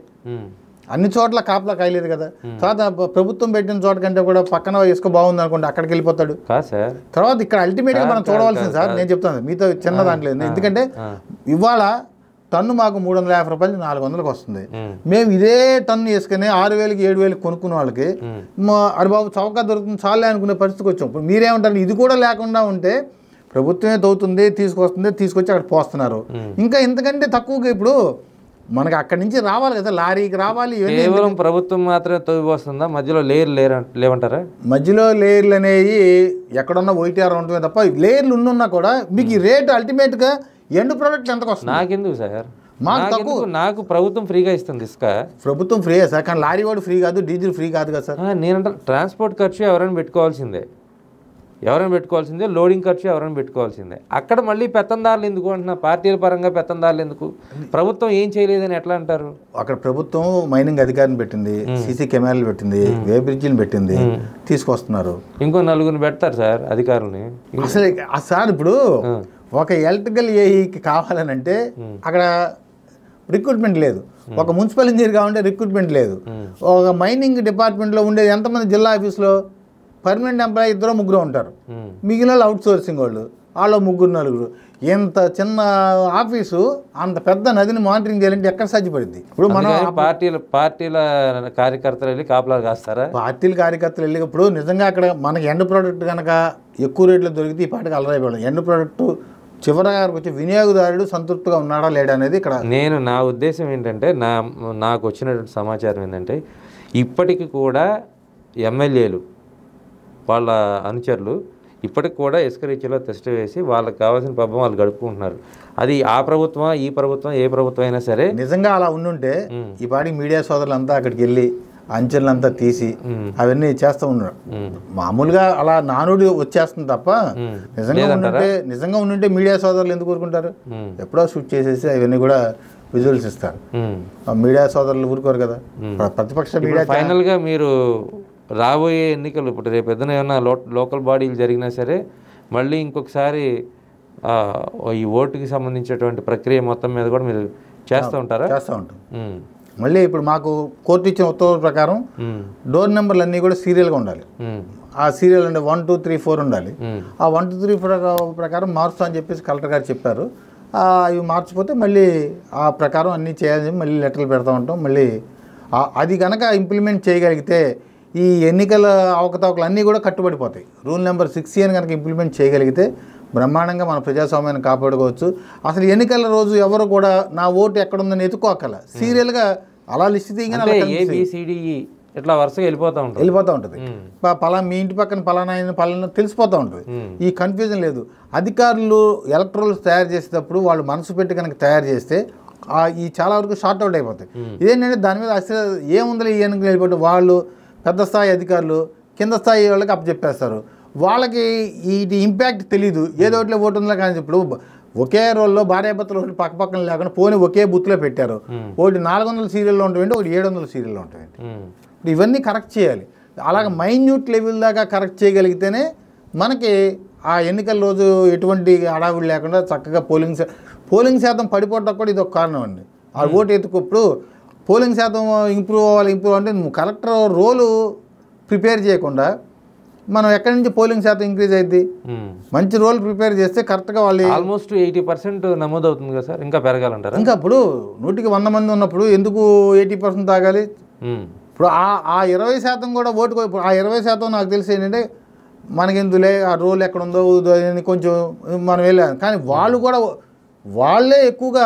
అన్ని చోట్ల కాపలా కాయలేదు కదా. తర్వాత ప్రభుత్వం పెట్టిన చోట కంటే కూడా పక్కన ఇసుక బాగుంది అనుకోండి, అక్కడికి వెళ్ళిపోతాడు. తర్వాత ఇక్కడ అల్టిమేట్గా మనం చూడవలసింది సార్, నేను చెప్తాను మీతో చిన్న దాంట్లో. ఎందుకంటే ఇవాళ టన్ను మాకు 350 రూపాయలు 400కి వస్తుంది. మేము ఇదే టన్ను వేసుకుని 6,000కి 7,000కి కొనుక్కున్న వాళ్ళకి అరే బాబు చౌక దొరుకుతుంది చాలే అనుకునే పరిస్థితికి వచ్చాం. ఇప్పుడు మీరేమంటారు, ఇది కూడా లేకుండా ఉంటే ప్రభుత్వమే తవ్వుతుంది, తీసుకొచ్చి అక్కడ పోస్తున్నారు. ఇంకా ఇంతకంటే తక్కువగా ఇప్పుడు మనకి అక్కడి నుంచి రావాలి కదా, లారీకి రావాలి. కేవలం ప్రభుత్వం మాత్రమే తవ్వి వస్తుందా? మధ్యలో లేవంటారా? మధ్యలో లేయర్లు అనేవి ఎక్కడున్నా OTR ఉంటుంది తప్ప లేయర్లు ఉన్నా కూడా మీకు ఈ రేటు అల్టిమేట్గా ఎండ్ ప్రోడక్ట్ ఎంతకు వస్తుంది? నాకెందుకు సార్, మాకు తక్కువ. నాకు ప్రభుత్వం ఫ్రీగా ఇస్తుంది ఇసుక. ప్రభుత్వం ఫ్రీ సార్, కానీ లారీ కూడా ఫ్రీ కాదు, డీజిల్ ఫ్రీ కాదు కదా సార్. నేనంటే ట్రాన్స్పోర్ట్ ఖర్చు ఎవరైనా పెట్టుకోవాల్సిందే, లోడింగ్ ఖర్చు ఎవరైనా పెట్టుకోవాల్సిందే. అక్కడ మళ్ళీ పెత్తందారులు ఎందుకు అంటున్నా, పార్టీల పరంగా పెత్తందారులు ఎందుకు? ప్రభుత్వం ఏం చేయలేదని ఎట్లా అంటారు? అక్కడ ప్రభుత్వం మైనింగ్ అధికారిని పెట్టింది, సీసీ కెమెరాలు పెట్టింది, వే బ్రిడ్జిని పెట్టింది, తీసుకొస్తున్నారు. ఇంకో 4 పెడతారు సార్ అధికారులని. అసలు సార్ ఇప్పుడు ఒక ఎలక్ట్రికల్ ఏఈకి కావాలని అంటే అక్కడ రిక్రూట్మెంట్ లేదు, ఒక మున్సిపల్ ఇంజనీర్ కావాలంటే రిక్రూట్మెంట్ లేదు, ఒక మైనింగ్ డిపార్ట్మెంట్లో ఉండేది ఎంతమంది జిల్లా ఆఫీస్లో పర్మనెంట్ ఎంప్లాయీ 2-3 ఉంటారు, మిగిలిన అవుట్ సోర్సింగ్ వాళ్ళు 3-4. ఎంత చిన్న ఆఫీసు అంత పెద్ద నదిని మానిటరింగ్ చేయాలంటే ఎక్కడ సాధ్యపడింది? ఇప్పుడు మనం పార్టీల కార్యకర్తలు వెళ్ళి కాపలా కాస్తారా? పార్టీల కార్యకర్తలు వెళ్ళి ఇప్పుడు నిజంగా అక్కడ మనకి ఎండ్ ప్రోడక్ట్ కనుక ఎక్కువ రేట్లో దొరికితే ఈ పాటికి అలరైపోవడం. ఎండ్ ప్రోడక్ట్ చివరిగా వచ్చి వినియోగదారుడు సంతృప్తిగా ఉన్నాడా లేడా అనేది ఇక్కడ నా ఉద్దేశం ఏంటంటే, నాకు వచ్చినటువంటి సమాచారం ఏంటంటే ఇప్పటికి కూడా ఎమ్మెల్యేలు వాళ్ళ అనుచరులు ఇప్పటికి కూడా ఇసుక రీచ్లో టెస్ట్ వేసి వాళ్ళకి కావాల్సిన పబ్బం వాళ్ళు గడుపుకుంటున్నారు. అది ఆ ప్రభుత్వం ఈ ప్రభుత్వం ఏ ప్రభుత్వం అయినా సరే నిజంగా అలా ఉండుంటే ఈ పాటికి మీడియా సోదరులంతా అక్కడికి వెళ్ళి అంచెలంతా తీసి అవన్నీ చేస్తూ ఉన్నారు. మామూలుగా అలా నానుడి వచ్చేస్తుంది తప్ప నిజంగా ఉండుంటే మీడియా సోదరులు ఎందుకు ఊరుకుంటారు? ఎప్పుడో షూట్ చేసేసి అవన్నీ కూడా విజువల్స్ ఇస్తారు. మీడియా సోదరులు ఊరుకోరు కదా. ప్రతిపక్ష మీడియా ఫైనల్గా మీరు రాబోయే ఎన్నికలు ఇప్పుడు రేపు ఏదైనా ఏమన్నా లోకల్ బాడీలు జరిగినా సరే మళ్ళీ ఇంకొకసారి ఈ ఓటుకి సంబంధించినటువంటి ప్రక్రియ మొత్తం మీద కూడా మీరు చేస్తూ ఉంటారా? చేస్తూ ఉంటాం. మళ్ళీ ఇప్పుడు మాకు కోర్టు ఇచ్చిన ఉత్తర్వుల ప్రకారం డోర్ నెంబర్లు అన్నీ కూడా సీరియల్గా ఉండాలి. ఆ సీరియల్ అంటే 1 2 3 4 ఉండాలి. ఆ 1 2 3 ప్రకారం మారుస్తా అని చెప్పేసి కలెక్టర్ గారు చెప్పారు. అవి మార్చిపోతే మళ్ళీ ఆ ప్రకారం అన్నీ చేయాలని మళ్ళీ లెటర్లు పెడతా ఉంటాం. మళ్ళీ అది కనుక ఇంప్లిమెంట్ చేయగలిగితే ఈ ఎన్నికల అవకతవకలు అన్నీ కూడా కట్టుబడిపోతాయి. రూల్ నెంబర్ 60 అని కనుక ఇంప్లిమెంట్ చేయగలిగితే బ్రహ్మాండంగా మన ప్రజాస్వామ్యాన్ని కాపాడుకోవచ్చు. అసలు ఎన్నికల రోజు ఎవరు కూడా నా ఓటు ఎక్కడుందని ఎత్తుకోకల సీరియల్గా అలా లిస్ట్ తీయగానే ABCDE ఇట్లా వరుసగా వెళ్ళిపోతూ ఉంటుంది. పలానా మీ ఇంటి పక్కన పలానా తెలిసిపోతూ ఉంటుంది. ఈ కన్ఫ్యూజన్ లేదు. అధికారులు ఎలక్ట్రోల్స్ తయారు చేసేటప్పుడు వాళ్ళు మనసు పెట్టి కనుక తయారు చేస్తే ఈ చాలా వరకు షార్ట్ అవుట్ అయిపోతాయి. ఇదేంటంటే దాని మీద అసలు ఏముందో ఈ ఎన్నికలు వెళ్ళిపోతే వాళ్ళు పెద్ద స్థాయి అధికారులు కింద స్థాయి వాళ్ళకి అప్పచెప్పేస్తారు. వాళ్ళకి ఇది ఇంపాక్ట్ తెలీదు. ఏదో ఒకటిలో ఓటు ఉందో కానీ ఇప్పుడు ఒకే రోల్లో భార్యాభర్తలు ఒకటి పక్క పక్కన లేకుండా పోనీ ఒకే బూత్లో పెట్టారు. ఒకటి 400 సీరియల్లో ఉంటుంది, ఒకటి 700 సీరియల్లో ఉంటుంది. ఇప్పుడు ఇవన్నీ కరెక్ట్ చేయాలి. అలాగే మైన్యూట్ లెవెల్ దాకా కరెక్ట్ చేయగలిగితేనే మనకి ఆ ఎన్నికల రోజు ఎటువంటి హడావిడి లేకుండా చక్కగా పోలింగ్ శాతం పడిపోవడం కూడా ఇది ఒక కారణం అండి. ఆ ఓటు ఎత్తుకుప్పుడు పోలింగ్ శాతం ఇంప్రూవ్ అంటే కలెక్టర్ రోలు ప్రిపేర్ చేయకుండా మనం ఎక్కడి నుంచి పోలింగ్ శాతం ఇంక్రీజ్ అయింది. మంచి రోల్ ప్రిపేర్ చేస్తే కరెక్ట్గా వాళ్ళు ఆల్మోస్ట్ 80% నమోదవుతుంది కదా సార్, ఇంకా పెరగాలంటారు. ఇంకా ఇప్పుడు 100కి 100 మంది ఉన్నప్పుడు ఎందుకు 80% తాగాలి? ఇప్పుడు ఆ 20% కూడా ఓటు ఆ 20% నాకు తెలిసి ఏంటంటే మనకెందులే ఆ రోల్ ఎక్కడ ఉందో అని కొంచెం మనం వెళ్ళాం. కానీ వాళ్ళు కూడా వాళ్ళే ఎక్కువగా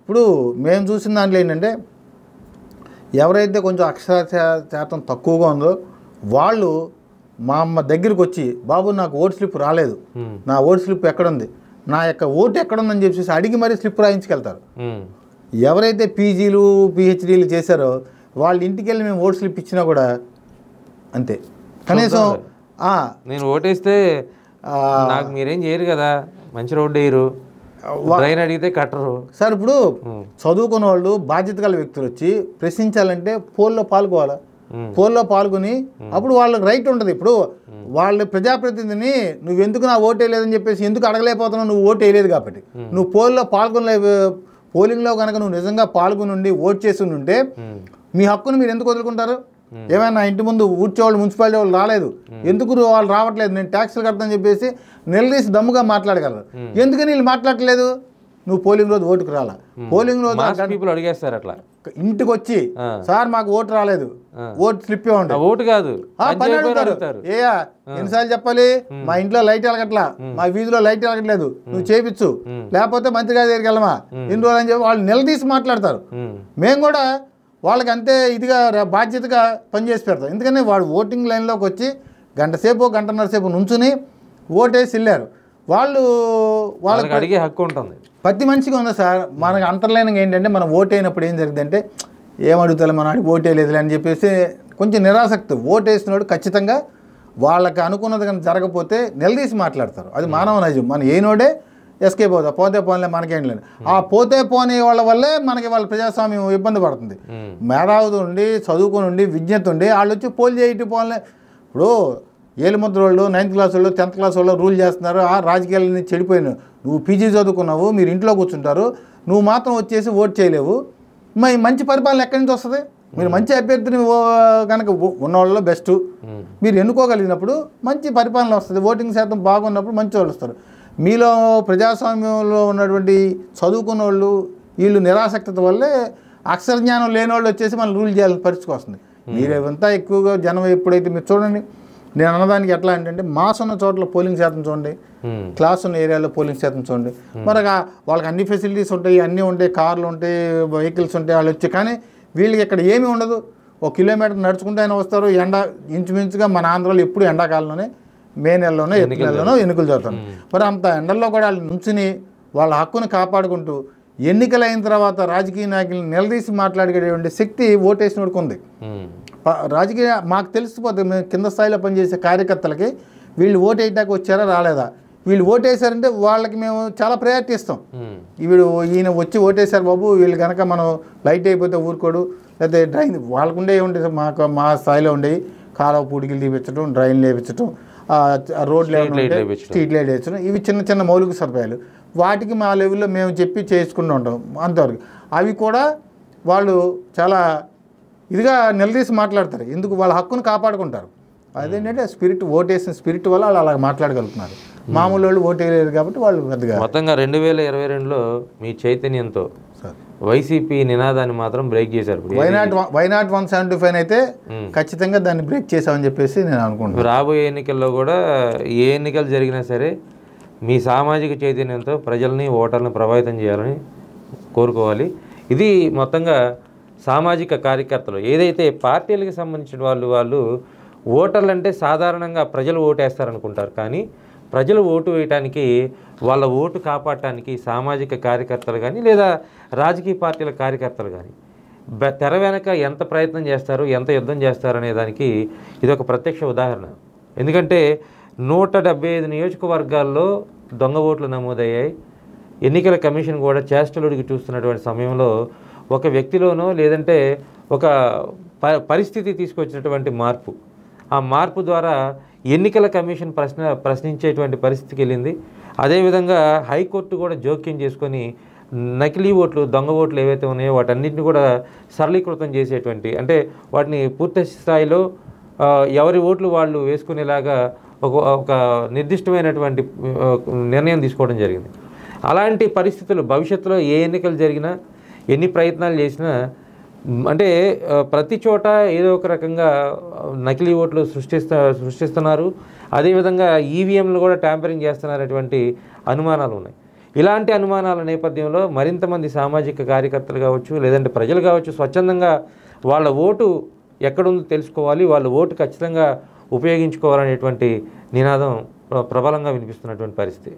ఇప్పుడు మేము చూసిన దాంట్లో ఏంటంటే ఎవరైతే కొంచెం అక్షర శాతం తక్కువగా ఉందో వాళ్ళు మా అమ్మ దగ్గరికి వచ్చి బాబు నాకు ఓటు స్లిప్ రాలేదు, నా ఓటు స్లిప్ ఎక్కడుంది, నా యొక్క ఓటు ఎక్కడుందని చెప్పేసి అడిగి మరీ స్లిప్ రాయించుకెళ్తారు. ఎవరైతే పీజీలు పిహెచ్డీలు చేశారో వాళ్ళ ఇంటికి వెళ్ళి మేము ఓటు స్లిప్ ఇచ్చినా కూడా అంతే. కనీసం నేను ఓటేస్తే నాకు మీరేం చేయరు కదా, మంచి రోడ్డు వేయరు, డ్రైన్ అడిగితే కట్టరు సార్. ఇప్పుడు చదువుకున్న వాళ్ళు బాధ్యత గల వ్యక్తులు వచ్చి ప్రశ్నించాలంటే పోల్లో పాల్గొవాలి. పోల్లో పాల్గొని అప్పుడు వాళ్ళకి రైట్ ఉంటుంది. ఇప్పుడు వాళ్ళ ప్రజాప్రతినిధిని నువ్వెందుకు నా ఓటు వేయలేదని చెప్పేసి ఎందుకు అడగలేకపోతున్నావు, నువ్వు ఓటు వేయలేదు కాబట్టి. నువ్వు పోల్లో పోలింగ్లో కనుక నువ్వు నిజంగా పాల్గొని ఓటు చేసి ఉంటే మీ హక్కును మీరు ఎందుకు వదులుకుంటారు? ఏమైనా ఇంటి ముందు ఊడ్చేవాళ్ళు మున్సిపాలిటీ వాళ్ళు రాలేదు, ఎందుకు వాళ్ళు రావట్లేదు, నేను ట్యాక్సులు కడతానని చెప్పేసి నిలదీసి దమ్ముగా మాట్లాడగలరు. ఎందుకని వీళ్ళు మాట్లాడట్లేదు? నువ్వు పోలింగ్ రోజు ఓటుకు రాలా, పోలింగ్ రోజు అడిగేస్తారు అట్లా ఇంటికి వచ్చి సార్ మాకు ఓటు రాలేదు, ఓటు స్లిప్ ఇవ్వండి, ఓటు కాదు పని అడుగుతారు. ఏయా ఎన్నిసార్లు చెప్పాలి, మా ఇంట్లో లైట్ వెలగట్లా, మా వీధిలో లైట్ వెలగట్లేదు, నువ్వు చేపించు, లేకపోతే మంత్రి గారి దగ్గరికి వెళ్ళమా ఎన్ని రోజులు అని చెప్పి వాళ్ళు నిలదీసి మాట్లాడతారు. మేము కూడా వాళ్ళకి అంతే ఇదిగా బాధ్యతగా పనిచేసి పెడతాం. ఎందుకంటే వాడు ఓటింగ్ లైన్లోకి వచ్చి గంటన్నర సేపు నుంచుని ఓటేసి వెళ్ళారు. వాళ్ళకి అడిగే హక్కు ఉంటుంది, ప్రతి మనిషికి ఉంది సార్. మనకు అంతర్లీనంగా ఏంటంటే మనం ఓటైనప్పుడు ఏం జరిగిందంటే ఏమడుగుతారు మన వాడికి ఓటేయలేదు అని చెప్పేసి కొంచెం నిరాసక్తి. ఓటేసినోడు ఖచ్చితంగా వాళ్ళకి అనుకున్నది కానీ జరగకపోతే నిలదీసి మాట్లాడతారు. అది మానవ నైజం. మన ఏనోడే ఎస్కేప్ అవుతా, పోతే పోన్లే మనకేం లేదు. ఆ పోతే పోనీ వాళ్ళ వల్లే మనకి వాళ్ళ ప్రజాస్వామ్యం ఇబ్బంది పడుతుంది. మేధావులు ఉండి చదువుకుని ఉండి విజ్ఞత ఉండి వాళ్ళు వచ్చి పోల్ చేయటి పోన్లే. ఇప్పుడు ఏలుముద్ర వాళ్ళు 9th క్లాస్ వాళ్ళు 10th క్లాస్ వాళ్ళు రూల్ చేస్తున్నారు. ఆ రాజకీయాలని చెడిపోయినావు. నువ్వు పీజీ చదువుకున్నావు, మీరు ఇంట్లో కూర్చుంటారు, నువ్వు మాత్రం వచ్చేసి ఓటు చేయలేవు. మరి మంచి పరిపాలన ఎక్కడి నుంచి వస్తుంది? మీరు మంచి అభ్యర్థిని కనుక ఉన్నవాళ్ళలో బెస్ట్ మీరు ఎన్నుకోగలిగినప్పుడు మంచి పరిపాలన వస్తుంది. ఓటింగ్ శాతం బాగున్నప్పుడు మంచి వాళ్ళు వస్తారు. మీలో ప్రజాస్వామ్యంలో ఉన్నటువంటి చదువుకున్న వాళ్ళు వీళ్ళు నిరాసక్తత వల్లే అక్షర జ్ఞానం లేని వాళ్ళు వచ్చేసి మనం రూల్ చేయాలని పరిస్థితికి వస్తుంది. మీరేమంతా ఎక్కువగా జనం ఎప్పుడైతే మీరు చూడండి, నేను అన్నదానికి ఎట్లా అంటే మాస్ ఉన్న చోట్ల పోలింగ్ శాతం చూడండి, క్లాస్ ఉన్న ఏరియాలో పోలింగ్ శాతం చూడండి. మరి వాళ్ళకి అన్ని ఫెసిలిటీస్ ఉంటాయి, అన్నీ ఉంటాయి, కార్లు ఉంటాయి, వెహికల్స్ ఉంటాయి, వాళ్ళు వచ్చి. కానీ వీళ్ళకి ఇక్కడ ఏమీ ఉండదు. 1 కిలోమీటర్ నడుచుకుంటూ అయినా వస్తారు. ఎండ ఇంచుమించుగా మన ఆంధ్రాలో ఎప్పుడు ఎండాకాలంలోనే మే నెలలోనో ఏప్రిల్ నెలలోనో ఎన్నికలు జరుగుతాయి. మరి అంత ఎండల్లో కూడా వాళ్ళు నుంచుని వాళ్ళ హక్కును కాపాడుకుంటూ ఎన్నికలైన తర్వాత రాజకీయ నాయకులను నిలదీసి మాట్లాడేటువంటి శక్తి ఓటేసినోడికి ఉంది. రాజకీయ మాకు తెలిసిపోతుంది. మేము కింద స్థాయిలో పనిచేసే కార్యకర్తలకి వీళ్ళు ఓటు వేయడానికి వచ్చారా రాలేదా, వీళ్ళు ఓటేసారంటే వాళ్ళకి మేము చాలా ప్రయారిటీ ఇస్తాం. ఈయన వచ్చి ఓటేశారు బాబు, వీళ్ళు కనుక మనం లైట్ అయిపోతే ఊరుకోడు, లేకపోతే డ్రైన్ వాళ్ళకుండే ఏముంటాయి మా స్థాయిలో ఉండేవి, కాలువ పూడికలు తీపించడం, డ్రైన్లు వేయించడం, రోడ్లు స్ట్రీట్ లైట్ వేయించడం, ఇవి చిన్న చిన్న మౌలిక సదుపాయాలు. వాటికి మా లెవెల్లో మేము చెప్పి చేసుకుంటూ ఉంటాం అంతవరకు. అవి కూడా వాళ్ళు చాలా ఇదిగా నిలదీసి మాట్లాడతారు. ఎందుకు? వాళ్ళ హక్కును కాపాడుకుంటారు. అదేంటంటే స్పిరిట్, ఓటేసిన స్పిరిట్ వల్ల వాళ్ళు అలా మాట్లాడగలుగుతున్నారు. మామూలు వాళ్ళు ఓటు వేయలేరు కాబట్టి వాళ్ళు పెద్దగా. మొత్తంగా 2022లో మీ చైతన్యంతో వైసీపీ నినాదాన్ని మాత్రం బ్రేక్ చేశారు. వైనాట్ 175 అయితే ఖచ్చితంగా దాన్ని బ్రేక్ చేసామని చెప్పేసి నేను అనుకుంటున్నాను. రాబోయే ఎన్నికల్లో కూడా ఏ ఎన్నికలు జరిగినా సరే మీ సామాజిక చైతన్యంతో ప్రజల్ని ఓటర్లను ప్రభావితం చేయాలని కోరుకోవాలి. ఇది మొత్తంగా సామాజిక కార్యకర్తలు ఏదైతే పార్టీలకు సంబంధించిన వాళ్ళు ఓటర్లు అంటే సాధారణంగా ప్రజలు ఓటేస్తారనుకుంటారు, కానీ ప్రజలు ఓటు వేయటానికి వాళ్ళ ఓటు కాపాడటానికి సామాజిక కార్యకర్తలు కానీ లేదా రాజకీయ పార్టీల కార్యకర్తలు కానీ తెర వెనక ఎంత ప్రయత్నం చేస్తారు, ఎంత యుద్ధం చేస్తారు అనే దానికి ఇది ఒక ప్రత్యక్ష ఉదాహరణ. ఎందుకంటే 175 నియోజకవర్గాల్లో దొంగ ఓట్లు నమోదయ్యాయి. ఎన్నికల కమిషన్ కూడా చేష్టలుడికి చూస్తున్నటువంటి సమయంలో ఒక వ్యక్తిలోనో లేదంటే ఒక పరిస్థితి తీసుకొచ్చినటువంటి మార్పు, ఆ మార్పు ద్వారా ఎన్నికల కమిషన్ ప్రశ్నించేటువంటి పరిస్థితికి వెళ్ళింది. అదేవిధంగా హైకోర్టు కూడా జోక్యం చేసుకొని నకిలీ ఓట్లు, దొంగ ఓట్లు ఏవైతే ఉన్నాయో వాటన్నిటిని కూడా సరళీకృతం చేసేటువంటి, అంటే వాటిని పూర్తి స్థాయిలో ఎవరి ఓట్లు వాళ్ళు వేసుకునేలాగా ఒక నిర్దిష్టమైనటువంటి నిర్ణయం తీసుకోవడం జరిగింది. అలాంటి పరిస్థితులు భవిష్యత్తులో ఏ ఎన్నికలు జరిగినా ఎన్ని ప్రయత్నాలు చేసినా అంటే ప్రతి చోట ఏదో ఒక రకంగా నకిలీ ఓట్లు సృష్టిస్తున్నారు. అదేవిధంగా ఈవీఎంలు కూడా ట్యాంపరింగ్ చేస్తున్నారనేటువంటి అనుమానాలు ఉన్నాయి. ఇలాంటి అనుమానాల నేపథ్యంలో మరింత మంది సామాజిక కార్యకర్తలు కావచ్చు లేదంటే ప్రజలు కావచ్చు స్వచ్ఛందంగా వాళ్ళ ఓటు ఎక్కడుందో తెలుసుకోవాలి, వాళ్ళ ఓటు ఖచ్చితంగా ఉపయోగించుకోవాలనేటువంటి నినాదం ప్రబలంగా వినిపిస్తున్నటువంటి పరిస్థితి.